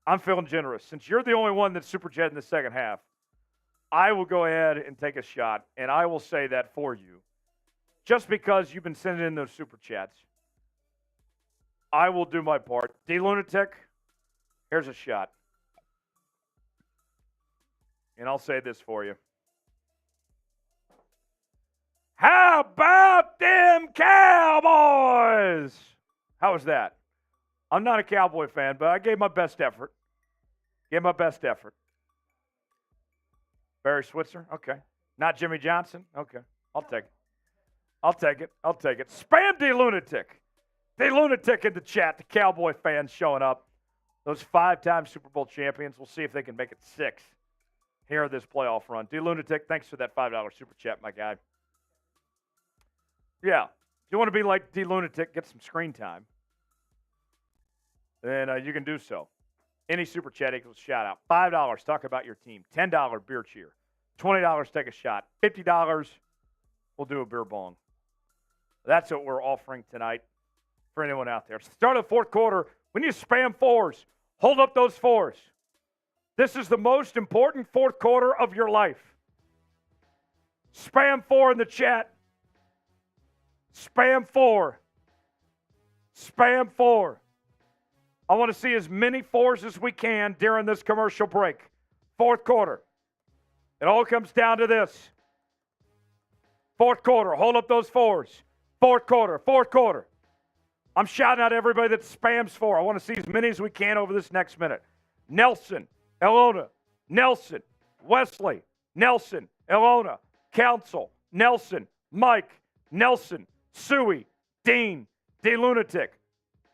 A: I'm feeling generous. Since you're the only one that's super chat in the second half, I will go ahead and take a shot, and I will say that for you. Just because you've been sending in those super chats, I will do my part. D-Lunatic, here's a shot. And I'll say this for you. How about them Cowboys? How was that? I'm not a Cowboy fan, but I gave my best effort. Barry Switzer? Okay. Not Jimmy Johnson? Okay. I'll take it. Spam D-Lunatic. D-Lunatic in the chat. The Cowboy fans showing up. Those 5-time Super Bowl champions. We'll see if they can make it 6 here this playoff run. D-Lunatic, thanks for that $5 super chat, my guy. Yeah. If you want to be like D-Lunatic, get some screen time, then you can do so. Any super chat equals shout out. $5, talk about your team. $10, beer cheer. $20, take a shot. $50, we'll do a beer bong. That's what we're offering tonight for anyone out there. Start of the 4th quarter. We need to spam 4s. Hold up those 4s. This is the most important 4th quarter of your life. Spam 4 in the chat. Spam 4. Spam 4. I want to see as many 4s as we can during this commercial break. 4th quarter. It all comes down to this. Fourth quarter. Hold up those fours. Fourth quarter. I'm shouting out everybody that spams four. I want to see as many as we can over this next minute. Nelson, Elona, Nelson, Wesley, Nelson, Elona, Council, Nelson, Mike, Nelson, Suey, Dean, D-Lunatic,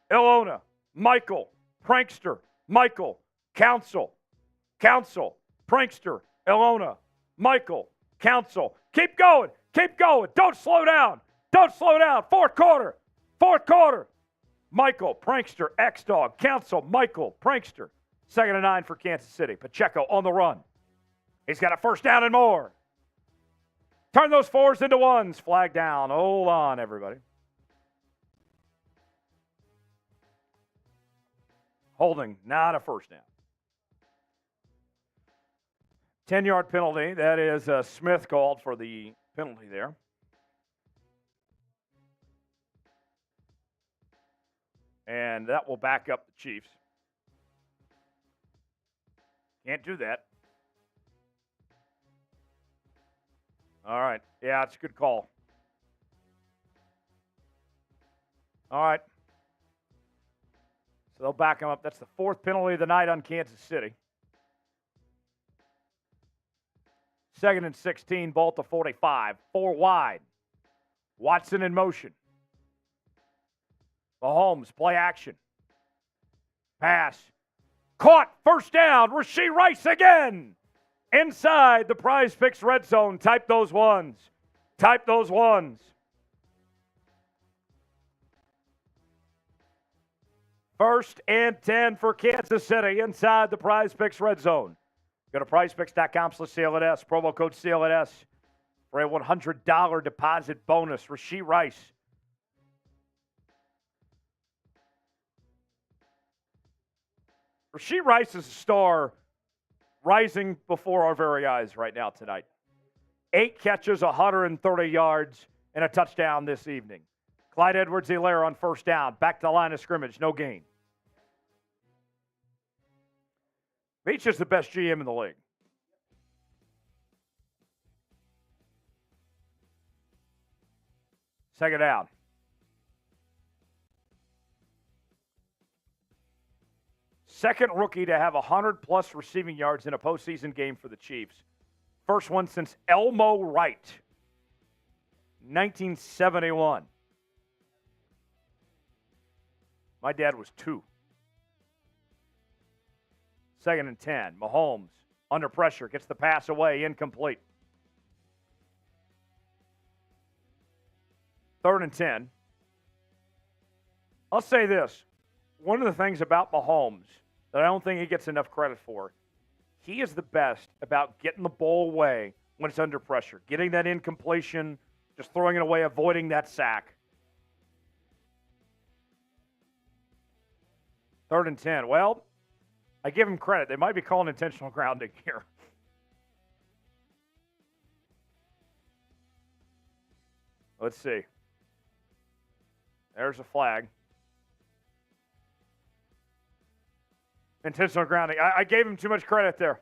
A: Elona, Michael, Prankster, Michael, Council, Prankster, Elona, Michael, Council. Keep going. Don't slow down. Fourth quarter. Michael, Prankster, X-Dog, Council, Michael, Prankster. 2nd and 9 for Kansas City. Pacheco on the run. He's got a first down and more. Turn those fours into ones. Flag down. Hold on, everybody. Holding, not a first down. 10-yard penalty. That is Smith called for the penalty there. And that will back up the Chiefs. Can't do that. All right. Yeah, it's a good call. All right. So they'll back him up. That's the 4th penalty of the night on Kansas City. 2nd and 16, ball to 45. 4 wide. Watson in motion. Mahomes, play action. Pass. Caught. First down. Rashee Rice again. Inside the Prize Picks red zone. Type those ones. 1st and 10 for Kansas City inside the Prize Picks red zone. Go to prizepicks.com/CLNS. Promo code CLNS for a $100 deposit bonus. Rashee Rice. Rashee Rice is a star rising before our very eyes right now tonight. 8 catches, 130 yards, and a touchdown this evening. Clyde Edwards-Helaire on first down. Back to the line of scrimmage. No gain. Beach is the best GM in the league. Second down. Second rookie to have 100-plus receiving yards in a postseason game for the Chiefs. First one since Elmo Wright, 1971. My dad was 2. 2nd and 10. Mahomes, under pressure, gets the pass away, incomplete. 3rd and 10. I'll say this. One of the things about Mahomes that I don't think he gets enough credit for, he is the best about getting the ball away when it's under pressure, getting that incompletion, just throwing it away, avoiding that sack. 3rd and 10. Well, I give him credit. They might be calling intentional grounding here. Let's see. There's a flag. Intentional grounding. I gave him too much credit there.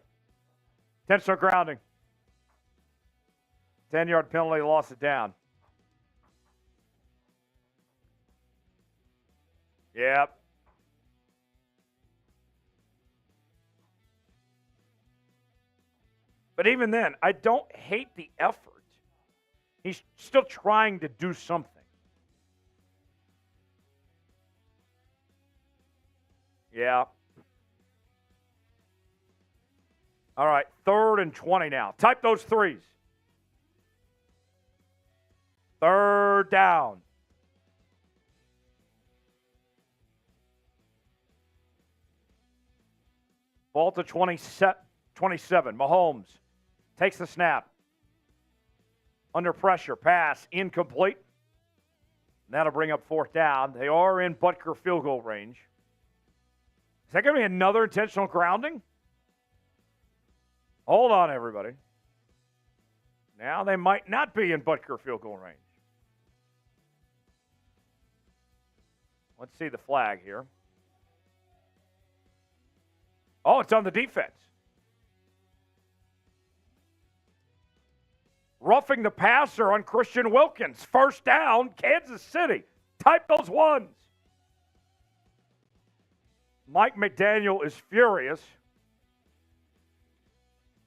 A: Intentional grounding. 10-yard penalty, lost it down. Yep. But even then, I don't hate the effort. He's still trying to do something. Yeah. All right, 3rd and 20 now. Type those threes. 3rd down. Ball to 27. Mahomes takes the snap. Under pressure, pass, incomplete. That'll bring up 4th down. They are in Butker field goal range. Is that going to be another intentional grounding? Hold on, everybody. Now they might not be in Butker field goal range. Let's see the flag here. Oh, it's on the defense. Roughing the passer on Christian Wilkins. First down, Kansas City. Type those ones. Mike McDaniel is furious.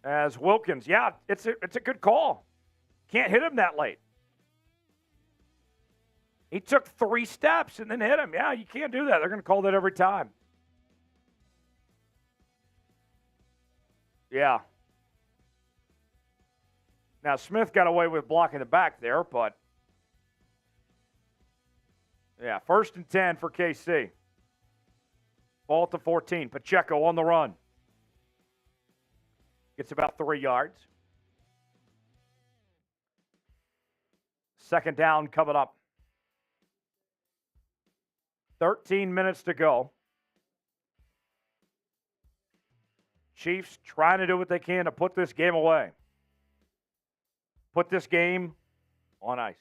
A: As Wilkins, yeah, it's a good call. Can't hit him that late. He took 3 steps and then hit him. Yeah, you can't do that. They're going to call that every time. Yeah. Now, Smith got away with blocking the back there, but yeah, 1st and 10 for KC. Ball at the 14. Pacheco on the run. Gets about 3 yards. 2nd down coming up. 13 minutes to go. Chiefs trying to do what they can to put this game away. Put this game on ice.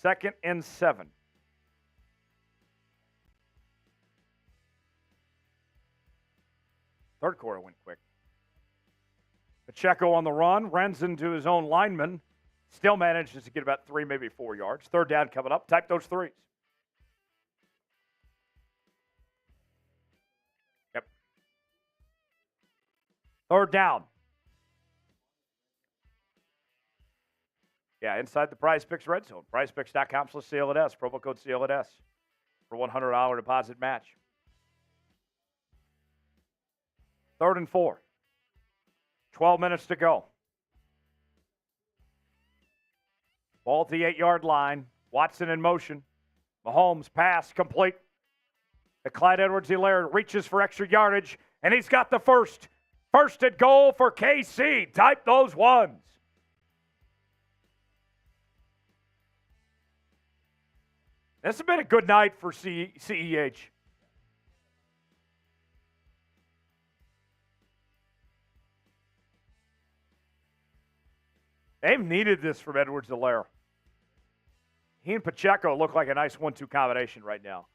A: Second and 7. Third quarter went quick. Pacheco on the run, runs into his own lineman. Still manages to get about 3, maybe 4 yards. 3rd down coming up. Type those 3s. Yep. 3rd down. Yeah, inside the Prize Picks red zone. PrizePicks.com/CLNS. Promo code CLNS for $100 deposit match. 3rd and 4. 12 minutes to go. Ball at the 8-yard line. Watson in motion. Mahomes pass complete. The Clyde Edwards-Helaire reaches for extra yardage, and he's got the first. First and goal for KC. Type those ones. This has been a good night for CEH. They've needed this from Edwards-Helaire. He and Pacheco look like a nice 1-2 combination right now.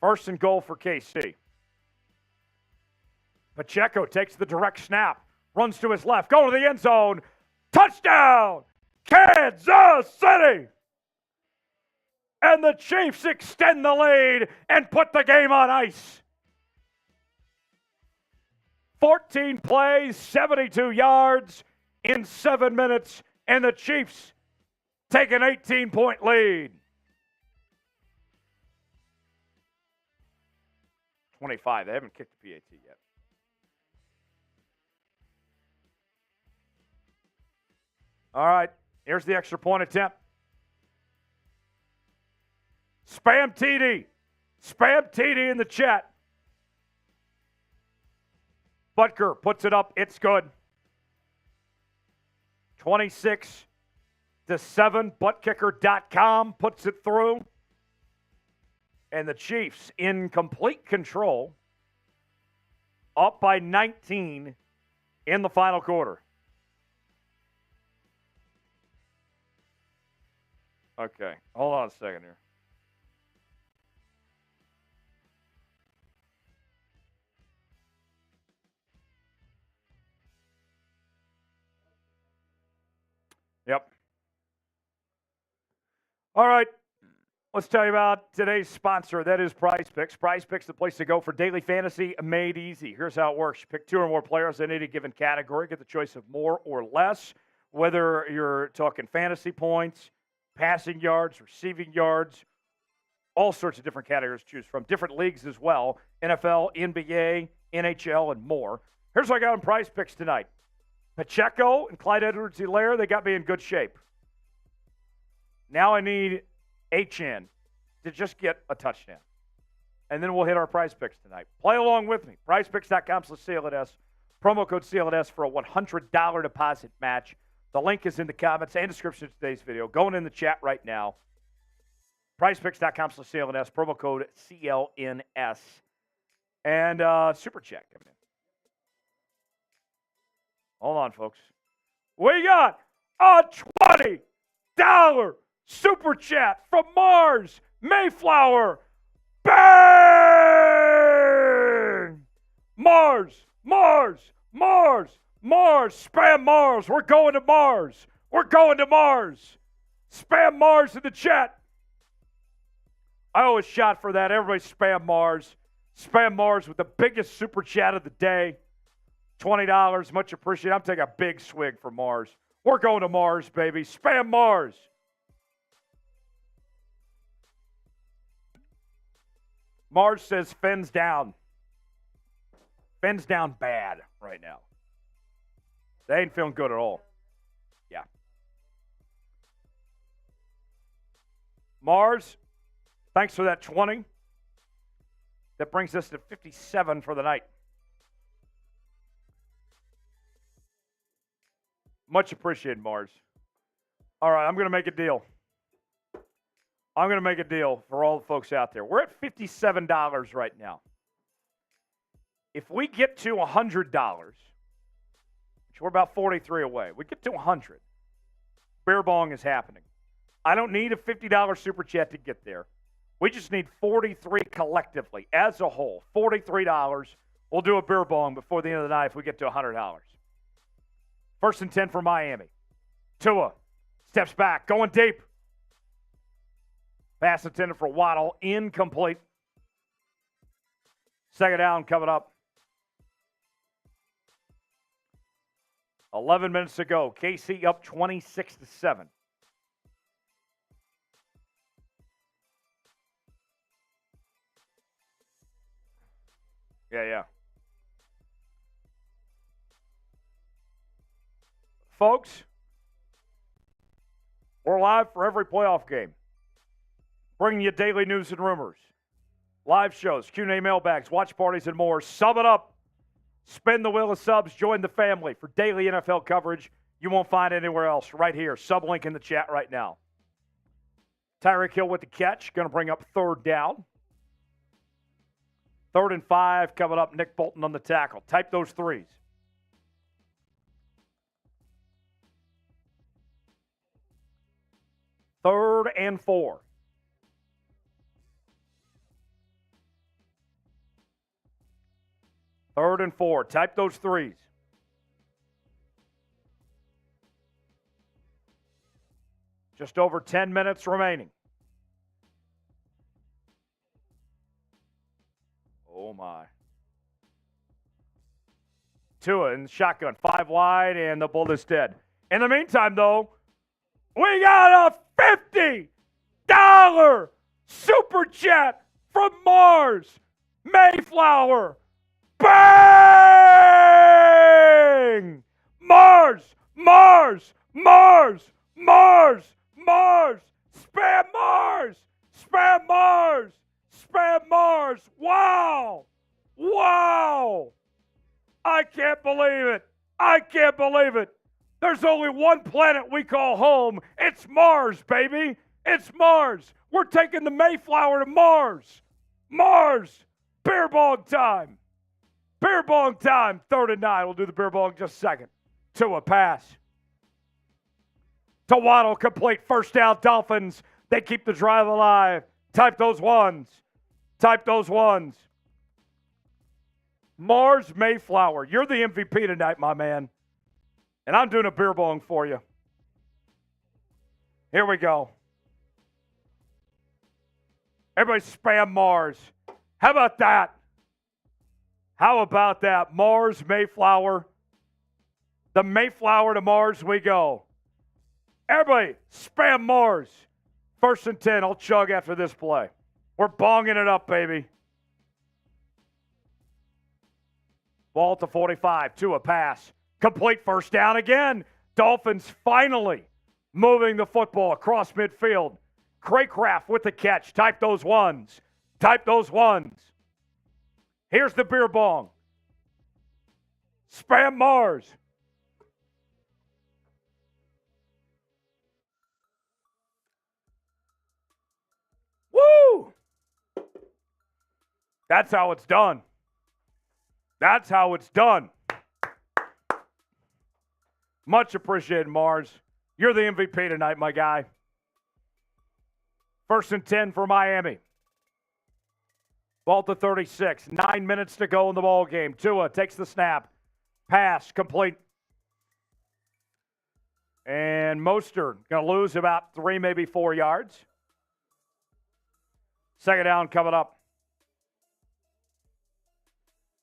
A: First and goal for KC. Pacheco takes the direct snap. Runs to his left, going to the end zone. Touchdown, Kansas City! And the Chiefs extend the lead and put the game on ice. 14 plays, 72 yards in 7 minutes, and the Chiefs take an 18-point lead. 25. They haven't kicked the PAT yet. All right, here's the extra point attempt. Spam TD. Spam TD in the chat. Butker puts it up. It's good. 26-7. Buttkicker.com puts it through. And the Chiefs in complete control. Up by 19 in the final quarter. Okay, hold on a second here. Yep. All right, let's tell you about today's sponsor. That is Prize Picks. Prize Picks, the place to go for daily fantasy made easy. Here's how it works. You pick 2 or more players in any given category. Get the choice of more or less, whether you're talking fantasy points, passing yards, receiving yards, all sorts of different categories to choose from. Different leagues as well. NFL, NBA, NHL, and more. Here's what I got on Prize Picks tonight. Pacheco and Clyde Edwards-Helaire, they got me in good shape. Now I need HN to just get a touchdown. And then we'll hit our Prize Picks tonight. Play along with me. PrizePicks.com/CLNS. Promo code CLNS for a $100 deposit match. The link is in the comments and description of today's video. Going in the chat right now. PrizePicks.com/CLNS. Promo code CLNS. And Super Chat coming in. Hold on, folks. We got A $20 super chat from Mars Mayflower. Bang! Mars, Mars, Mars, Mars. Spam Mars. We're going to Mars. We're going to Mars. Spam Mars in the chat. I always shot for that. Everybody spam Mars. Spam Mars with the biggest super chat of the day. $20. Much appreciated. I'm taking a big swig for Mars. We're going to Mars, baby. Spam Mars. Mars says Finn's down. Finn's down bad right now. They ain't feeling good at all. Yeah. Mars, thanks for that 20. That brings us to 57 for the night. Much appreciated, Mars. All right, I'm going to make a deal. I'm going to make a deal for all the folks out there. We're at $57 right now. If we get to $100, which we're about 43 away, we get to 100, beer bong is happening. I don't need a $50 super chat to get there. We just need 43 collectively as a whole. $43. We'll do a beer bong before the end of the night if we get to $100. First and 10 for Miami. Tua steps back, going deep. Pass intended for Waddle, incomplete. Second down coming up. 11 minutes to go. KC up 26-7. Yeah. Folks, we're live for every playoff game. Bringing you daily news and rumors, live shows, Q&A mailbags, watch parties, and more. Sub it up. Spin the wheel of subs. Join the family for daily NFL coverage you won't find anywhere else. Right here. Sub link in the chat right now. Tyreek Hill with the catch. Going to bring up third down. 3rd and 5 coming up. Nick Bolton on the tackle. Type those threes. Third and 4. Third and 4. Type those threes. Just over 10 minutes remaining. Oh, my. Tua in the shotgun. 5 wide, and the bull is dead. In the meantime, though, we got a $50 super chat from Mars Mayflower. Bang! Mars, Mars, Mars, Mars, Mars, spam Mars, spam Mars, spam Mars. Wow! Wow! I can't believe it. I can't believe it. There's only one planet we call home. It's Mars, baby. It's Mars. We're taking the Mayflower to Mars. Mars. Beer bong time. Beer bong time. 3rd and 9. We'll do the beer bong in just a second. Tua pass. To Waddle, complete. First down, Dolphins. They keep the drive alive. Type those ones. Type those ones. Mars Mayflower. You're the MVP tonight, my man. And I'm doing a beer bong for you. Here we go. Everybody spam Mars. How about that? How about that? Mars, Mayflower. The Mayflower to Mars we go. Everybody spam Mars. 1st and 10. I'll chug after this play. We're bonging it up, baby. Ball to 45. Tua pass. Complete first down again. Dolphins finally moving the football across midfield. Craycraft with the catch. Type those ones. Type those ones. Here's the beer bong. Spam Mars. Woo! That's how it's done. That's how it's done. Much appreciated, Mars. You're the MVP tonight, my guy. 1st and 10 for Miami. Ball to 36. 9 minutes to go in the ball game. Tua takes the snap. Pass complete. And Mostert going to lose about 3, maybe 4 yards. 2nd down coming up.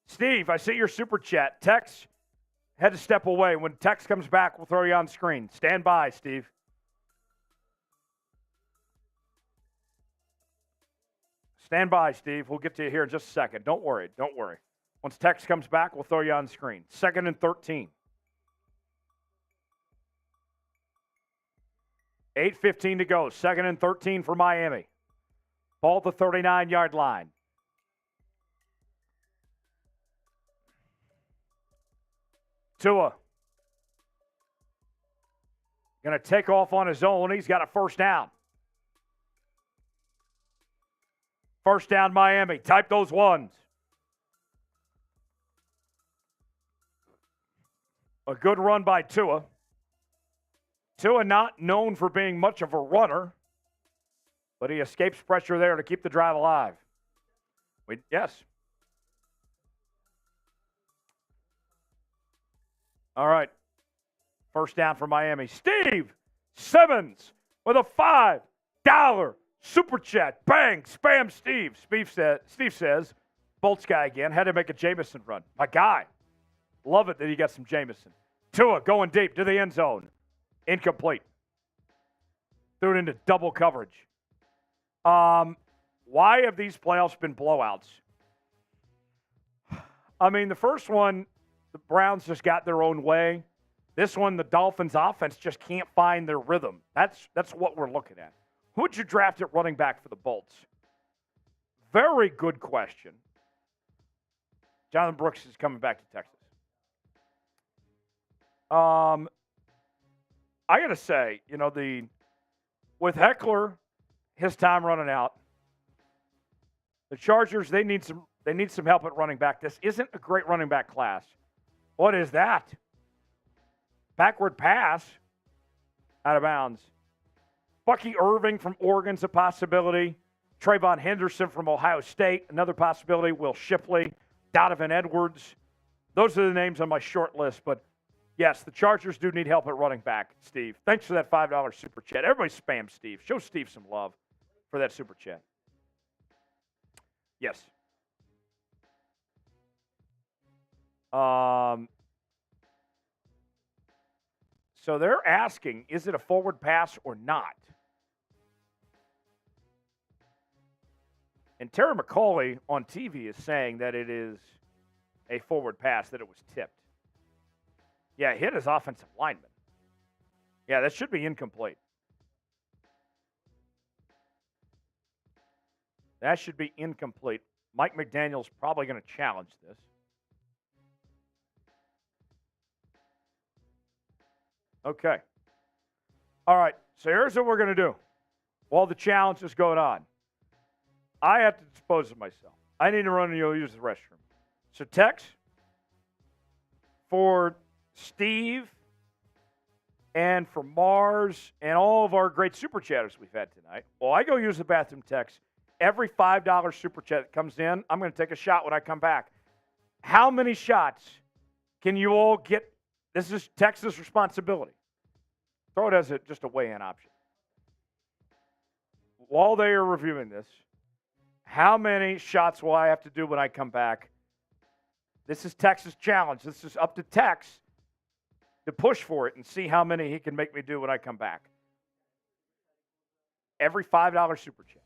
A: Steve, I see your super chat. Tex had to step away. When Tex comes back, we'll throw you on screen. Stand by, Steve. Stand by, Steve. We'll get to you here in just a second. Don't worry. Don't worry. Once Tex comes back, we'll throw you on screen. 2nd and 13. 8:15 to go. 2nd and 13 for Miami. Ball at the 39-yard line. Tua going to take off on his own. He's got a 1st down. 1st down, Miami. Type those ones. A good run by Tua. Tua not known for being much of a runner, but he escapes pressure there to keep the drive alive. Yes. All right. 1st down for Miami. Steve Simmons with a $5 super chat. Bang. Spam Steve. Steve says, Bolts guy again, had to make a Jameson run. My guy. Love it that he got some Jameson. Tua going deep to the end zone. Incomplete. Threw it into double coverage. Why have these playoffs been blowouts? I mean, the first one, the Browns just got their own way. This one, the Dolphins offense just can't find their rhythm. That's what we're looking at. Who would you draft at running back for the Bolts? Very good question. Jonathan Brooks is coming back to Texas. I got to say, with Heckler, his time running out, the Chargers, they need some help at running back. This isn't a great running back class. What is that? Backward pass out of bounds. Bucky Irving from Oregon's a possibility. Trayvon Henderson from Ohio State, another possibility. Will Shipley, Donovan Edwards. Those are the names on my short list. But, yes, the Chargers do need help at running back, Steve. Thanks for that $5 super chat. Everybody spam Steve. Show Steve some love for that super chat. Yes. So they're asking, is it a forward pass or not? And Terry McCauley on TV is saying that it is a forward pass, that it was tipped. Yeah, it hit his offensive lineman. Yeah, that should be incomplete. That should be incomplete. Mike McDaniel's probably going to challenge this. Okay. All right, so here's what we're going to do while the challenge is going on. I have to dispose of myself. I need to run and use the restroom. So Tex, for Steve and for Mars and all of our great super chatters we've had tonight, while I go use the bathroom, Tex, every $5 super chat that comes in, I'm going to take a shot when I come back. How many shots can you all get? This is Tex's responsibility. Throw it as just a weigh-in option. While they are reviewing this, how many shots will I have to do when I come back? This is Tex's challenge. This is up to Tex to push for it and see how many he can make me do when I come back. Every $5 super chat.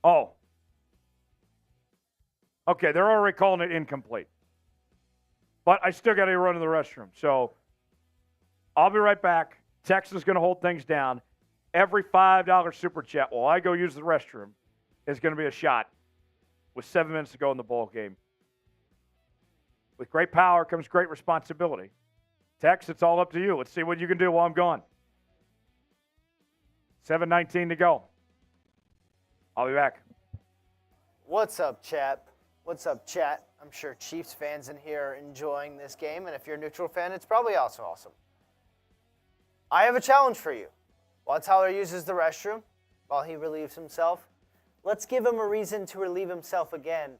A: Oh. Okay, they're already calling it incomplete. But I still got to run to the restroom. So I'll be right back. Tex is going to hold things down. Every $5 super chat while I go use the restroom is going to be a shot with 7 minutes to go in the ball game. With great power comes great responsibility. Tex, it's all up to you. Let's see what you can do while I'm gone. 7:19 to go. I'll be back.
C: What's up, chap? What's up, chat? I'm sure Chiefs fans in here are enjoying this game, and if you're a neutral fan, it's probably also awesome.
B: I have a challenge for you. While Tyler uses the restroom, while he relieves himself, let's give him a reason to relieve himself again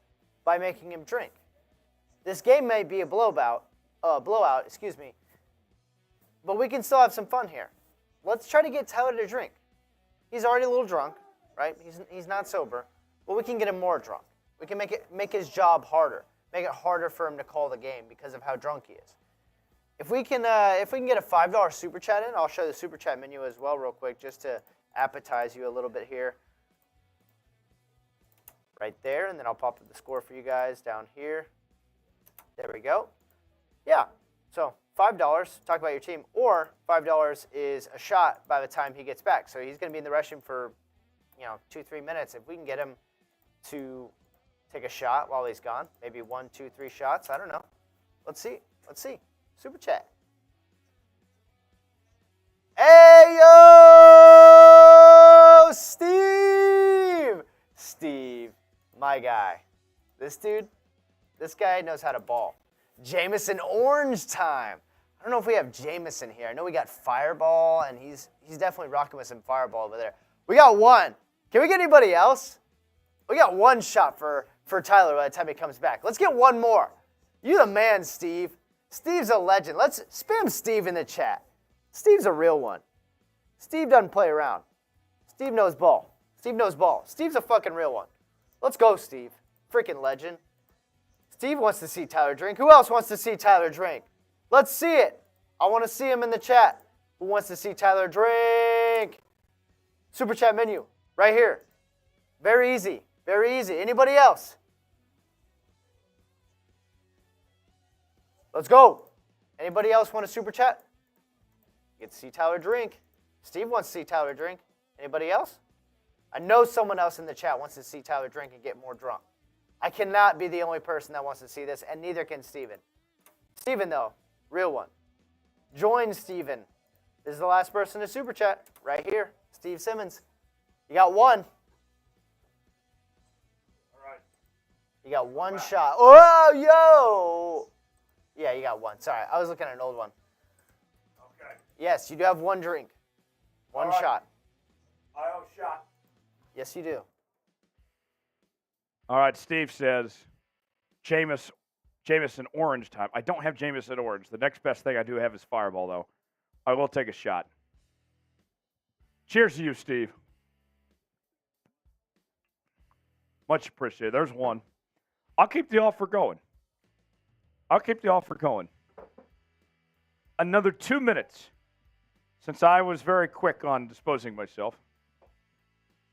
B: by making him drink. This game may be a blowout, but we can still have some fun here. Let's try to get Tyler to drink. He's already a little drunk, right? He's not sober, but we can get him more drunk. We can make his job harder, make it harder for him to call the game because of how drunk he is. If we can get a $5 super chat in, I'll show the super chat menu as well real quick just to appetize you a little bit here. Right there, and then I'll pop up the score for you guys down here. There we go. Yeah, so $5, talk about your team, or $5 is a shot by the time he gets back. So he's going to be in the restroom for, 2-3 minutes. If we can get him to take a shot while he's gone, maybe 1, 2, 3 shots, I don't know. Let's see. Super chat. Hey, yo, Steve! Steve, my guy. This guy knows how to ball. Jameson Orange time. I don't know if we have Jameson here. I know we got Fireball, and he's definitely rocking with some Fireball over there. We got one. Can we get anybody else? We got one shot for Tyler by the time he comes back. Let's get one more. You the man, Steve. Steve's a legend. Let's spam Steve in the chat. Steve's a real one. Steve doesn't play around. Steve knows ball. Steve's a fucking real one. Let's go, Steve. Freaking legend. Steve wants to see Tyler drink. Who else wants to see Tyler drink? Let's see it. I want to see him in the chat. Who wants to see Tyler drink? Super chat menu right here. Very easy. Anybody else? Let's go. Anybody else want a super chat? Get to see Tyler drink. Steve wants to see Tyler drink. Anybody else? I know someone else in the chat wants to see Tyler drink and get more drunk. I cannot be the only person that wants to see this, and neither can Steven. Steven, though, real one. Join Steven. This is the last person to super chat right here. Steve Simmons. You got one.
A: All right.
B: You got one shot. Oh, yo! Yeah, you got one. Sorry, I was looking at an old one.
A: Okay.
B: Yes, you do have one drink. One shot.
A: I owe shot.
B: Yes, you do.
A: All right, Steve says, Jameson Orange time. I don't have Jameson Orange. The next best thing I do have is Fireball, though. I will take a shot. Cheers to you, Steve. Much appreciated. There's one. I'll keep the offer going. Another 2 minutes, since I was very quick on disposing myself.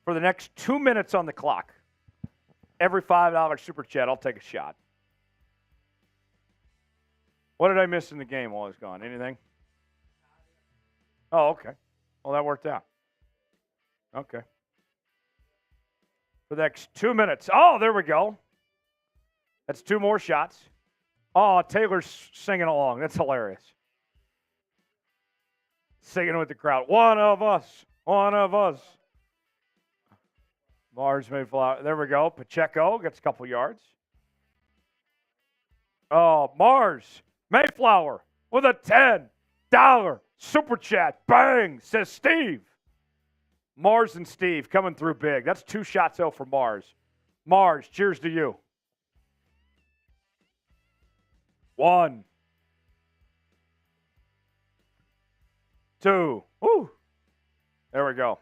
A: For the next 2 minutes on the clock, every $5 super chat, I'll take a shot. What did I miss in the game while I was gone? Anything? Oh, okay. Well, that worked out. Okay. For the next 2 minutes. Oh, there we go. That's 2 more shots. Oh, Taylor's singing along. That's hilarious. Singing with the crowd. One of us. Mars Mayflower. There we go. Pacheco gets a couple yards. Oh, Mars Mayflower with a $10 super chat. Bang, says Steve. Mars and Steve coming through big. That's 2 shots out for Mars. Mars, cheers to you. 1, 2. Woo. There we go.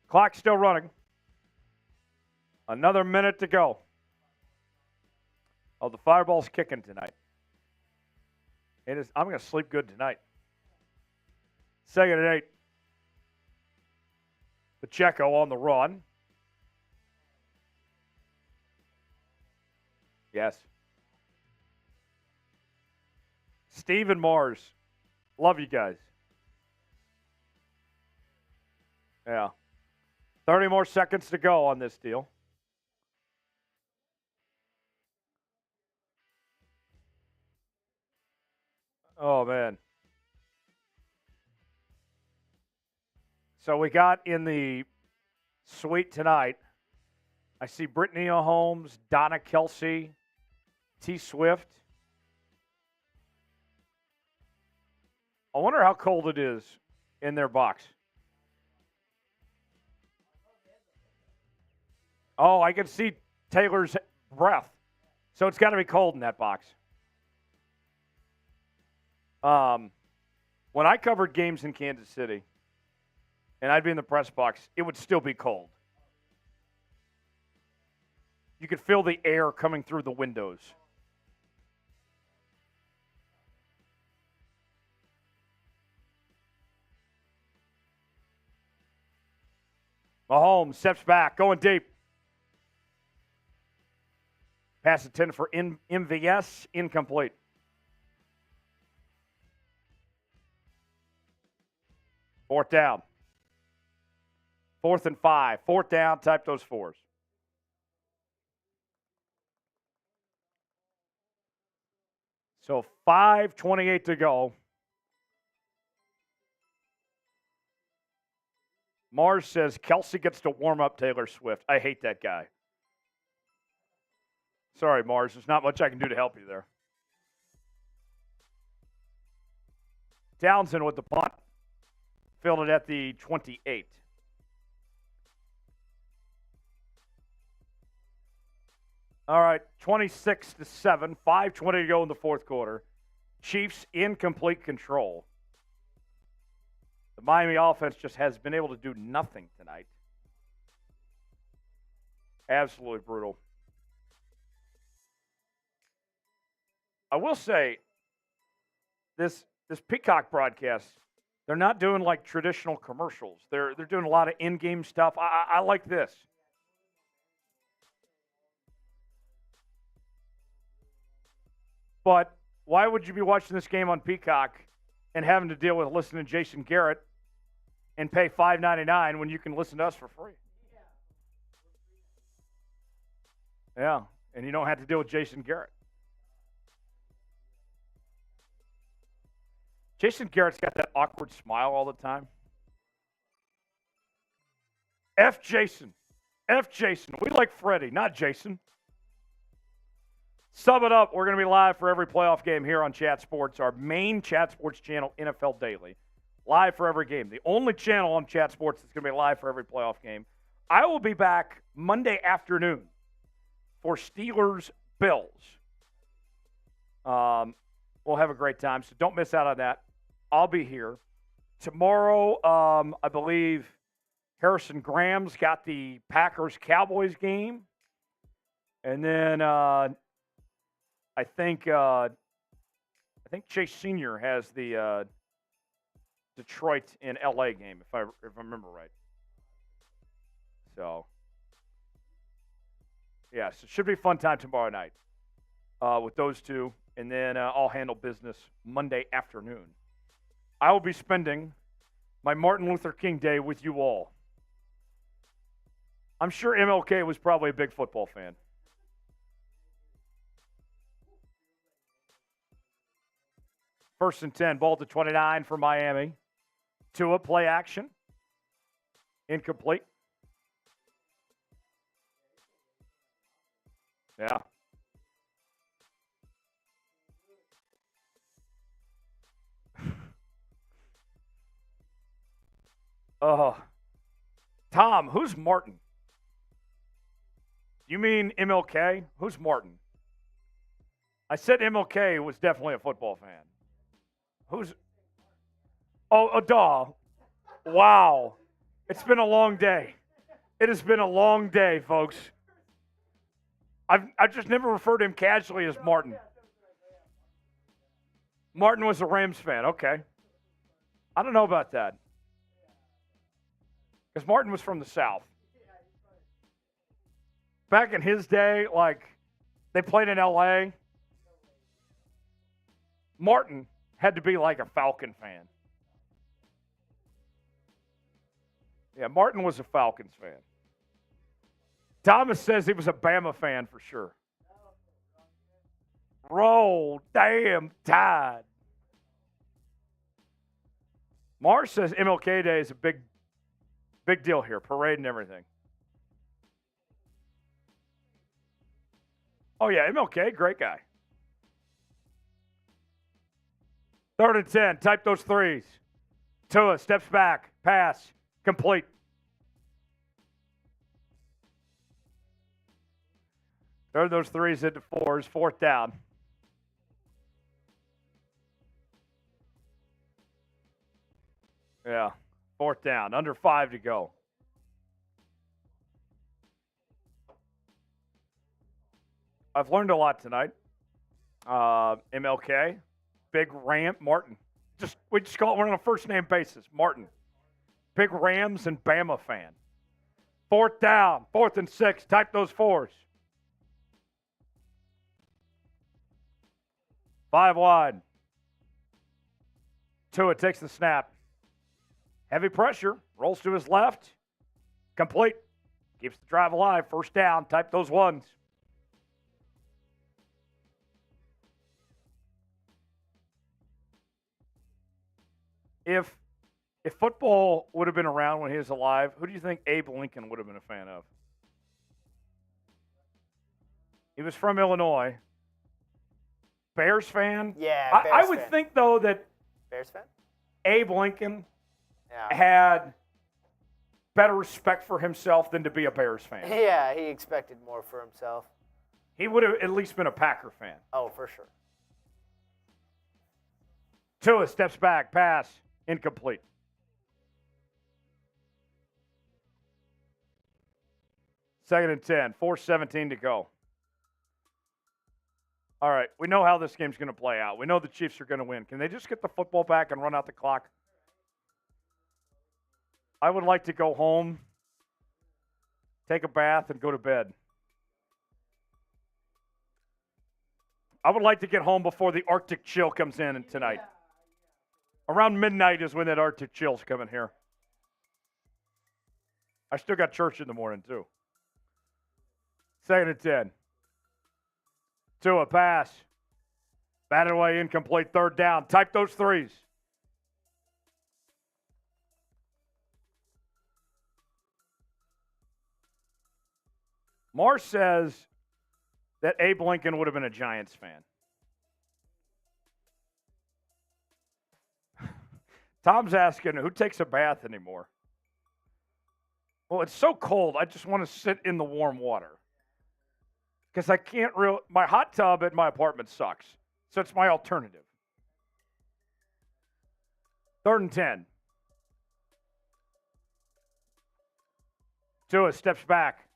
A: Clock's still running. Another minute to go. Oh, the Fireball's kicking tonight. I'm going to sleep good tonight. Second and 8. Pacheco on the run. Yes. Steve and Mars. Love you guys. Yeah. 30 more seconds to go on this deal. Oh, man. So we got in the suite tonight, I see Brittany Mahomes, Donna Kelce, T. Swift. I wonder how cold it is in their box. Oh, I can see Taylor's breath. So it's got to be cold in that box. When I covered games in Kansas City, and I'd be in the press box, it would still be cold. You could feel the air coming through the windows. Mahomes steps back, going deep. Pass intended for MVS, incomplete. Fourth down. 4th and 5. Fourth down, type those fours. So 5:28 to go. Mars says Kelce gets to warm up Taylor Swift. I hate that guy. Sorry, Mars. There's not much I can do to help you there. Townsend with the punt. Fielded at the 28. All right, 26-7. 5:20 to go in the fourth quarter. Chiefs in complete control. The Miami offense just has been able to do nothing tonight. Absolutely brutal. I will say, this Peacock broadcast, they're not doing like traditional commercials. They're doing a lot of in-game stuff. I like this. But why would you be watching this game on Peacock and having to deal with listening to Jason Garrett and pay $5.99 when you can listen to us for free? Yeah, and you don't have to deal with Jason Garrett. Jason Garrett's got that awkward smile all the time. F Jason. F Jason. We like Freddie, not Jason. Sum it up. We're going to be live for every playoff game here on Chat Sports, our main Chat Sports channel, NFL Daily. Live for every game. The only channel on Chat Sports that's going to be live for every playoff game. I will be back Monday afternoon for Steelers-Bills. We'll have a great time, so don't miss out on that. I'll be here. Tomorrow, I believe Harrison Graham's got the Packers-Cowboys game. And then I think Chase Sr. has the Detroit and LA game, if I remember right. So, yeah, so it should be a fun time tomorrow night with those two. And then I'll handle business Monday afternoon. I will be spending my Martin Luther King Day with you all. I'm sure MLK was probably a big football fan. First and 10, ball to 29 for Miami. Tua play action. Incomplete. Yeah. Tom, who's Martin? You mean MLK? Who's Martin? I said MLK was definitely a football fan. Who's? Oh, duh. Wow. It's been a long day. It has been a long day, folks. I've just never referred to him casually as Martin. Martin was a Rams fan. Okay. I don't know about that. Because Martin was from the South. Back in his day, like, they played in L.A., Martin had to be like a Falcon fan. Yeah, Martin was a Falcons fan. Thomas says he was a Bama fan for sure. Roll damn Tide. Mars says MLK Day is a big deal here, parade and everything. Oh, yeah, MLK, great guy. Third and 10. Type those threes. Tua steps back. Pass. Complete. Turn those threes into fours. Fourth down. Yeah. Fourth down. Under 5 to go. I've learned a lot tonight. MLK, Big Ram, Martin. We just call it one on a first name basis. Martin. Big Rams and Bama fan. Fourth down. 4th and 6. Type those fours. 5 wide. Tua takes the snap. Heavy pressure. Rolls to his left. Complete. Keeps the drive alive. First down. Type those ones. If football would have been around when he was alive, who do you think Abe Lincoln would have been a fan of? He was from Illinois. Bears fan?
B: Yeah,
A: I
B: Bears
A: would
B: fan.
A: think, though, that
B: Bears fan?
A: Abe Lincoln
B: Yeah.
A: had better respect for himself than to be a Bears fan.
C: Yeah, he expected more for himself.
A: He would have at least been a Packer fan.
C: Oh, for sure.
A: Tua steps back, pass, incomplete. Second and 10, 4:17 to go. All right, we know how this game's going to play out. We know the Chiefs are going to win. Can they just get the football back and run out the clock? I would like to go home, take a bath, and go to bed. I would like to get home before the Arctic chill comes in tonight. Around midnight is when that Arctic chill's coming here. I still got church in the morning, too. Second and 10. Tua pass. Batted away, incomplete, third down. Type those threes. Marsh says that Abe Lincoln would have been a Giants fan. Tom's asking, who takes a bath anymore? Well, it's so cold, I just want to sit in the warm water. Because I can't my hot tub at my apartment sucks. So it's my alternative. Third and 10. Tua steps back.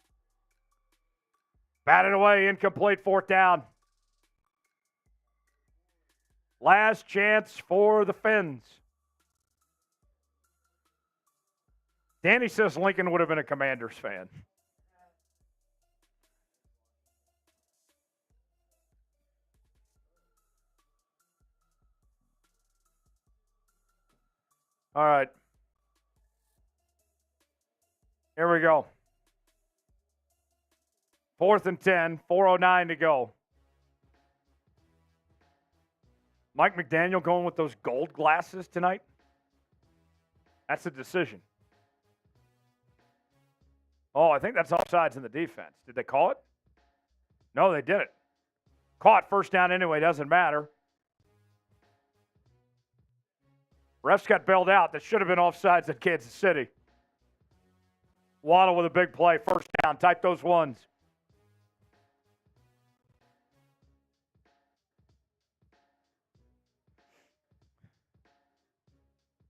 A: Batted away, incomplete, fourth down. Last chance for the Fins. Danny says Lincoln would have been a Commanders fan. All right. Here we go. 4th and 10, 4:09 to go. Mike McDaniel going with those gold glasses tonight? That's a decision. Oh, I think that's offsides in the defense. Did they call it? No, they didn't. Caught first down anyway, doesn't matter. Refs got bailed out. That should have been offsides at Kansas City. Waddle with a big play. First down. Type those ones.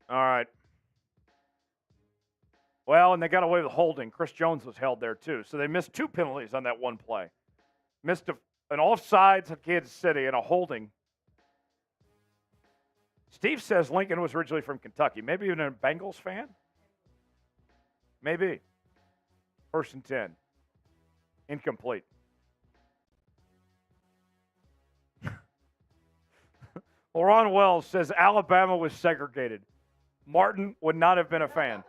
A: All right. Well, and they got away with holding. Chris Jones was held there, too. So they missed 2 penalties on that one play. Missed an offsides at Kansas City and a holding. Steve says Lincoln was originally from Kentucky. Maybe even a Bengals fan? Maybe. 1st and 10. Incomplete. LaRon Wells says Alabama was segregated. Martin would not have been a fan.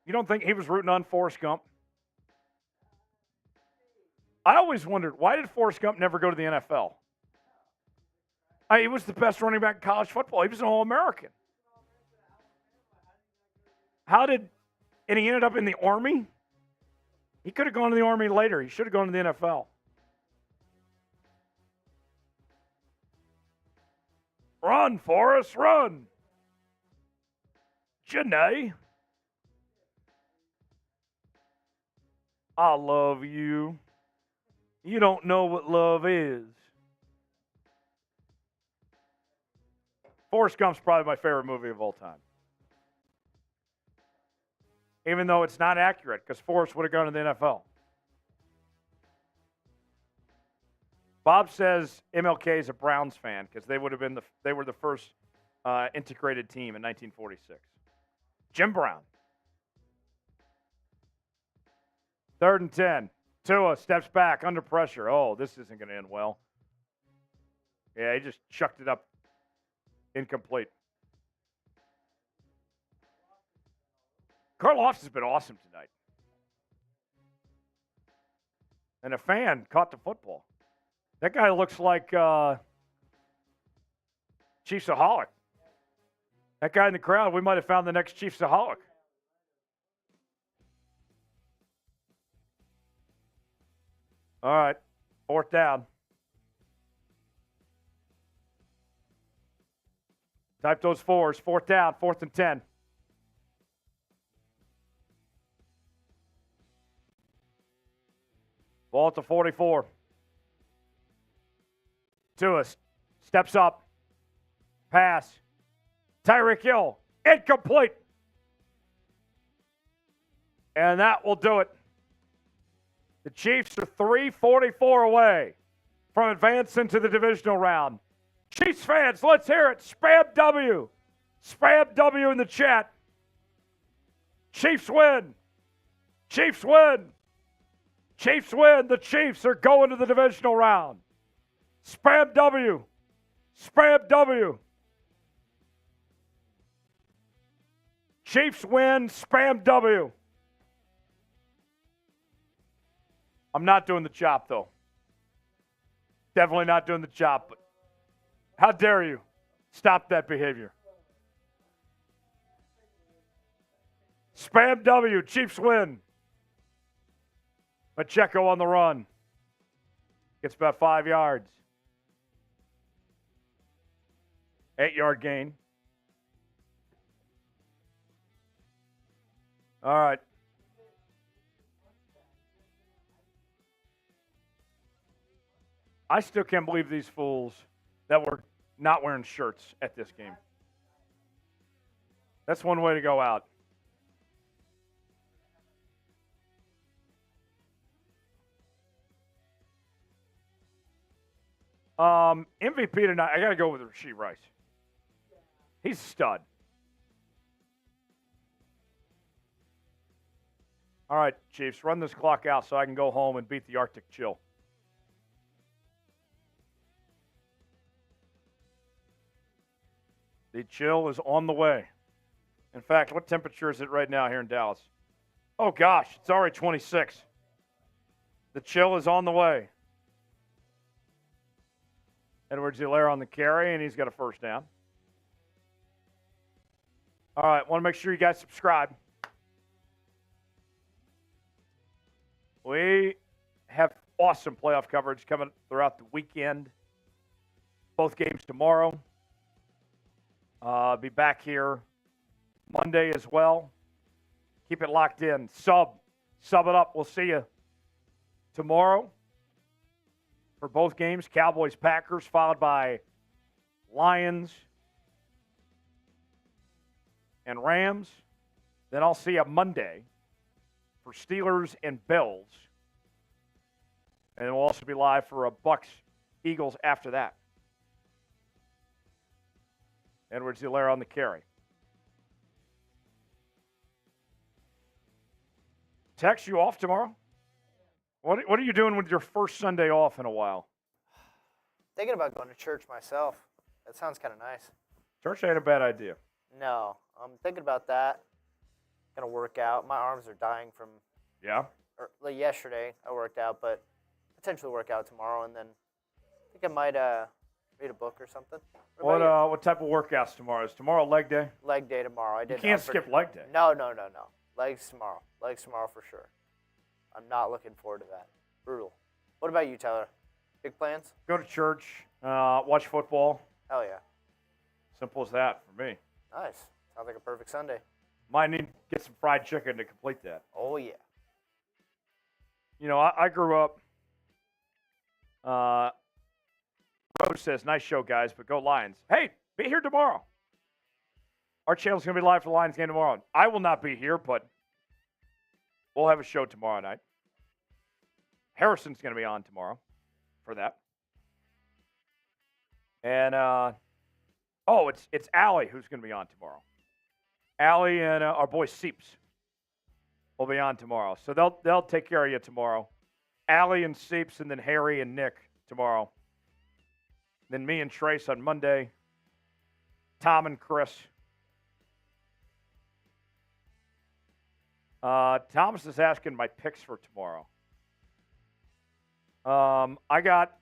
A: You don't think he was rooting on Forrest Gump? I always wondered, why did Forrest Gump never go to the NFL? He was the best running back in college football. He was an All-American. And he ended up in the Army? He could have gone to the Army later. He should have gone to the NFL. Run, Forrest, run. Janae. I love you. You don't know what love is. Forrest Gump's probably my favorite movie of all time. Even though it's not accurate, because Forrest would have gone to the NFL. Bob says MLK is a Browns fan because they were the first integrated team in 1946. Jim Brown. 3rd and 10. Tua steps back under pressure. Oh, this isn't going to end well. Yeah, he just chucked it up. Incomplete. Karloff's has been awesome tonight. And a fan caught the football. That guy looks like Chiefs-aholic. That guy in the crowd, we might have found the next Chiefs-aholic. All right, 4th down. Type those 4s. 4th down, 4th and 10. Ball at the 44. Tua steps up. Pass. Tyreek Hill. Incomplete. And that will do it. The Chiefs are 344 away from advancing to the divisional round. Chiefs fans, let's hear it. Spam W. Spam W in the chat. Chiefs win. Chiefs win. Chiefs win. The Chiefs are going to the divisional round. Spam W. Spam W. Chiefs win. Spam W. I'm not doing the chop, though. Definitely not doing the chop. But how dare you stop that behavior? Spam W. Chiefs win. Pacheco on the run. Gets about 5 yards. 8-yard gain. All right. I still can't believe these fools that were not wearing shirts at this game. That's one way to go out. MVP tonight, I got to go with Rashee Rice. He's a stud. All right, Chiefs, run this clock out so I can go home and beat the Arctic chill. The chill is on the way. In fact, what temperature is it right now here in Dallas? Oh, gosh, it's already 26. The chill is on the way. Edwards-Helaire on the carry, and he's got a first down. All right, want to make sure you guys subscribe. We have awesome playoff coverage coming throughout the weekend. Both games tomorrow. Be back here Monday as well. Keep it locked in. Sub it up. We'll see you tomorrow for both games. Cowboys, Packers, followed by Lions and Rams. Then I'll see you Monday for Steelers and Bills. And we'll also be live for a Bucks Eagles after that. Edwards-Helaire on the carry. Tex, you off tomorrow? What are you doing with your first Sunday off in a while?
C: Thinking about going to church myself. That sounds kind of nice.
A: Church ain't a bad idea.
C: No, I'm thinking about that. Gonna work out. My arms are dying from.
A: Yeah?
C: Like yesterday, I worked out, but potentially work out tomorrow, and then I think I might read a book or something.
A: What type of workouts tomorrow? Is tomorrow leg day?
C: Leg day tomorrow.
A: You can't skip leg day.
C: No. Legs tomorrow. Legs tomorrow for sure. I'm not looking forward to that. Brutal. What about you, Tyler? Big plans?
A: Go to church, watch football.
C: Hell yeah.
A: Simple as that for me.
C: Nice. Sounds like a perfect Sunday.
A: Might need to get some fried chicken to complete that.
C: Oh, yeah.
A: You know, I grew up. Rose says, nice show, guys, but go Lions. Hey, be here tomorrow. Our channel's going to be live for the Lions game tomorrow. I will not be here, but we'll have a show tomorrow night. Harrison's going to be on tomorrow for that. And, it's Allie who's going to be on tomorrow. Allie and our boy Seeps will be on tomorrow. So they'll take care of you tomorrow. Allie and Seeps, and then Harry and Nick tomorrow. Then me and Trace on Monday. Tom and Chris. Thomas is asking my picks for tomorrow. I got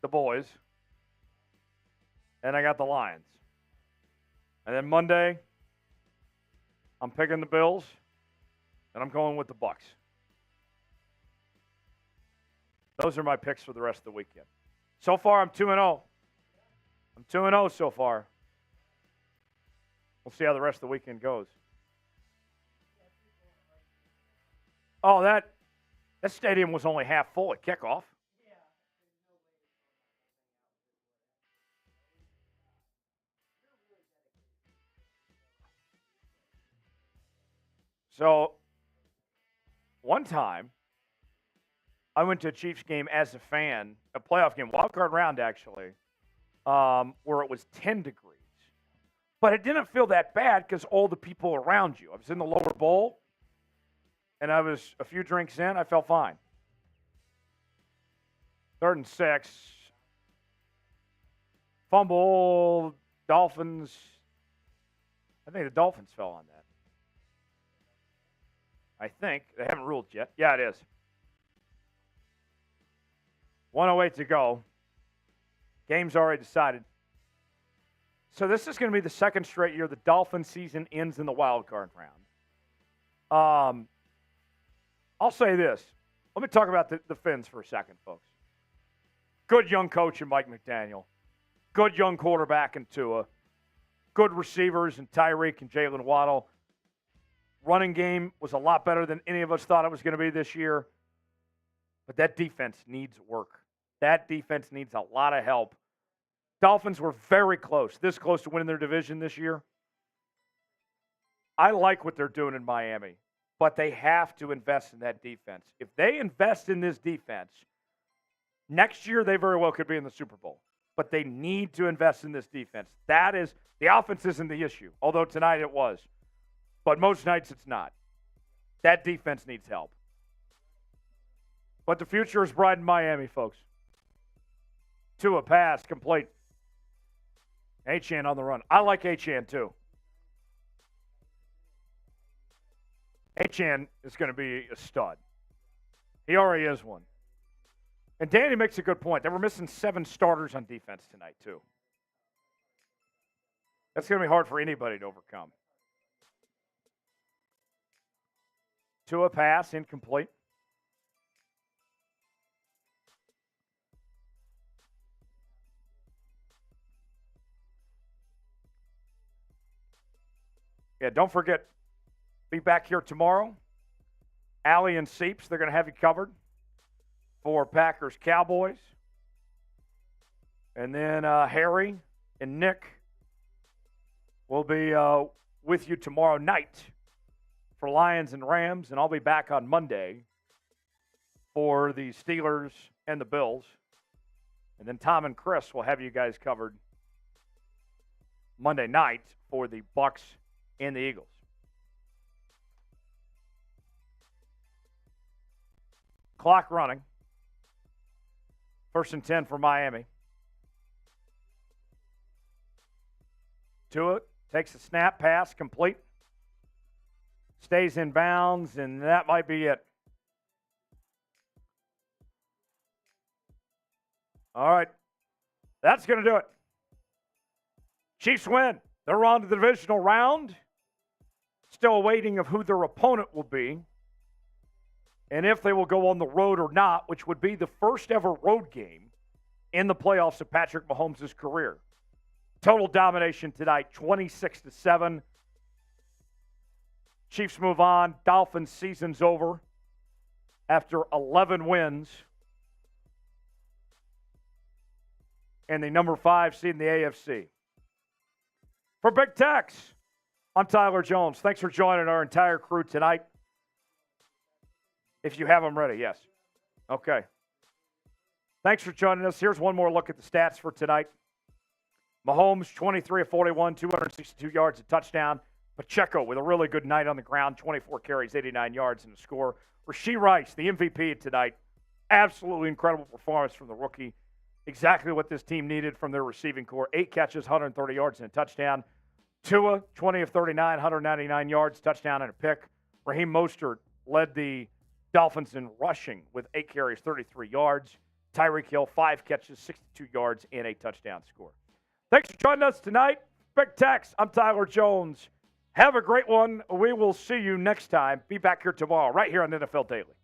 A: the boys. And I got the Lions. And then Monday, I'm picking the Bills. And I'm going with the Bucks. Those are my picks for the rest of the weekend. So far, I'm 2-0. I'm 2-0 so far. We'll see how the rest of the weekend goes. Oh, that stadium was only half full at kickoff. So, one time, I went to a Chiefs game as a fan, a playoff game, wild card round actually, where it was 10 degrees. But it didn't feel that bad because all the people around you. I was in the lower bowl, and I was a few drinks in. I felt fine. 3rd and 6. Fumble, Dolphins. I think the Dolphins fell on that. I think. They haven't ruled yet. Yeah, it is. 1:08 to go. Game's already decided. So this is going to be the second straight year the Dolphins season ends in the wild card round. I'll say this. Let me talk about the Finns for a second, folks. Good young coach in Mike McDaniel. Good young quarterback in Tua. Good receivers in Tyreek and Jalen Waddle. Running game was a lot better than any of us thought it was going to be this year. But that defense needs work. That defense needs a lot of help. Dolphins were very close, this close to winning their division this year. I like what they're doing in Miami, but they have to invest in that defense. If they invest in this defense, next year they very well could be in the Super Bowl. But they need to invest in this defense. That is, the offense isn't the issue, although tonight it was. But most nights it's not. That defense needs help. But the future is bright in Miami, folks. Tua pass, complete. Achane on the run. I like Achane too. Achane is going to be a stud. He already is one. And Danny makes a good point. They were missing 7 starters on defense tonight too. That's going to be hard for anybody to overcome. Tua pass, incomplete. Yeah, don't forget, be back here tomorrow. Allie and Seeps, they're going to have you covered for Packers Cowboys. And then Harry and Nick will be with you tomorrow night for Lions and Rams, and I'll be back on Monday for the Steelers and the Bills. And then Tom and Chris will have you guys covered Monday night for the Bucks and the Eagles. Clock running. 1st and 10 for Miami. Tua takes a snap, pass, complete. Stays in bounds, and that might be it. All right. That's going to do it. Chiefs win. They're on to the divisional round. Still awaiting of who their opponent will be and if they will go on the road or not, which would be the first ever road game in the playoffs of Patrick Mahomes' career. Total domination tonight, 26-7. Chiefs move on. Dolphins season's over after 11 wins. And the number 5 seed in the AFC. For Big Tex, I'm Tyler Jones. Thanks for joining our entire crew tonight. If you have them ready, yes. Okay. Thanks for joining us. Here's one more look at the stats for tonight. Mahomes, 23 of 41, 262 yards, a touchdown. Pacheco with a really good night on the ground, 24 carries, 89 yards, and a score. Rashee Rice, the MVP tonight. Absolutely incredible performance from the rookie. Exactly what this team needed from their receiving core. 8 catches, 130 yards, and a touchdown. Tua, 20 of 39, 199 yards, touchdown, and a pick. Raheem Mostert led the Dolphins in rushing with 8 carries, 33 yards. Tyreek Hill, 5 catches, 62 yards, and a touchdown score. Thanks for joining us tonight. Big Tex, I'm Tyler Jones. Have a great one. We will see you next time. Be back here tomorrow, right here on NFL Daily.